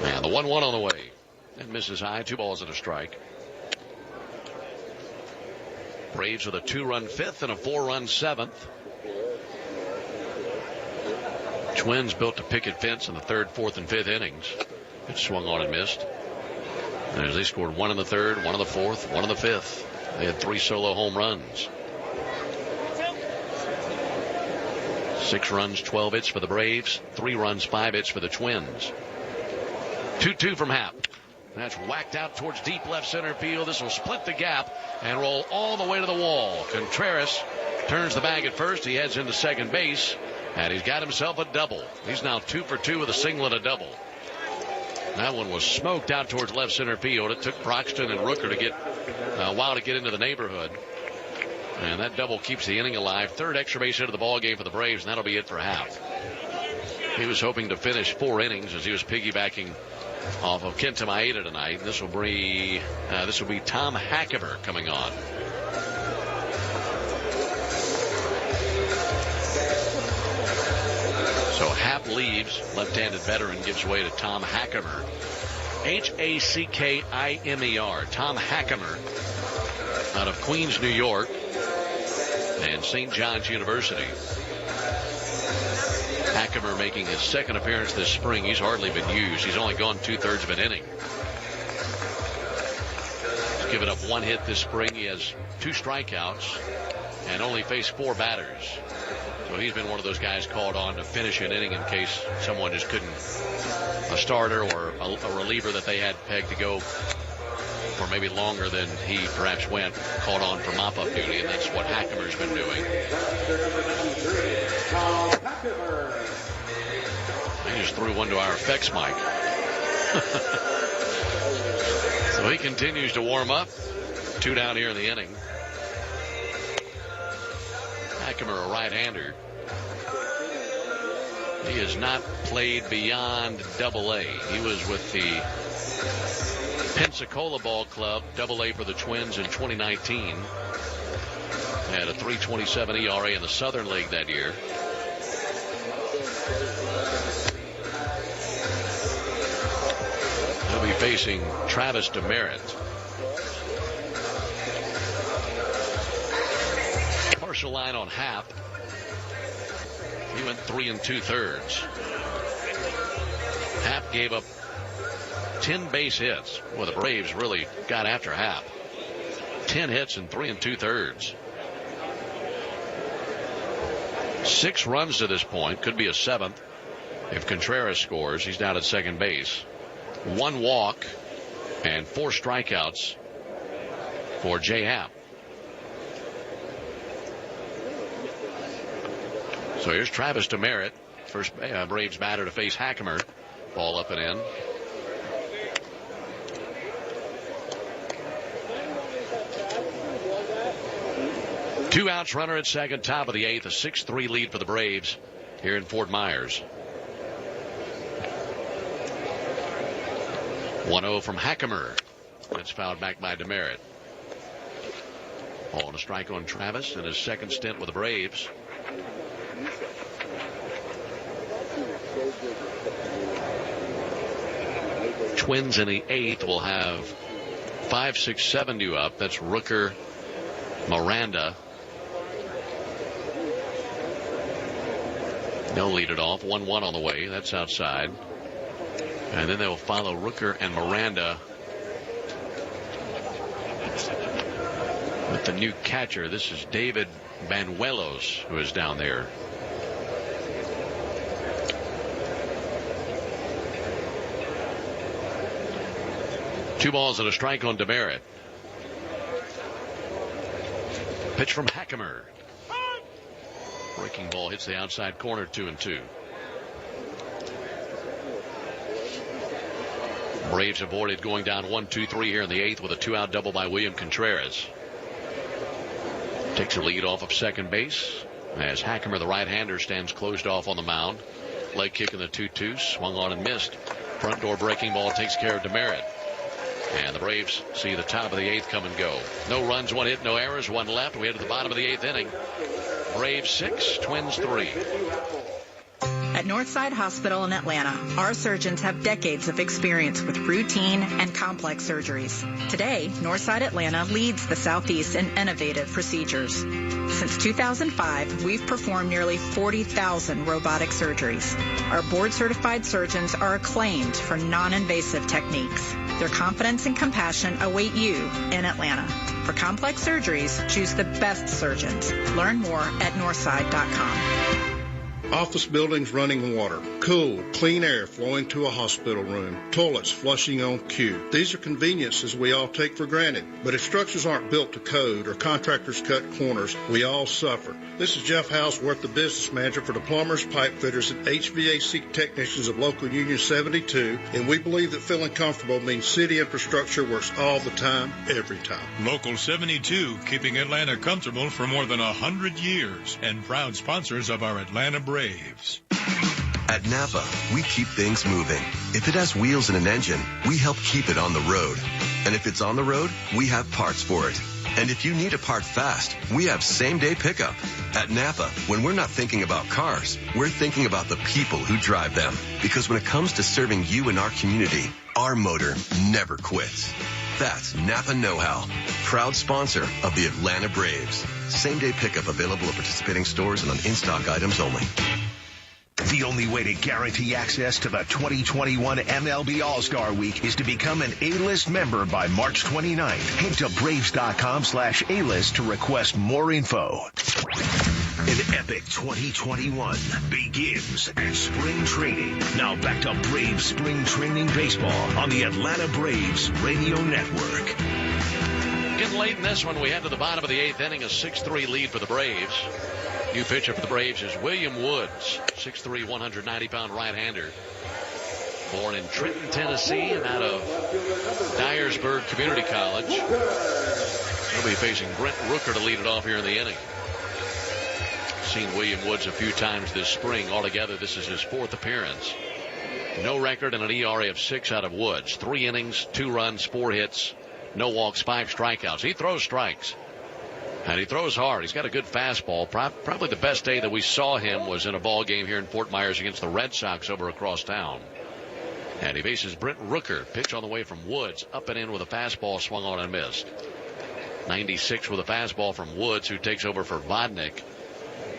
And the 1-1 on the way. And misses high. 2 balls and a strike. Braves with a 2-run 5th and a 4-run 7th. Twins built a picket fence in the 3rd, 4th, and 5th innings. It swung on and missed. And as they scored 1 in the 3rd, 1 in the 4th, 1 in the 5th. They had 3 solo home runs. 6 runs, 12 hits for the Braves. 3 runs, 5 hits for the Twins. 2-2 from Happ. That's whacked out towards deep left center field. This will split the gap and roll all the way to the wall. Contreras turns the bag at first. He heads into second base, and he's got himself a double. He's now 2 for 2 with a single and a double. That one was smoked out towards left center field. It took Broxton and Rooker to get a while to get into the neighborhood. And that double keeps the inning alive. 3rd extra base hit of the ball game for the Braves, and that'll be it for Happ. He was hoping to finish 4 innings as he was piggybacking off of Kenta Maeda tonight. This will be Tom Hackemer coming on. So Happ leaves. Left-handed veteran gives way to Tom Hackemer. Hackeimer. Tom Hackemer out of Queens, New York, and St. John's University. Hackemer making his 2nd appearance this spring. He's hardly been used. He's only gone 2/3 of an inning. He's given up 1 hit this spring. He has 2 strikeouts and only faced 4 batters. So he's been one of those guys called on to finish an inning in case someone just couldn't, a starter or a reliever that they had pegged to go for maybe longer than he perhaps went, called on for mop-up duty, and that's what Hackemer's been doing. He just threw one to our effects mic. So he continues to warm up. 2 down here in the inning. Hackemer, a right-hander. He has not played beyond Double-A. He was with the Pensacola Ball Club, Double-A for the Twins in 2019. Had a 3.27 ERA in the Southern League that year. He'll be facing Travis Demerit. Partial line on Happ. He went 3 2/3. Happ gave up 10 base hits. Well, the Braves really got after Happ. 10 hits and 3 2/3. 6 runs to this point. Could be a 7th if Contreras scores. He's down at second base. 1 walk and 4 strikeouts for Jay Happ. So here's Travis Demerit. First Braves batter to face Hackemer. Ball up and in. Two outs, runner at second, top of the eighth. A 6-3 lead for the Braves here in Fort Myers. 1-0 from Hackemer. That's fouled back by Demerit. On a strike on Travis in his second stint with the Braves. Twins in the eighth will have 5, 6, 7 due up. That's Rooker, Miranda. They'll lead it off. 1-1 on the way. That's outside. And then they'll follow Rooker and Miranda with the new catcher. This is David Banuelos, who is down there. Two balls and a strike on Demerit. Pitch from Hackemer. Breaking ball hits the outside corner, 2-2. Braves avoided going down 1-2-3 here in the eighth with a 2-out double by William Contreras. Takes a lead off of second base as Hackemer, the right-hander, stands closed off on the mound. Leg kick in the 2-2, swung on and missed. Front door breaking ball takes care of Demerit. And the Braves see the top of the eighth come and go. No runs, one hit, no errors, one left. We head to the bottom of the eighth inning. Braves 6, Twins 3. At Northside Hospital in Atlanta, our surgeons have decades of experience with routine and complex surgeries. Today, Northside Atlanta leads the Southeast in innovative procedures. Since 2005, we've performed nearly 40,000 robotic surgeries. Our board-certified surgeons are acclaimed for non-invasive techniques. Their confidence and compassion await you in Atlanta. For complex surgeries, choose the best surgeons. Learn more at northside.com. Office buildings running water, cool, clean air flowing to a hospital room, toilets flushing on cue. These are conveniences we all take for granted. But if structures aren't built to code or contractors cut corners, we all suffer. This is Jeff Houseworth, the business manager for the plumbers, pipe fitters, and HVAC technicians of Local Union 72, and we believe that feeling comfortable means city infrastructure works all the time, every time. Local 72, keeping Atlanta comfortable for more than 100 years, and proud sponsors of our Atlanta Braves. At Napa, we keep things moving. If it has wheels and an engine, we help keep it on the road. And if it's on the road, we have parts for it. And if you need a part fast, we have same-day pickup. At Napa, when we're not thinking about cars, we're thinking about the people who drive them. Because when it comes to serving you and our community, our motor never quits. That's Napa Know-How, proud sponsor of the Atlanta Braves. Same-day pickup available at participating stores and on in-stock items only. The only way to guarantee access to the 2021 MLB All-Star Week is to become an A-List member by March 29th. Head to Braves.com/A-List to request more info. An epic 2021 begins at spring training. Now back to Braves spring training baseball on the Atlanta Braves Radio Network. Getting late in this one, we head to the bottom of the eighth inning, a 6-3 lead for the Braves. New pitcher for the Braves is William Woods, 6'3", 190-pound right-hander. Born in Trenton, Tennessee, and out of Dyersburg Community College. He'll be facing Brent Rooker to lead it off here in the inning. Seen William Woods a few times this spring. Altogether, this is his fourth appearance. No record and an ERA of 6 out of Woods. 3 innings, 2 runs, 4 hits, no walks, 5 strikeouts. He throws strikes. And he throws hard. He's got a good fastball. Probably the best day that we saw him was in a ball game here in Fort Myers against the Red Sox over across town. And he faces Brent Rooker. Pitch on the way from Woods. Up and in with a fastball, swung on and missed. 96 with a fastball from Woods, who takes over for Vodnik.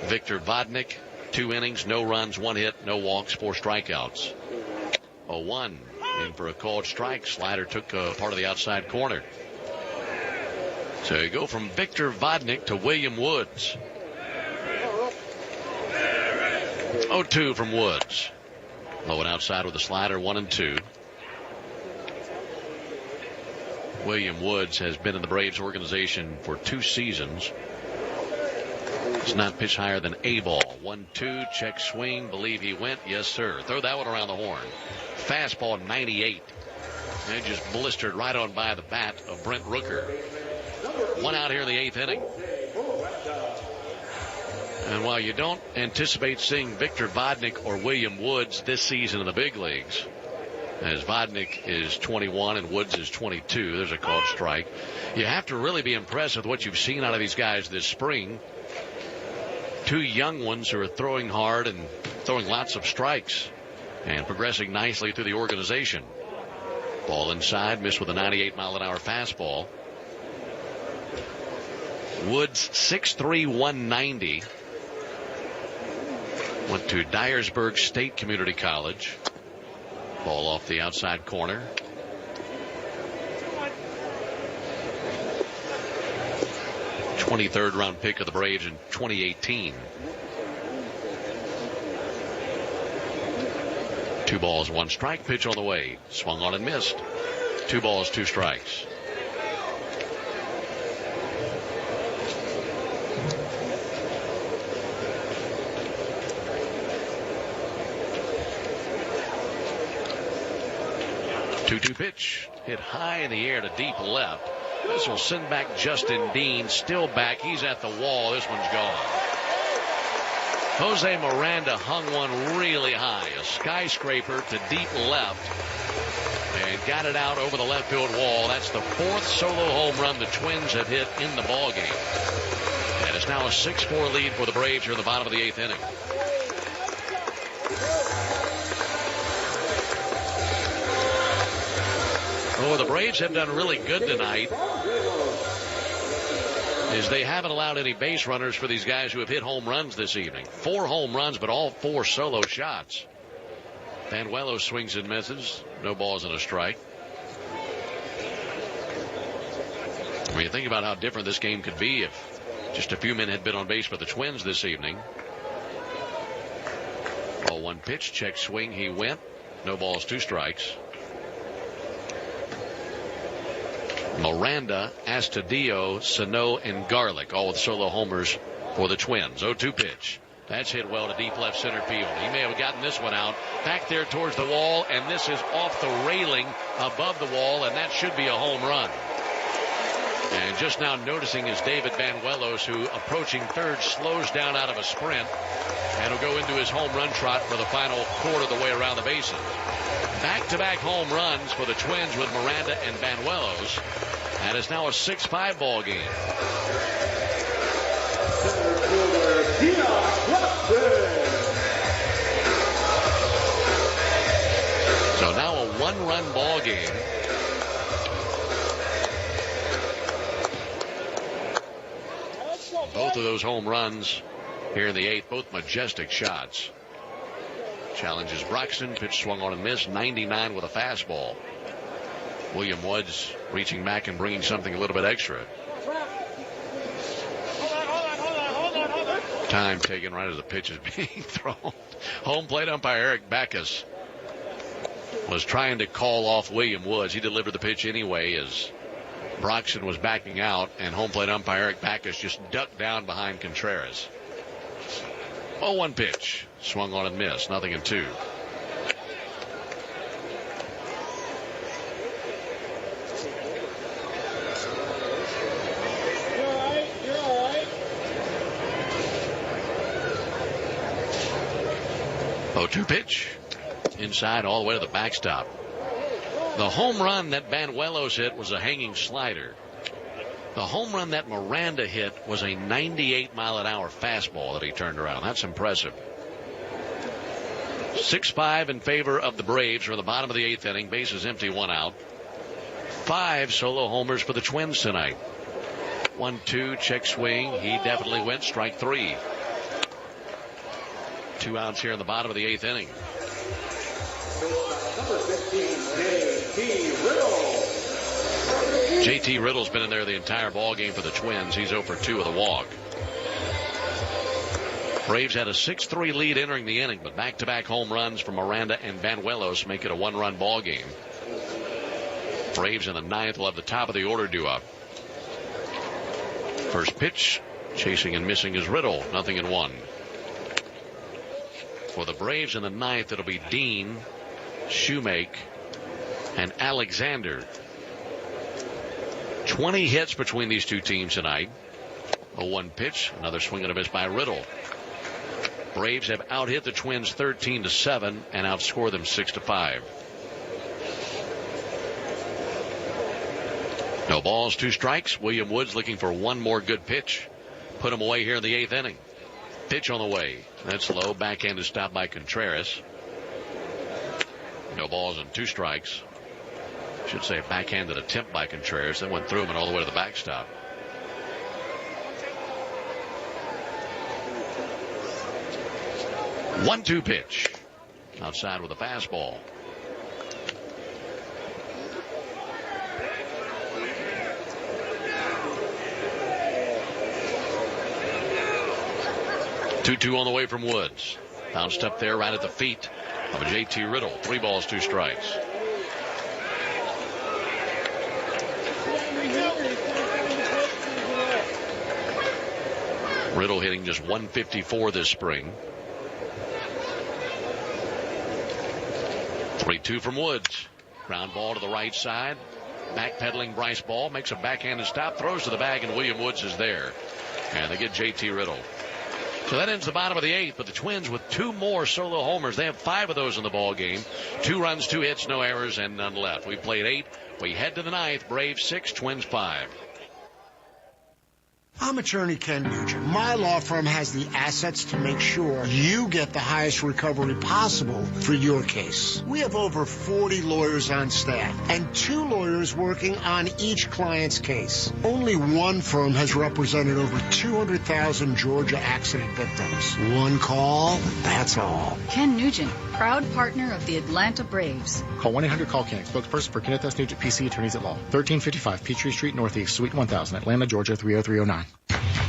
Victor Vodnik, 2 innings, no runs, 1 hit, no walks, 4 strikeouts. 0-1 in for a called strike. Slider took part of the outside corner. So you go from Victor Vodnik to William Woods. 0-2 from Woods. Low and outside with a slider, 1-2. William Woods has been in the Braves organization for 2 seasons. It's not pitch higher than a ball. 1-2, check swing. Believe he went. Yes, sir. Throw that one around the horn. Fastball 98. And just blistered right on by the bat of Brent Rooker. One out here in the 8th inning. And while you don't anticipate seeing Victor Vodnik or William Woods this season in the big leagues, as Vodnik is 21 and Woods is 22, there's a called strike. You have to really be impressed with what you've seen out of these guys this spring. Two young ones who are throwing hard and throwing lots of strikes and progressing nicely through the organization. Ball inside, missed with a 98-mile-an-hour fastball. Woods 6'3", 190. Went to Dyersburg State Community College. Ball off the outside corner. '23rd round pick of the Braves in 2018. 2 balls, 1 strike. Pitch on the way. Swung on and missed. 2 balls, 2 strikes. Two pitch hit high in the air to deep left. This will send back Justin Dean. Still back. He's at the wall. This one's gone. Jose Miranda hung one really high, a skyscraper to deep left, and got it out over the left field wall. That's the 4th solo home run the Twins have hit in the ballgame. And it's now a 6-4 lead for the Braves here in the bottom of the 8th inning. Oh, the Braves have done really good tonight, is they haven't allowed any base runners for these guys who have hit home runs this evening. 4 home runs, but all 4 solo shots. Vanuelo swings and misses. No balls and a strike. When you think about how different this game could be if just a few men had been on base for the Twins this evening. Ball 1 pitch, check swing, he went. No balls, 2 strikes. Miranda, Astudillo, Sano, and Garlick, all with solo homers for the Twins. 0-2 pitch. That's hit well to deep left center field. He may have gotten this one out. Back there towards the wall, and this is off the railing above the wall, and that should be a home run. And just now noticing is David Vanuelos, who approaching third slows down out of a sprint and will go into his home run trot for the final quarter of the way around the bases. Back-to-back home runs for the Twins with Miranda and Vanuelos, and it's now a 6-5 ball game. So now a 1-run ball game. Both of those home runs here in the 8th, both majestic shots. Challenges Broxton, pitch swung on and missed, 99 with a fastball. William Woods reaching back and bringing something a little bit extra. Time taken right as the pitch is being thrown. Home plate umpire Eric Backus was trying to call off William Woods. He delivered the pitch anyway as Broxton was backing out, and home plate umpire Eric Backus just ducked down behind Contreras. 0-1 pitch. Swung on and missed. 0-2. Pitch inside all the way to the backstop. The home run that Vanuelos hit was a hanging slider. The home run that Miranda hit was a 98-mile-an-hour fastball that he turned around. That's impressive. 6-5 in favor of the Braves. We're in the bottom of the 8th inning. Bases empty, 1 out. 5 solo homers for the Twins tonight. 1-2, check swing. He definitely went. Strike 3. 2 outs here in the bottom of the 8th inning. JT Riddle's been in there the entire ball game for the Twins. He's 0 for 2 with a walk. Braves had a 6-3 lead entering the inning, but back-to-back home runs from Miranda and Vanuelos make it a 1-run ball game. Braves in the 9th will have the top of the order due up. First pitch Chasing and missing is Riddle. 0-1. For the Braves in the ninth, it'll be Dean, Shoemake, and Alexander. 20 hits between these two teams tonight. 0-1 pitch. Another swing and a miss by Riddle. Braves have out-hit the Twins 13-7 and outscored them 6-5. No balls, 2 strikes. William Woods looking for one more good pitch. Put him away here in the 8th inning. Pitch on the way. That's low. Backhanded stop by Contreras. No balls and 2 strikes. Should say a backhanded attempt by Contreras. Then went through him and all the way to the backstop. One-two pitch. Outside with a fastball. Two on the way from Woods. Bounced up there right at the feet of a JT Riddle. 3 balls, 2 strikes. Riddle hitting just 154 this spring. 3-2 from Woods. Ground ball to the right side. Backpedaling Bryce Ball makes a backhanded stop, throws to the bag, and William Woods is there. And they get JT Riddle. So that ends the bottom of the 8th, but the Twins with 2 more solo homers. They have 5 of those in the ball game. 2 runs, 2 hits, no errors, and none left. We played 8. We head to the 9th. Braves 6, Twins 5. I'm attorney Ken Nugent. My law firm has the assets to make sure you get the highest recovery possible for your case. We have over 40 lawyers on staff and 2 lawyers working on each client's case. Only one firm has represented over 200,000 Georgia accident victims. One call, that's all. Ken Nugent, proud partner of the Atlanta Braves. Call 1-800-CALL-KEN. Spokesperson for Kenneth S. Nugent, PC, Attorneys at Law. 1355 Peachtree Street Northeast, Suite 1000, Atlanta, Georgia 30309.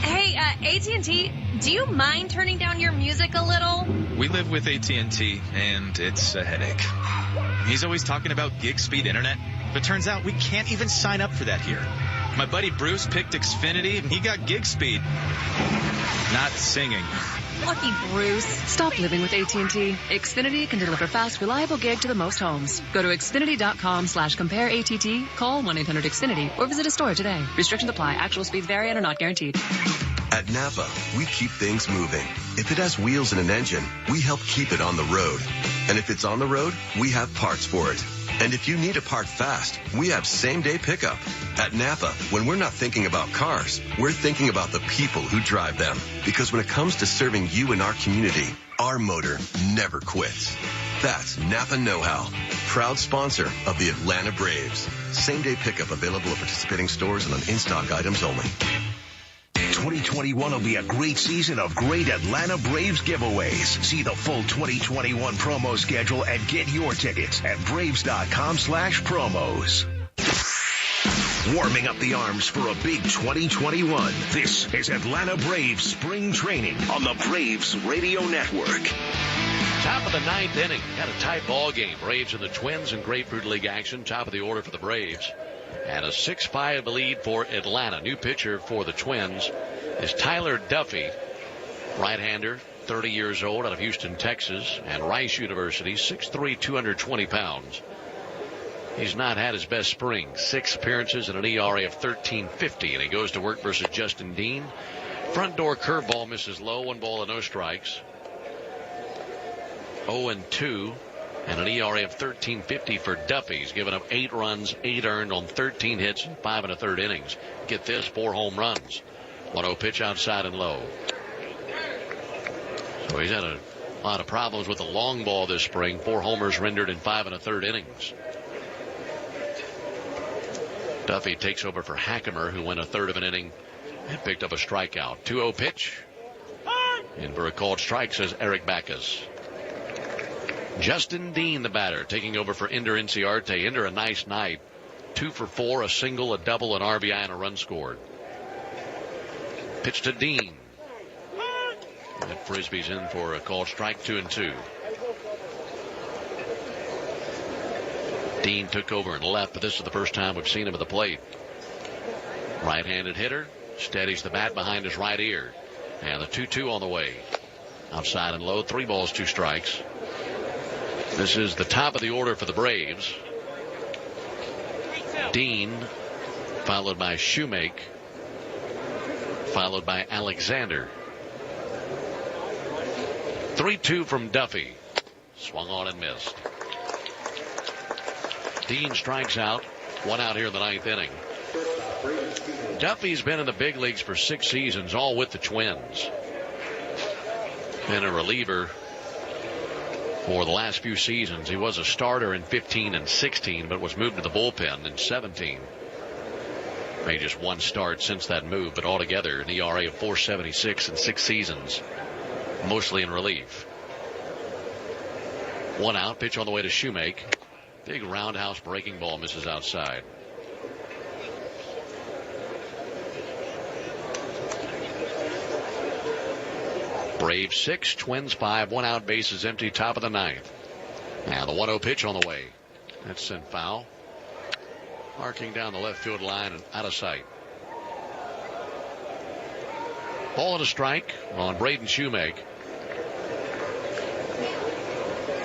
Hey, AT&T, do you mind turning down your music a little? We live with AT&T, and it's a headache. He's always talking about gig speed internet, but turns out we can't even sign up for that here. My buddy Bruce picked Xfinity, and he got gig speed. Not singing. Lucky Bruce. Stop living with AT&T. Xfinity can deliver fast, reliable gig to the most homes. Go to Xfinity.com/compare-ATT, call 1-800-XFINITY, or visit a store today. Restrictions apply. Actual speeds vary and are not guaranteed. At Napa, we keep things moving. If it has wheels and an engine, we help keep it on the road. And if it's on the road, we have parts for it. And if you need a part fast, we have same-day pickup. At Napa, when we're not thinking about cars, we're thinking about the people who drive them. Because when it comes to serving you and our community, our motor never quits. That's Napa Know-How, proud sponsor of the Atlanta Braves. Same-day pickup available at participating stores and on in-stock items only. 2021 will be a great season of great Atlanta Braves giveaways. See the full 2021 promo schedule and get your tickets at Braves.com/promos. Warming up the arms for a big 2021. This is Atlanta Braves Spring Training on the Braves Radio Network. Top of the 9th inning. Got a tight ball game. Braves and the Twins in Grapefruit League action. Top of the order for the Braves. And a 6-5 lead for Atlanta. New pitcher for the Twins is Tyler Duffy, right-hander, 30 years old, out of Houston, Texas, and Rice University, 6'3", 220 pounds. He's not had his best spring. 6 appearances and an ERA of 13.50, and he goes to work versus Justin Dean. Front door curveball misses low, 1 ball and no strikes. 0-2. And an ERA of 13.50 for Duffy. He's given up 8 runs, 8 earned on 13 hits in 5 1/3 innings. Get this, 4 home runs. 1-0 pitch outside and low. So he's had a lot of problems with the long ball this spring. 4 homers rendered in 5 1/3 innings. Duffy takes over for Hackemer, who went 1/3 of an inning and picked up a strikeout. 2-0 pitch. And for a called strike, says Eric Backus. Justin Dean, the batter, taking over for Ender Inciarte. Ender, a nice night. 2 for 4, a single, a double, an RBI, and a run scored. Pitch to Dean. That Frisbee's in for a called strike, 2-2. Dean took over and left, but this is the first time we've seen him at the plate. Right-handed hitter, steadies the bat behind his right ear. And the 2-2 on the way. Outside and low, 3 balls, 2 strikes. This is the top of the order for the Braves. Dean, followed by Shoemake, followed by Alexander. 3-2 from Duffy. Swung on and missed. Dean strikes out. 1 out here in the 9th inning. Duffy's been in the big leagues for 6 seasons, all with the Twins. Been a reliever for the last few seasons. He was a starter in 15 and 16, but was moved to the bullpen in 17. Made just 1 start since that move, but altogether an ERA of 4.76 in 6 seasons, mostly in relief. 1 out, pitch on the way to Shoemake. Big roundhouse breaking ball misses outside. Braves 6, Twins 5, 1 out, bases empty, top of the 9th. Now the 1-0 pitch on the way. That's sent foul. Arcing down the left field line and out of sight. Ball and a strike on Braden Shoemake.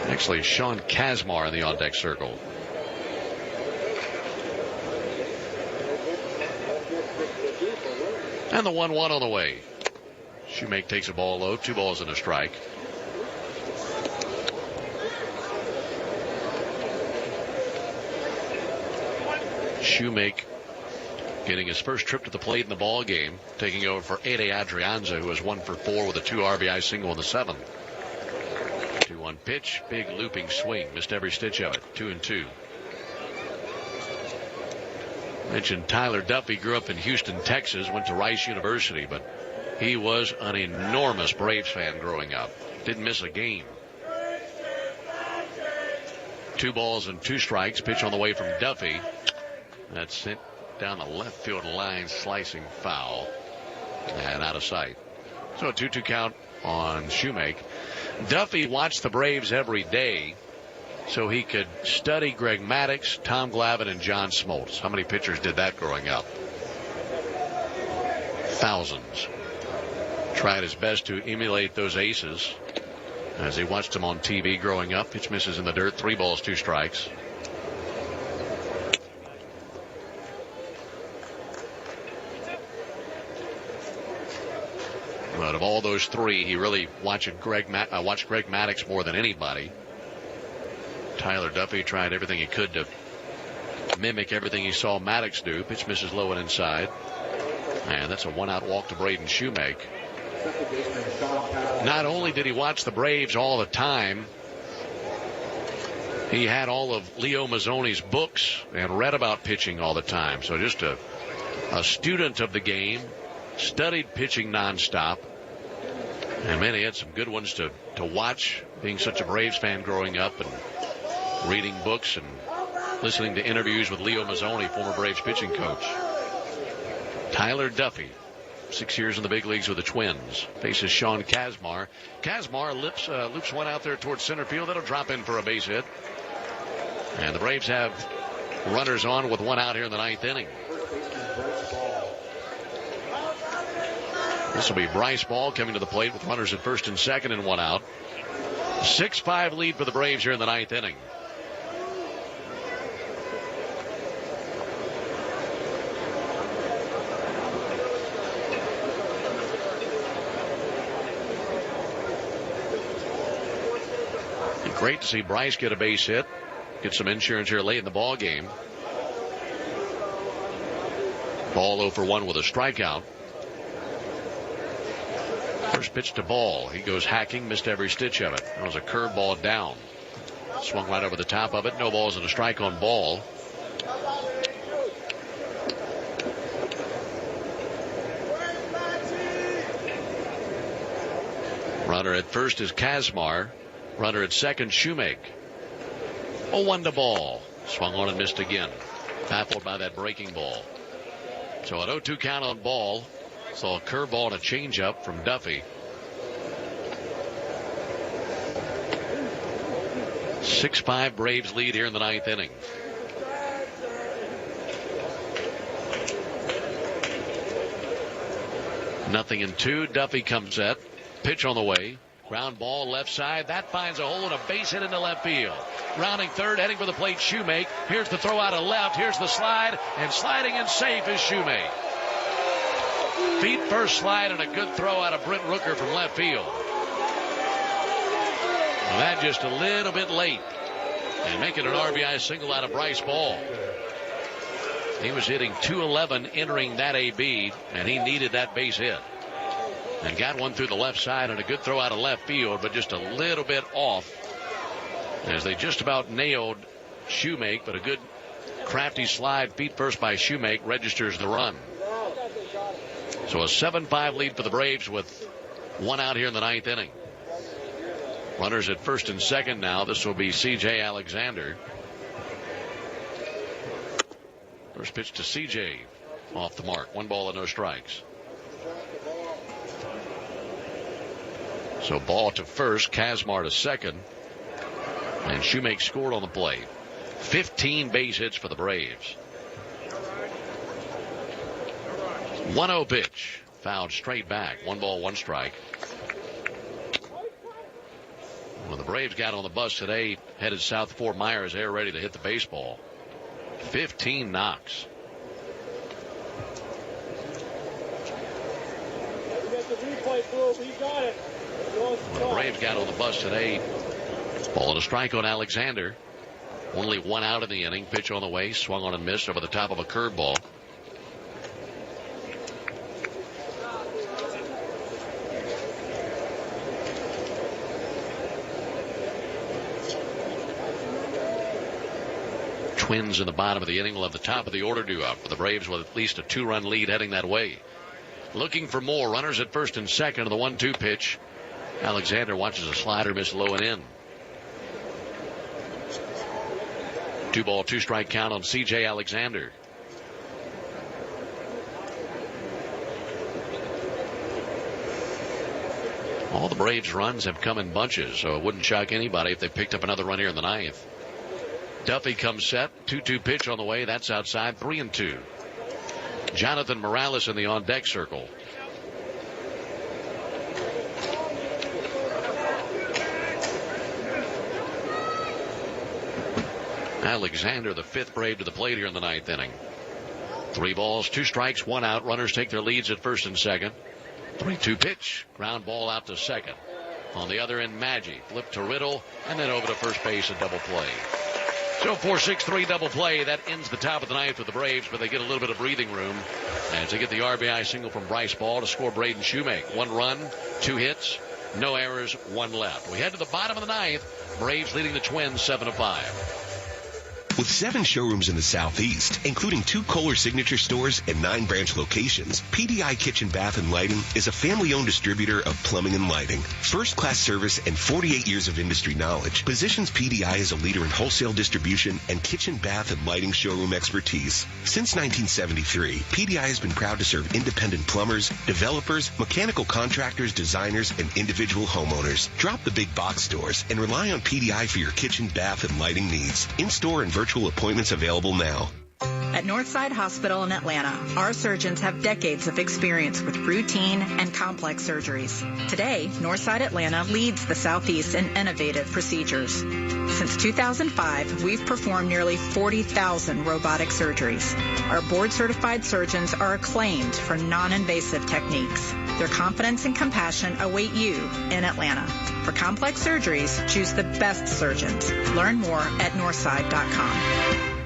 Actually, Sean Kazmar in the on-deck circle. And the 1-1 on the way. Shoemake takes a ball low, 2 balls and a strike. Shoemake getting his first trip to the plate in the ball game, taking over for Ede Adrianza, who was 1 for 4 with a 2 RBI single in the 7th. 2-1 pitch, big looping swing, missed every stitch of it. 2-2. Mentioned Tyler Duffy grew up in Houston, Texas, went to Rice University, but he was an enormous Braves fan growing up. Didn't miss a game. 2 balls and 2 strikes. Pitch on the way from Duffy. That's sent down the left field line, slicing foul and out of sight. So a 2-2 count on Shoemake. Duffy watched the Braves every day so he could study Greg Maddux, Tom Glavine, and John Smoltz. How many pitchers did that growing up? Thousands. Tried his best to emulate those aces as he watched them on TV growing up. Pitch misses in the dirt. 3 balls, 2 strikes. But of all those 3, he really watched Greg Maddux more than anybody. Tyler Duffy tried everything he could to mimic everything he saw Maddux do. Pitch misses low and inside. And that's a 1-out walk to Braden Shoemake. Not only did he watch the Braves all the time, he had all of Leo Mazzoni's books and read about pitching all the time. So just a student of the game, studied pitching nonstop. And man, he had some good ones to watch, being such a Braves fan growing up and reading books and listening to interviews with Leo Mazzoni, former Braves pitching coach. Tyler Duffy, 6 years in the big leagues with the Twins, faces Sean Kazmar. Kazmar loops one out there towards center field. That'll drop in for a base hit. And the Braves have runners on with 1 out here in the 9th inning. This will be Bryce Ball coming to the plate with runners at first and second and 1 out. 6-5 lead for the Braves here in the 9th inning. Great to see Bryce get a base hit, get some insurance here late in the ball game. Ball 0 for 1 with a strikeout. First pitch to Ball. He goes hacking, missed every stitch of it. That was a curveball down. Swung right over the top of it. No balls and a strike on Ball. Runner at first is Kazmar. Runner at second, Shoemake. 0-1 to Ball. Swung on and missed again. Baffled by that breaking ball. So an 0-2 count on Ball. Saw a curveball and a changeup from Duffy. 6-5 Braves lead here in the 9th inning. 0-2. Duffy comes set. Pitch on the way. Ground ball left side. That finds a hole and a base hit into left field. Rounding third, heading for the plate, Shoemake. Here's the throw out of left. Here's the slide. And sliding in safe is Shoemake. Feet first slide and a good throw out of Brent Rooker from left field. Well, that just a little bit late. And making an RBI single out of Bryce Ball. He was hitting .211 entering that AB, and he needed that base hit. And got one through the left side and a good throw out of left field, but just a little bit off as they just about nailed Shoemake, but a good crafty slide feet first by Shoemake registers the run. So a 7-5 lead for the Braves with one out here in the 9th inning. Runners at first and second now. This will be C.J. Alexander. First pitch to C.J. off the mark. 1 ball and no strikes. So ball to first, Kazmar to second, and Shoemake scored on the play. 15 base hits for the Braves. 1-0 pitch, fouled straight back. 1 ball, 1 strike. Well, the Braves got on the bus today, headed south to Fort Myers. They're ready to hit the baseball. 15 knocks. The Braves got on the bus today. Ball and a strike on Alexander. Only 1 out in the inning. Pitch on the way. Swung on and missed over the top of a curveball. Twins in the bottom of the inning will have the top of the order due up. The Braves with at least a 2-run lead heading that way. Looking for more. Runners at first and second. The 1-2 pitch. Alexander watches a slider miss low and in. 2 ball, 2 strike count on C.J. Alexander. All the Braves runs have come in bunches, so it wouldn't shock anybody if they picked up another run here in the 9th. Duffy comes set. 2-2 pitch on the way. That's outside. 3-2. Jonathan Morales in the on-deck circle. Alexander, the 5th Brave to the plate here in the 9th inning. 3 balls, 2 strikes, 1 out. Runners take their leads at first and second. 3-2 pitch. Ground ball out to second. On the other end, Maggi. Flip to Riddle, and then over to first base, a double play. So 4-6-3 double play. That ends the top of the 9th for the Braves, but they get a little bit of breathing room as they get the RBI single from Bryce Ball to score Braden Shoemake. 1 run, 2 hits, no errors, 1 left. We head to the bottom of the 9th. Braves leading the Twins 7-5. With 7 showrooms in the Southeast, including 2 Kohler Signature stores and 9 branch locations, PDI Kitchen, Bath, and Lighting is a family-owned distributor of plumbing and lighting. First-class service and 48 years of industry knowledge positions PDI as a leader in wholesale distribution and kitchen, bath, and lighting showroom expertise. Since 1973, PDI has been proud to serve independent plumbers, developers, mechanical contractors, designers, and individual homeowners. Drop the big box stores and rely on PDI for your kitchen, bath, and lighting needs. In-store and virtual appointments available now. At Northside Hospital in Atlanta, our surgeons have decades of experience with routine and complex surgeries. Today, Northside Atlanta leads the Southeast in innovative procedures. Since 2005, we've performed nearly 40,000 robotic surgeries. Our board-certified surgeons are acclaimed for non-invasive techniques. Their confidence and compassion await you in Atlanta. For complex surgeries, choose the best surgeons. Learn more at northside.com.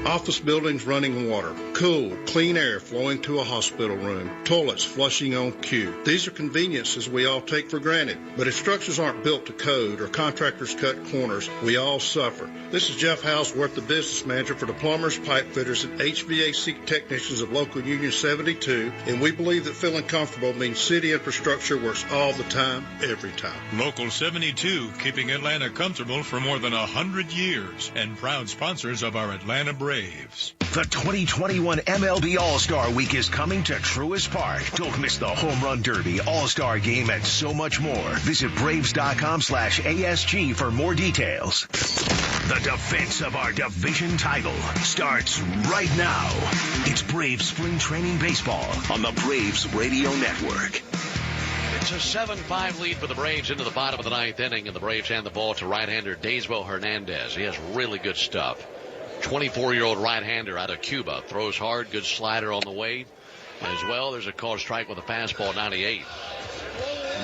Office buildings running water, cool, clean air flowing to a hospital room, toilets flushing on cue. These are conveniences we all take for granted. But if structures aren't built to code or contractors cut corners, we all suffer. This is Jeff Houseworth, the business manager for the plumbers, pipe fitters, and HVAC technicians of Local Union 72, and we believe that feeling comfortable means city infrastructure works all the time, every time. Local 72, keeping Atlanta comfortable for more than 100 years, and proud sponsors of our Atlanta Braves. The 2021 MLB All-Star Week is coming to Truist Park. Don't miss the Home Run Derby, All-Star Game, and so much more. Visit Braves.com/ASG for more details. The defense of our division title starts right now. It's Braves Spring Training Baseball on the Braves Radio Network. It's a 7-5 lead for the Braves into the bottom of the ninth inning, and the Braves hand the ball to right-hander Daysbel Hernandez. He has really good stuff. 24-year-old right-hander out of Cuba. Throws hard, good slider on the way. As well, there's a called strike with a fastball, 98.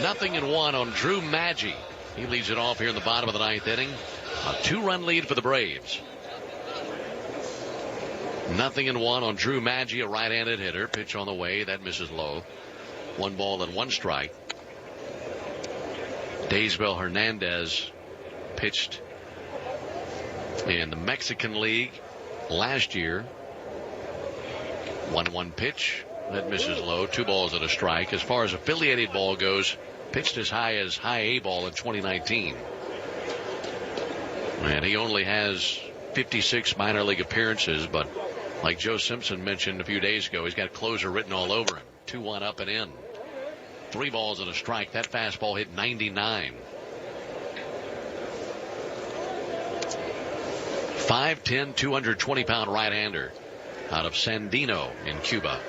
0-1 on Drew Maggi. He leads it off here in the bottom of the ninth inning. A 2-run lead for the Braves. 0-1 on Drew Maggi, a right-handed hitter. Pitch on the way. That misses low. 1 ball and 1 strike. Daysbel Hernandez pitched in the Mexican League last year. 1-1 pitch. That misses low. 2 balls and a strike. As far as affiliated ball goes, pitched as high as high A ball in 2019. And he only has 56 minor league appearances, but like Joe Simpson mentioned a few days ago, he's got closer written all over him. 2-1 up and in. 3 balls and a strike. That fastball hit 99. 5'10", 220-pound right-hander out of Sandino in Cuba.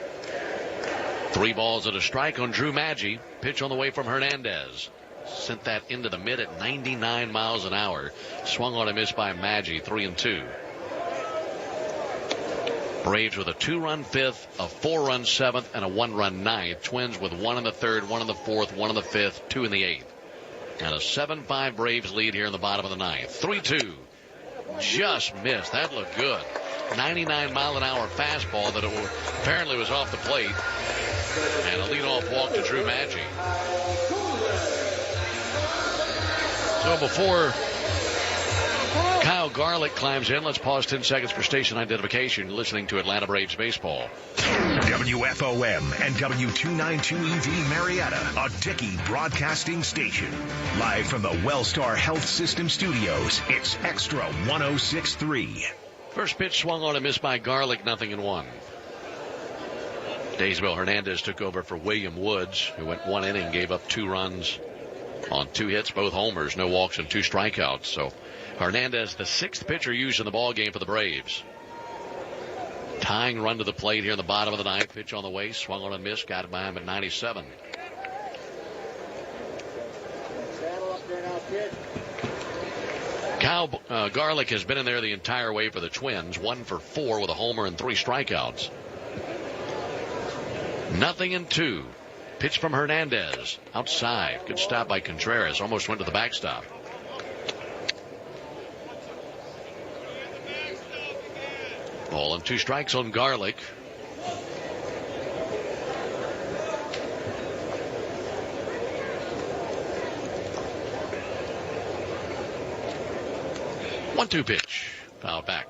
3 balls and a strike on Drew Maggi. Pitch on the way from Hernandez. Sent that into the mid at 99 miles an hour. Swung on a miss by Maggi. 3-2. Braves with a 2-run 5th, a 4-run 7th, and a 1-run 9th. Twins with 1 in the 3rd, 1 in the 4th, 1 in the 5th, 2 in the 8th. And a 7-5 Braves lead here in the bottom of the 9th. 3-2. Just missed. That looked good. 99-mile-an-hour fastball that apparently was off the plate. And a leadoff walk to Drew Maggi. So before Kyle Garlick climbs in, let's pause 10 seconds for station identification. You're listening to Atlanta Braves baseball. WFOM and W292EV Marietta, a Dickey broadcasting station. Live from the Wellstar Health System studios, it's Extra 106.3. First pitch swung on a miss by Garlick, 0-1. Daysbel Hernandez took over for William Woods, who went 1 inning, gave up 2 runs on 2 hits, both homers, no walks and 2 strikeouts. So Hernandez, the 6th pitcher used in the ball game for the Braves. Tying run to the plate here in the bottom of the 9th. Pitch on the way, swung on a miss, got it by him at 97. Kyle Garlick has been in there the entire way for the Twins. 1 for 4 with a homer and 3 strikeouts. 0-2. Pitch from Hernandez. Outside. Good stop by Contreras. Almost went to the backstop. Ball and 2 strikes on Garlick. One-two pitch. Foul back.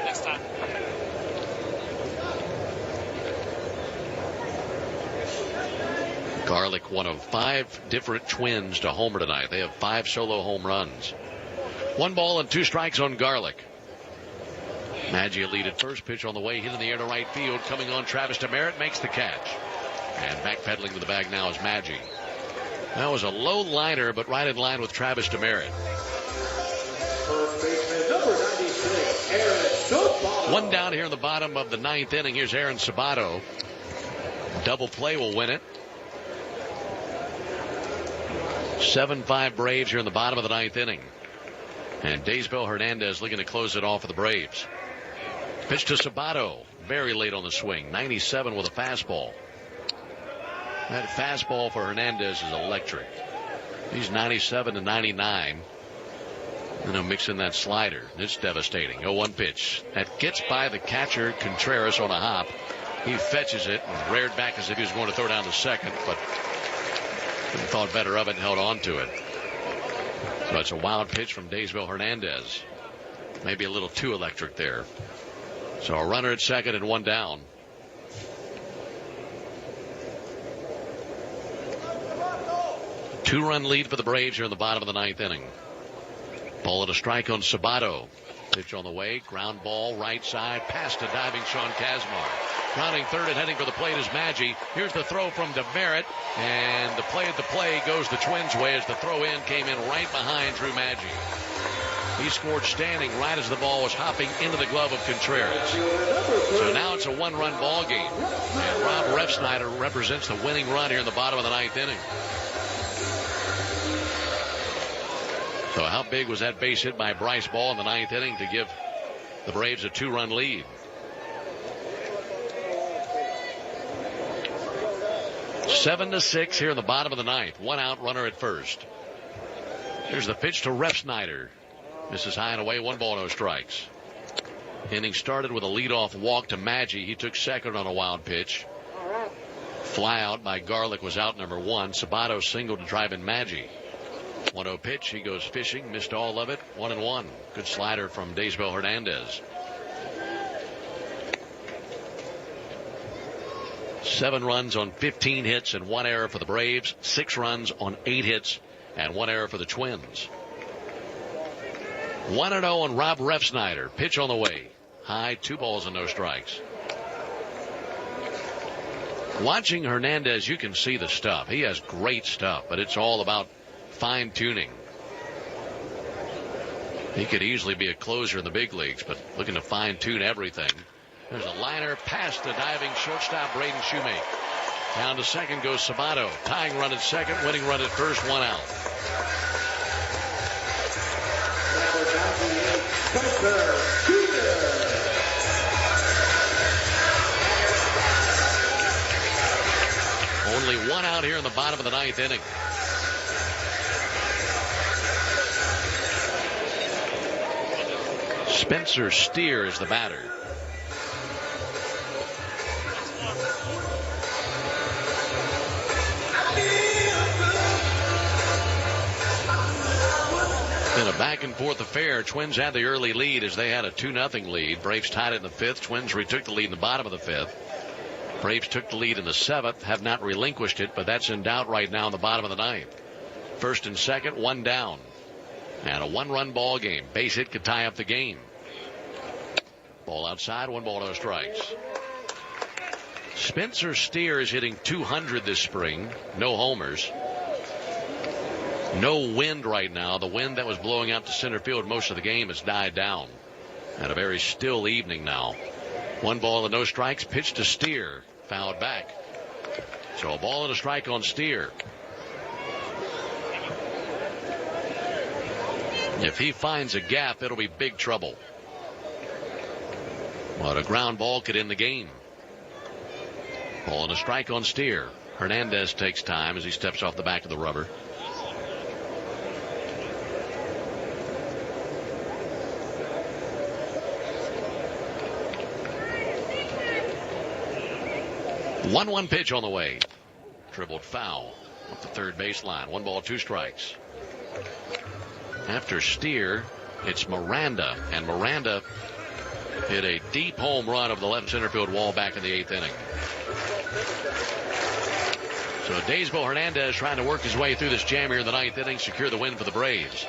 Next time. Garlick, one of 5 different Twins to homer tonight. They have 5 solo home runs. 1 ball and 2 strikes on Garlick. Maggi lead at first. Pitch on the way, hit in the air to right field. Coming on, Travis Demeritte makes the catch. And backpedaling to the bag now is Maggi. That was a low liner, but right in line with Travis Demeritte. 1 down here in the bottom of the 9th inning. Here's Aaron Sabato. Double play will win it. 7-5 Braves here in the bottom of the 9th inning. And Daysbel Hernandez looking to close it off for the Braves. Pitch to Sabato. Very late on the swing. 97 with a fastball. That fastball for Hernandez is electric. He's 97 to 99. And he'll mix in that slider. It's devastating. 0-1 pitch. That gets by the catcher, Contreras, on a hop. He fetches it and reared back as if he was going to throw down to second, but thought better of it and held on to it. So it's a wild pitch from Daysbel Hernandez. Maybe a little too electric there. So a runner at second and 1 down. Two-run lead for the Braves here in the bottom of the 9th inning. Ball and a strike on Sabato. Pitch on the way. Ground ball right side. Past a diving Sean Kazmar. Grounding third and heading for the plate is Maggi. Here's the throw from DeMeritt. And the play at the play goes the Twins' way as the throw in came in right behind Drew Maggi. He scored standing right as the ball was hopping into the glove of Contreras. So now it's a one-run ball game. And Rob Refsnyder represents the winning run here in the bottom of the ninth inning. So how big was that base hit by Bryce Ball in the ninth inning to give the Braves a 2-run lead? Seven to 6 here in the bottom of the ninth. One out, runner at first. Here's the pitch to Refsnyder. This is high and away, 1 ball, no strikes. Inning started with a leadoff walk to Maggi. He took second on a wild pitch. Fly out by Garlick was out number 1. Sabato singled to drive in Maggi. 1-0 pitch. He goes fishing. Missed all of it. 1-1. Good slider from Daysbel Hernandez. 7 runs on 15 hits and 1 error for the Braves. 6 runs on 8 hits and 1 error for the Twins. 1-0 on Rob Refsnyder. Pitch on the way. High, 2 balls and no strikes. Watching Hernandez, you can see the stuff. He has great stuff, but it's all about fine tuning. He could easily be a closer in the big leagues, but looking to fine tune everything. There's a liner past the diving shortstop Braden Shoemake. Down to second goes Sabato. Tying run at second, winning run at first, 1 out. Only 1 out here in the bottom of the ninth inning. Spencer Steer is the batter. In a back and forth affair, Twins had the early lead as they had a 2-0 lead. Braves tied it in the 5th. Twins retook the lead in the bottom of the 5th. Braves took the lead in the 7th, have not relinquished it, but that's in doubt right now in the bottom of the 9th. First and second, 1 down. And a 1-run ball game. Base hit could tie up the game. Ball outside, 1 ball, no strikes. Spencer Steer is hitting 200 this spring. No homers. No wind right now. The wind that was blowing out to center field most of the game has died down. And a very still evening now. 1 ball and no strikes. Pitch to Steer. Fouled back. So a ball and a strike on Steer. If he finds a gap, it'll be big trouble. But a ground ball could end the game. Ball and a strike on Steer. Hernandez takes time as he steps off the back of the rubber. One pitch on the way. Dribbled foul up the third baseline. 1 ball, 2 strikes. After Steer, it's Miranda. And Miranda hit a deep home run of the left center field wall back in the 8th inning. So Daysbel Hernandez trying to work his way through this jam here in the 9th inning, secure the win for the Braves.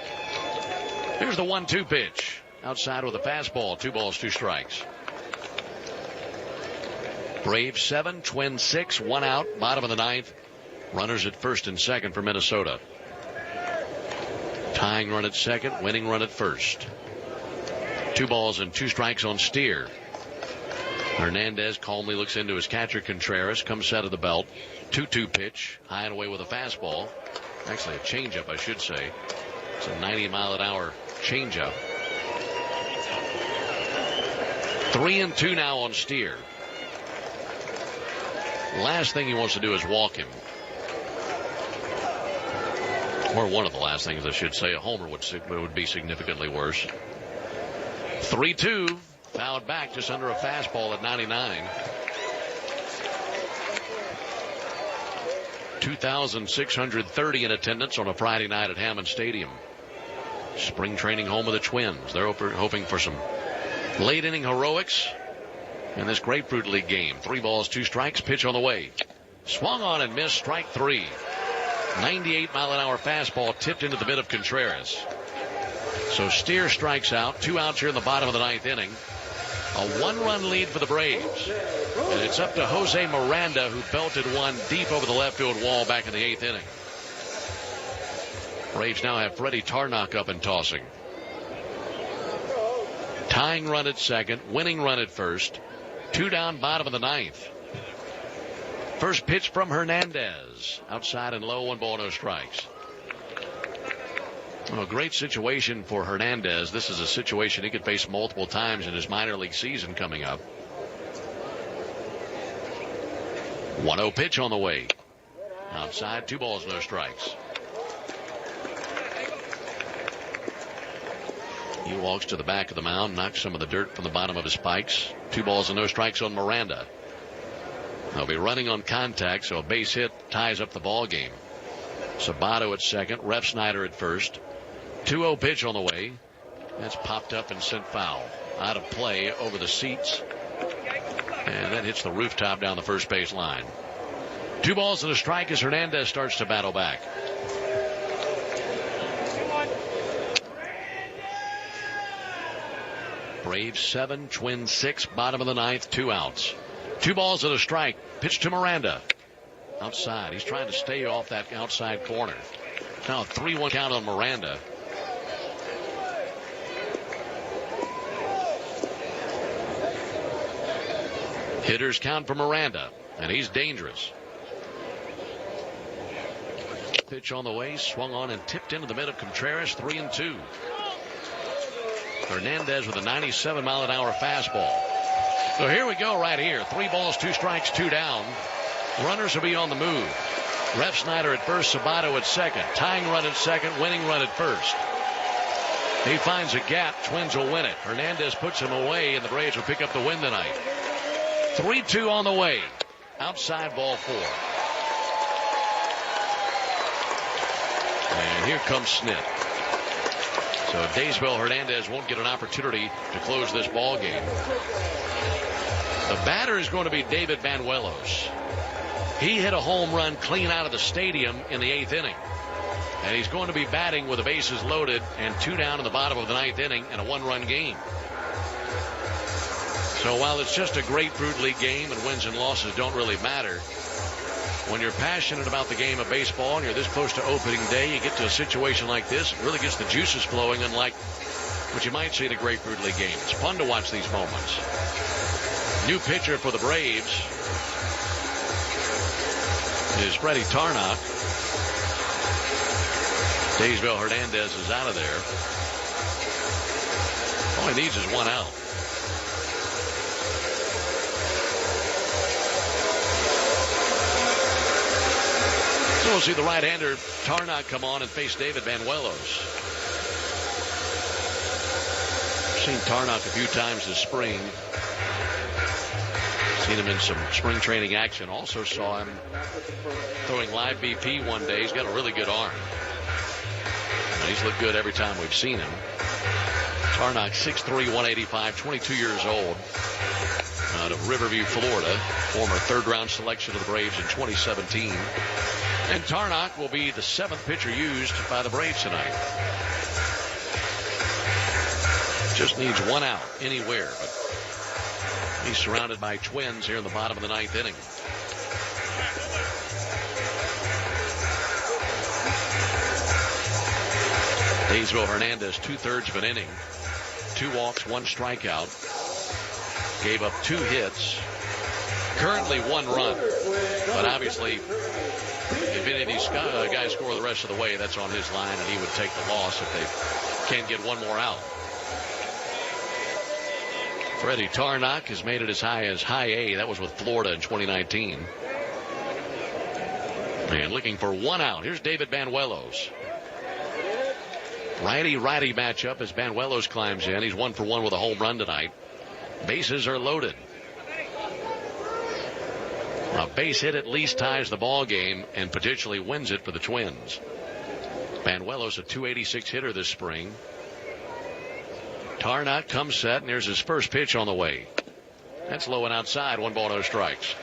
Here's the 1-2 pitch. Outside with a fastball. 2 balls, 2 strikes. Braves 7, Twins 6, 1 out, bottom of the 9th. Runners at first and second for Minnesota. Tying run at second, winning run at first. 2 balls and 2 strikes on Steer. Hernandez calmly looks into his catcher Contreras, comes set of the belt. 2-2 pitch, high and away with a fastball. Actually a changeup, I should say. It's a 90-mile-an-hour changeup. 3-2 now on Steer. Last thing he wants to do is walk him. Or one of the last things, I should say. A homer would be significantly worse. 3-2. Fouled back just under a fastball at 99. 2,630 in attendance on a Friday night at Hammond Stadium. Spring training home of the Twins. They're hoping for some late inning heroics in this Grapefruit League game. 3 balls, 2 strikes. Pitch on the way. Swung on and missed. Strike 3. 98-mile-an-hour fastball tipped into the mid of Contreras. So Steer strikes out. 2 outs here in the bottom of the 9th inning. A 1-run lead for the Braves. And it's up to Jose Miranda, who belted one deep over the left field wall back in the 8th inning. Braves now have Freddie Tarnock up and tossing. Tying run at second, winning run at first. 2 down, bottom of the 9th. First pitch from Hernandez. Outside and low, 1 ball, no strikes. Well, a great situation for Hernandez. This is a situation he could face multiple times in his minor league season coming up. 1-0 pitch on the way. Outside, 2 balls, no strikes. He walks to the back of the mound, knocks some of the dirt from the bottom of his spikes. 2 balls and no strikes on Miranda. They'll be running on contact, so a base hit ties up the ball game. Sabato at second, Refsnyder at first. 2-0 pitch on the way. That's popped up and sent foul. Out of play over the seats. And that hits the rooftop down the first base line. 2 balls and a strike as Hernandez starts to battle back. Braves 7, Twins 6, bottom of the 9th, 2 outs. 2 balls and a strike. Pitch to Miranda. Outside. He's trying to stay off that outside corner. Now a 3-1 count on Miranda. Hitters count for Miranda, and he's dangerous. Pitch on the way, swung on and tipped into the mid of Contreras, 3-2. Hernandez with a 97-mile-an-hour fastball. So here we go right here. 3 balls, 2 strikes, 2 down. Runners will be on the move. Refsnyder at first, Sabato at second. Tying run at second, winning run at first. He finds a gap. Twins will win it. Hernandez puts him away, and the Braves will pick up the win tonight. 3-2 on the way. Outside, ball 4. And here comes Snit. So Daysbel Hernandez won't get an opportunity to close this ball game. The batter is going to be David Banuelos. He hit a home run clean out of the stadium in the 8th inning. And he's going to be batting with the bases loaded and 2 down in the bottom of the 9th inning and a 1-run game. So while it's just a Grapefruit League game and wins and losses don't really matter, when you're passionate about the game of baseball and you're this close to opening day, you get to a situation like this, it really gets the juices flowing, unlike what you might see in a Grapefruit League game. It's fun to watch these moments. New pitcher for the Braves is Freddie Tarnock. Daysbel Hernandez is out of there. All he needs is 1 out. So we'll see the right-hander Tarnock come on and face David Banuelos. Seen Tarnock a few times this spring. Seen him in some spring training action. Also saw him throwing live BP one day. He's got a really good arm. And he's looked good every time we've seen him. Tarnock 6'3", 185, 22 years old. Out of Riverview, Florida. Former 3rd-round selection of the Braves in 2017. And Tarnock will be the 7th pitcher used by the Braves tonight. Just needs 1 out anywhere, but he's surrounded by Twins here in the bottom of the 9th inning. Daysbel Hernandez, 2/3 of an inning, 2 walks, 1 strikeout, gave up 2 hits, currently 1 run, but obviously if any of these guys score the rest of the way, that's on his line, and he would take the loss if they can't get 1 more out. Freddie Tarnock has made it as high as high A. That was with Florida in 2019. And looking for 1 out. Here's David Banuelos. Righty-righty matchup as Banuelos climbs in. He's 1 for 1 with a home run tonight. Bases are loaded. A base hit at least ties the ball game and potentially wins it for the Twins. Banuelos, a .286 hitter this spring. Tarnock comes set, and there's his first pitch on the way. That's low and outside. 1 ball, no strikes.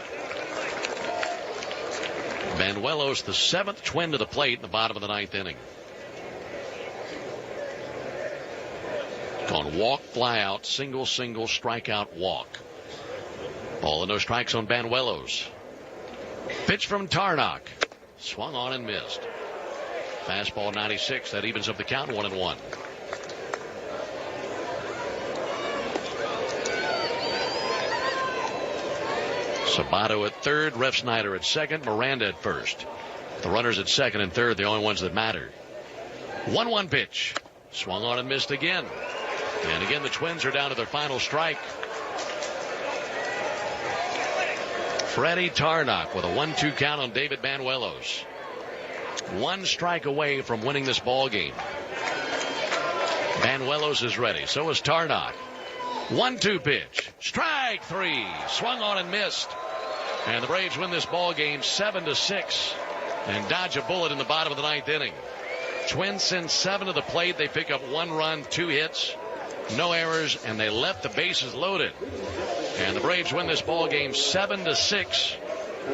Banuelos, the 7th Twin to the plate in the bottom of the 9th inning. Gone walk, fly out, single, strikeout, walk. Ball and no strikes on Banuelos. Pitch from Tarnock. Swung on and missed. Fastball 96. That evens up the count 1-1. Sabato at third. Ref Snyder at second. Miranda at first. The runners at second and third, the only ones that matter. 1-1 pitch. Swung on and missed again. And again, the Twins are down to their final strike. Freddie Tarnock with a 1-2 count on David Banuelos. One strike away from winning this ball game. Banuelos is ready. So is Tarnock. 1-2 pitch. Strike three. Swung on and missed. And the Braves win this ball game 7-6 and dodge a bullet in the bottom of the ninth inning. Twins send 7 to the plate. They pick up 1 run, 2 hits, no errors, and they left the bases loaded. And the Braves win this ball game 7-6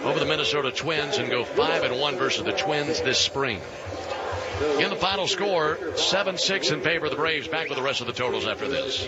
over the Minnesota Twins and go 5-1 versus the Twins this spring. In the final score, 7-6 in favor of the Braves. Back with the rest of the totals after this.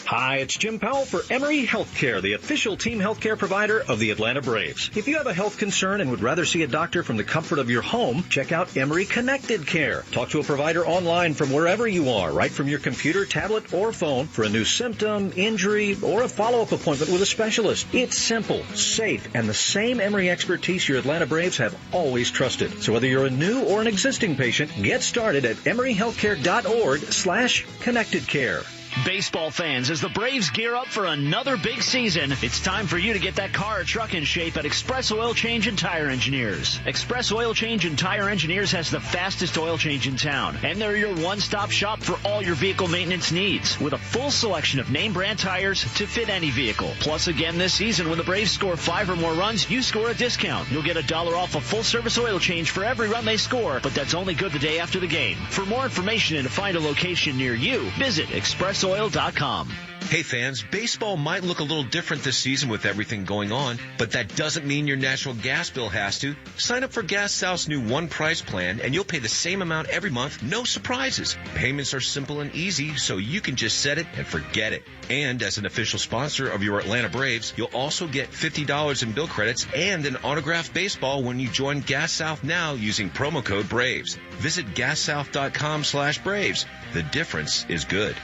Hi, it's Jim Powell for Emory Healthcare, the official team healthcare provider of the Atlanta Braves. If you have a health concern and would rather see a doctor from the comfort of your home, check out Emory Connected Care. Talk to a provider online from wherever you are, right from your computer, tablet, or phone for a new symptom, injury, or a follow-up appointment with a specialist. It's simple, safe, and the same Emory expertise your Atlanta Braves have always trusted. So whether you're a new or an existing patient, get started at emoryhealthcare.org/connectedcare. Baseball fans, as the Braves gear up for another big season, it's time for you to get that car or truck in shape at Express Oil Change and Tire Engineers. Express Oil Change and Tire Engineers has the fastest oil change in town, and they're your one-stop shop for all your vehicle maintenance needs, with a full selection of name brand tires to fit any vehicle. Plus, again this season, when the Braves score 5 or more runs, you score a discount. You'll get $1 off a full-service oil change for every run they score, but that's only good the day after the game. For more information and to find a location near you, visit expressoil.com. Hey fans, baseball might look a little different this season with everything going on, but that doesn't mean your natural gas bill has to. Sign up for Gas South's new one price plan and you'll pay the same amount every month, no surprises. Payments are simple and easy, so you can just set it and forget it. And as an official sponsor of your Atlanta Braves, you'll also get $50 in bill credits and an autographed baseball when you join Gas South now using promo code BRAVES. Visit gassouth.com/Braves. The difference is good.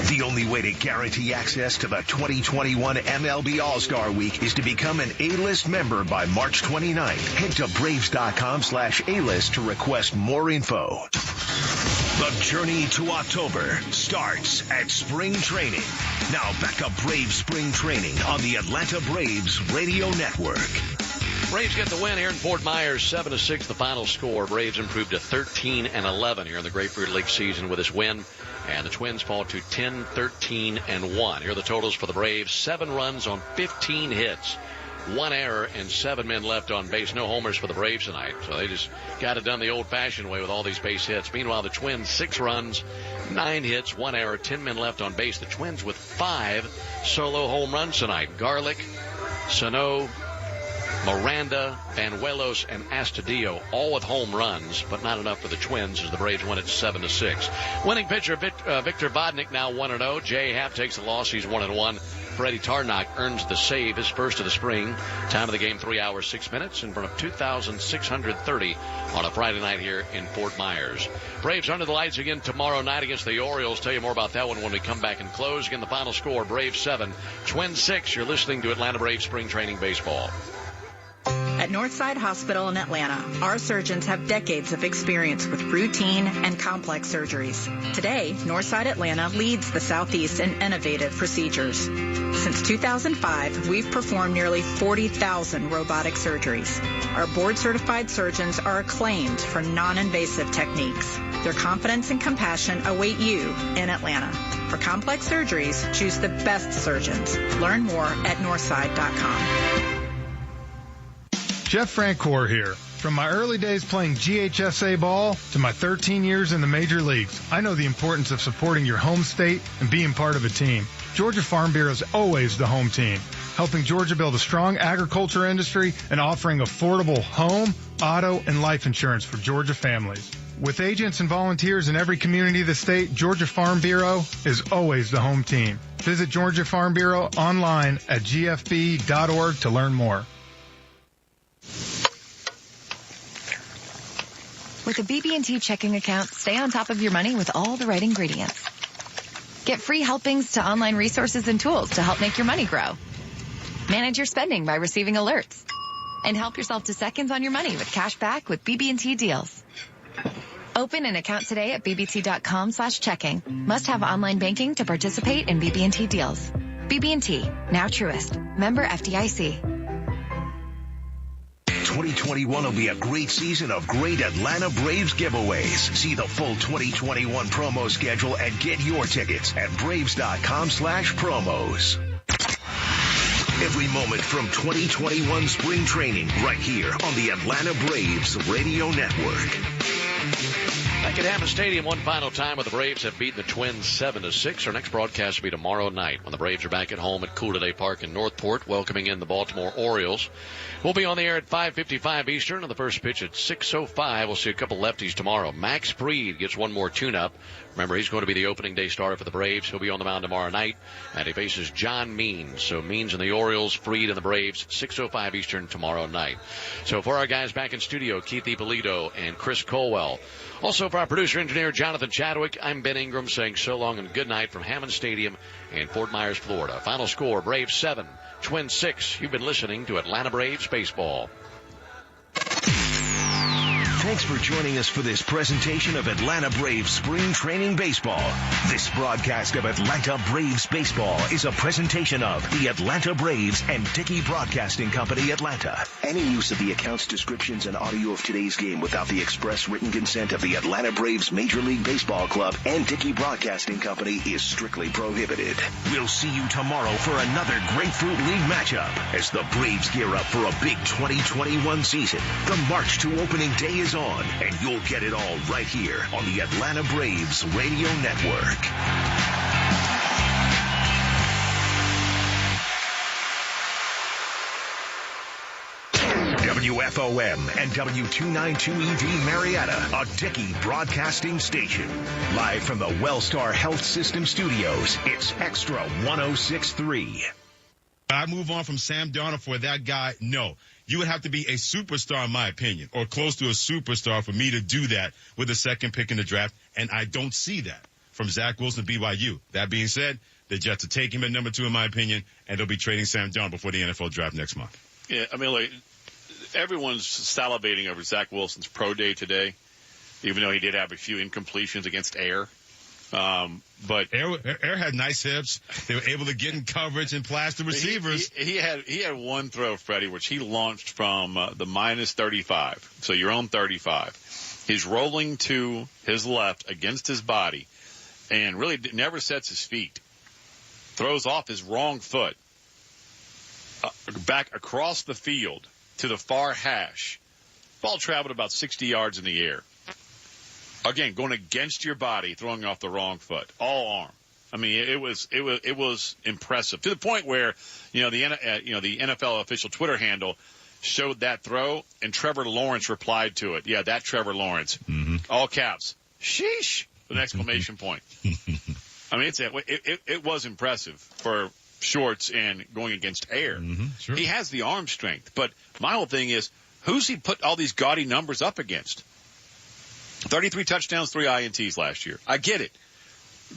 The only way to guarantee access to the 2021 MLB All-Star Week is to become an A-List member by March 29th. Head to Braves.com/A-List to request more info. The journey to October starts at spring training. Now back to Braves spring training on the Atlanta Braves Radio Network. Braves get the win here in Fort Myers, 7-6 the final score. Braves improved to 13-11 here in the Grapefruit League season with this win. And the Twins fall to 10-13-1. Here are the totals for the Braves. 7 runs on 15 hits. 1 error and 7 men left on base. No homers for the Braves tonight. So they just got it done the old-fashioned way with all these base hits. Meanwhile, the Twins, 6 runs, 9 hits, 1 error, 10 men left on base. The Twins with 5 solo home runs tonight. Garlick, Sano, Miranda, Banuelos, and Astudillo, all with home runs, but not enough for the Twins as the Braves win at 7-6. Winning pitcher Victor Vodnik now 1-0. Jay Happ takes the loss. He's 1-1. Freddie Tarnock earns the save, his first of the spring. Time of the game, 3 hours, 6 minutes, in front of 2,630 on a Friday night here in Fort Myers. Braves under the lights again tomorrow night against the Orioles. Tell you more about that one when we come back and close. Again, the final score, Braves 7, Twins 6. You're listening to Atlanta Braves Spring Training Baseball. At Northside Hospital in Atlanta, our surgeons have decades of experience with routine and complex surgeries. Today, Northside Atlanta leads the Southeast in innovative procedures. Since 2005, we've performed nearly 40,000 robotic surgeries. Our board-certified surgeons are acclaimed for non-invasive techniques. Their confidence and compassion await you in Atlanta. For complex surgeries, choose the best surgeons. Learn more at northside.com. Jeff Francoeur here. From my early days playing GHSA ball to my 13 years in the major leagues, I know the importance of supporting your home state and being part of a team. Georgia Farm Bureau is always the home team, helping Georgia build a strong agriculture industry and offering affordable home, auto, and life insurance for Georgia families. With agents and volunteers in every community of the state, Georgia Farm Bureau is always the home team. Visit Georgia Farm Bureau online at gfb.org to learn more. With a BB&T checking account, stay on top of your money with all the right ingredients. Get free helpings to online resources and tools to help make your money grow. Manage your spending by receiving alerts. And help yourself to seconds on your money with cash back with BB&T deals. Open an account today at bbt.com/checking. Must have online banking to participate in BB&T deals. BB&T, now Truist. Member FDIC. 2021 will be a great season of great Atlanta Braves giveaways. See the full 2021 promo schedule and get your tickets at braves.com/promos. Every moment from 2021 spring training right here on the Atlanta Braves Radio Network. Back at Hammond Stadium one final time where the Braves have beaten the Twins 7-6. Our next broadcast will be tomorrow night when the Braves are back at home at Cool Today Park in Northport, welcoming in the Baltimore Orioles. We'll be on the air at 5:55 Eastern on the first pitch at 6:05. We'll see a couple lefties tomorrow. Max Fried gets one more tune-up. Remember, he's going to be the opening day starter for the Braves. He'll be on the mound tomorrow night, and he faces John Means. So Means and the Orioles, Fried and the Braves, 6:05 Eastern tomorrow night. So for our guys back in studio, Keith Ippolito and Chris Colwell. Also for our producer-engineer, Jonathan Chadwick, I'm Ben Ingram saying so long and good night from Hammond Stadium in Fort Myers, Florida. Final score, Braves 7, Twins 6. You've been listening to Atlanta Braves Baseball. Thanks for joining us for this presentation of Atlanta Braves Spring Training Baseball. This broadcast of Atlanta Braves Baseball is a presentation of the Atlanta Braves and Dickey Broadcasting Company, Atlanta. Any use of the accounts, descriptions, and audio of today's game without the express written consent of the Atlanta Braves Major League Baseball Club and Dickey Broadcasting Company is strictly prohibited. We'll see you tomorrow for another Grapefruit League matchup as the Braves gear up for a big 2021 season. The march to opening day is on, and you'll get it all right here on the Atlanta Braves Radio Network. WFOM and W292EV Marietta, a Dickey broadcasting station. Live from the Wellstar Health System Studios, it's Extra 106.3. I move on from Sam Darnold for that guy? No. You would have to be a superstar, in my opinion, or close to a superstar for me to do that with the second pick in the draft, and I don't see that from Zach Wilson, BYU. That being said, the Jets will take him at number 2, in my opinion, and they'll be trading Sam Darnold before the NFL draft next month. Yeah, I mean, like, everyone's salivating over Zach Wilson's pro day today, even though he did have a few incompletions against Air. But Air had nice hips. They were able to get in coverage and plaster receivers. He had one throw, Freddie, which he launched from the minus 35. So your own 35. He's rolling to his left against his body and really never sets his feet. Throws off his wrong foot back across the field to the far hash. Ball traveled about 60 yards in the air. Again, going against your body, throwing off the wrong foot, all arm. I mean, it was impressive to the point where, the NFL official Twitter handle showed that throw, and Trevor Lawrence replied to it. Yeah, that Trevor Lawrence, all caps. Sheesh! With an exclamation point. I mean, it was impressive for shorts and going against Air. Sure. He has the arm strength, but my whole thing is, who's he put all these gaudy numbers up against? 33 touchdowns, 3 INTs last year. I get it.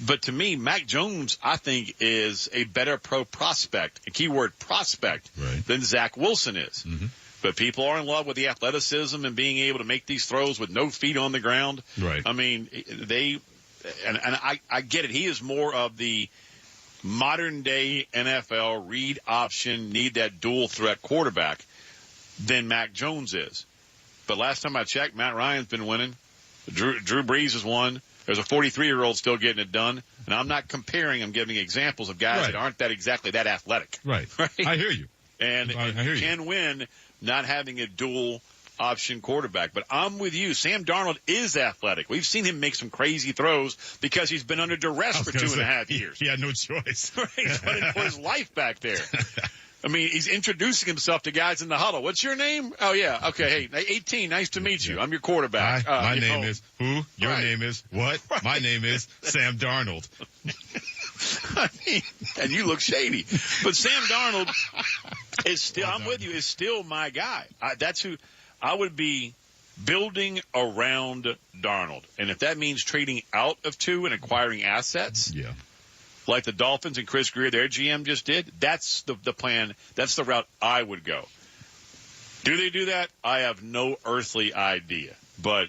But to me, Mac Jones, I think, is a better pro prospect, a keyword prospect, than Zach Wilson is. But people are in love with the athleticism and being able to make these throws with no feet on the ground. Right. I mean, I get it. He is more of the modern-day NFL read option, need that dual threat quarterback than Mac Jones is. But last time I checked, Matt Ryan's been winning. Drew Brees has won. There's a 43-year-old still getting it done. And I'm not comparing. I'm giving examples of guys that aren't exactly that athletic. Right. I hear you. And you can win not having a dual option quarterback. But I'm with you. Sam Darnold is athletic. We've seen him make some crazy throws because he's been under duress for 2.5 years. He had no choice. He's running for his life back there. I mean, he's introducing himself to guys in the huddle. What's your name? Oh, yeah. Okay. Hey, 18. Nice to meet you. I'm your quarterback. My name is who? Your name is what? Right. My name is Sam Darnold. I mean, and you look shady. But Sam Darnold is still, I'm with you, is still my guy. That's who I would be building around Darnold. And if that means trading out of 2 and acquiring assets, like the Dolphins and Chris Greer, their GM just did, that's the plan. That's the route I would go. Do they do that? I have no earthly idea. But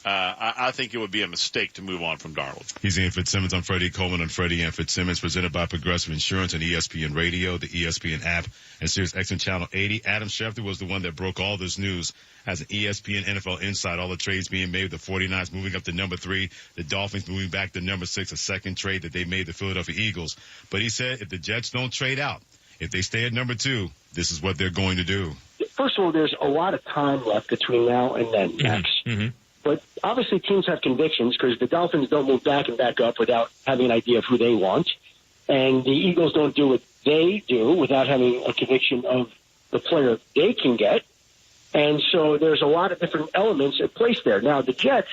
I think it would be a mistake to move on from Darnold. He's Ian Fitzsimmons. I'm Freddie Coleman on Freddie and Fitzsimmons, presented by Progressive Insurance and ESPN Radio, the ESPN app, and Sirius XM Channel 80. Adam Schefter was the one that broke all this news as an ESPN NFL Insight. All the trades being made with the 49ers moving up to number 3, the Dolphins moving back to number 6, a second trade that they made the Philadelphia Eagles. But he said if the Jets don't trade out, if they stay at number 2, this is what they're going to do. First of all, there's a lot of time left between now and then, Max. Mm-hmm. But obviously teams have convictions because the Dolphins don't move back and back up without having an idea of who they want. And the Eagles don't do what they do without having a conviction of the player they can get. And so there's a lot of different elements at place there. Now, the Jets,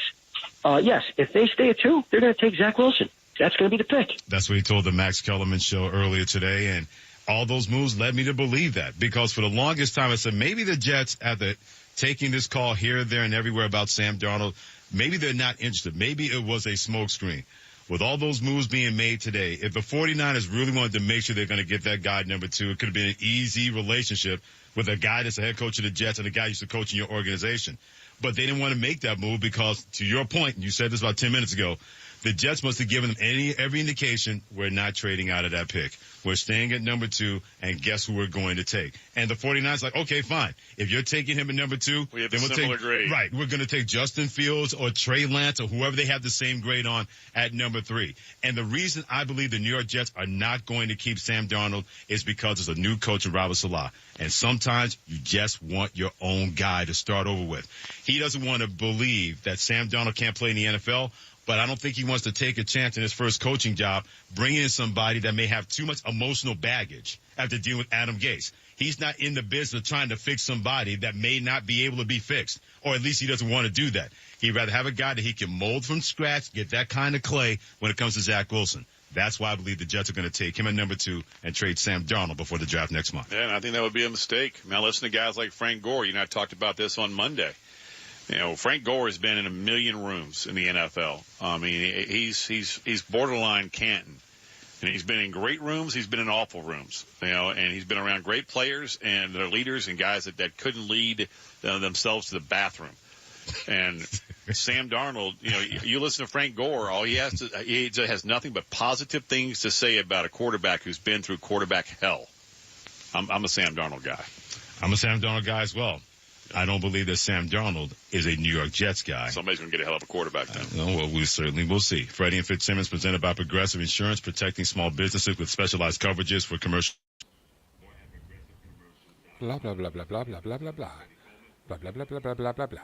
yes, if they stay at 2, they're going to take Zach Wilson. That's going to be the pick. That's what he told the Max Kellerman show earlier today. And all those moves led me to believe that because for the longest time I said maybe the Jets after taking this call here, there, and everywhere about Sam Darnold, maybe they're not interested. Maybe it was a smokescreen. With all those moves being made today, if the 49ers really wanted to make sure they're going to get that guy number 2, it could have been an easy relationship with a guy that's the head coach of the Jets and a guy used to coach in your organization. But they didn't want to make that move because, to your point, and you said this about 10 minutes ago, the Jets must have given them every indication we're not trading out of that pick. We're staying at number 2, and guess who we're going to take? And the 49ers like, okay, fine. If you're taking him at number 2, we have then we'll similar take grade. Right. We're going to take Justin Fields or Trey Lance or whoever they have the same grade on at number 3. And the reason I believe the New York Jets are not going to keep Sam Darnold is because there's a new coach in Robert Saleh. And sometimes you just want your own guy to start over with. He doesn't want to believe that Sam Darnold can't play in the NFL. But I don't think he wants to take a chance in his first coaching job, bringing in somebody that may have too much emotional baggage after dealing with Adam Gase. He's not in the business of trying to fix somebody that may not be able to be fixed, or at least he doesn't want to do that. He'd rather have a guy that he can mold from scratch, get that kind of clay when it comes to Zach Wilson. That's why I believe the Jets are going to take him at number 2 and trade Sam Darnold before the draft next month. Yeah, and I think that would be a mistake. Now, listen to guys like Frank Gore. You and I talked about this on Monday. You know, Frank Gore has been in a million rooms in the NFL. I mean, he's borderline Canton. And he's been in great rooms. He's been in awful rooms. You know, and he's been around great players and their leaders and guys that couldn't lead themselves to the bathroom. And Sam Darnold, you know, you listen to Frank Gore, he has nothing but positive things to say about a quarterback who's been through quarterback hell. I'm a Sam Darnold guy. I'm a Sam Darnold guy as well. I don't believe that Sam Darnold is a New York Jets guy. Somebody's going to get a hell of a quarterback then. Well, we certainly will see. Freddie and Fitzsimmons, presented by Progressive Insurance, protecting small businesses with specialized coverages for commercial. Blah, blah, blah, blah, blah, blah, blah, blah, blah. Blah, blah, blah, blah, blah, blah, blah, blah.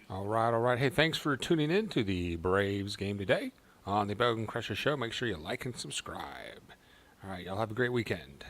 All right. Hey, thanks for tuning in to the Braves game today on the Bogan Crusher Show. Make sure you like and subscribe. All right, y'all have a great weekend.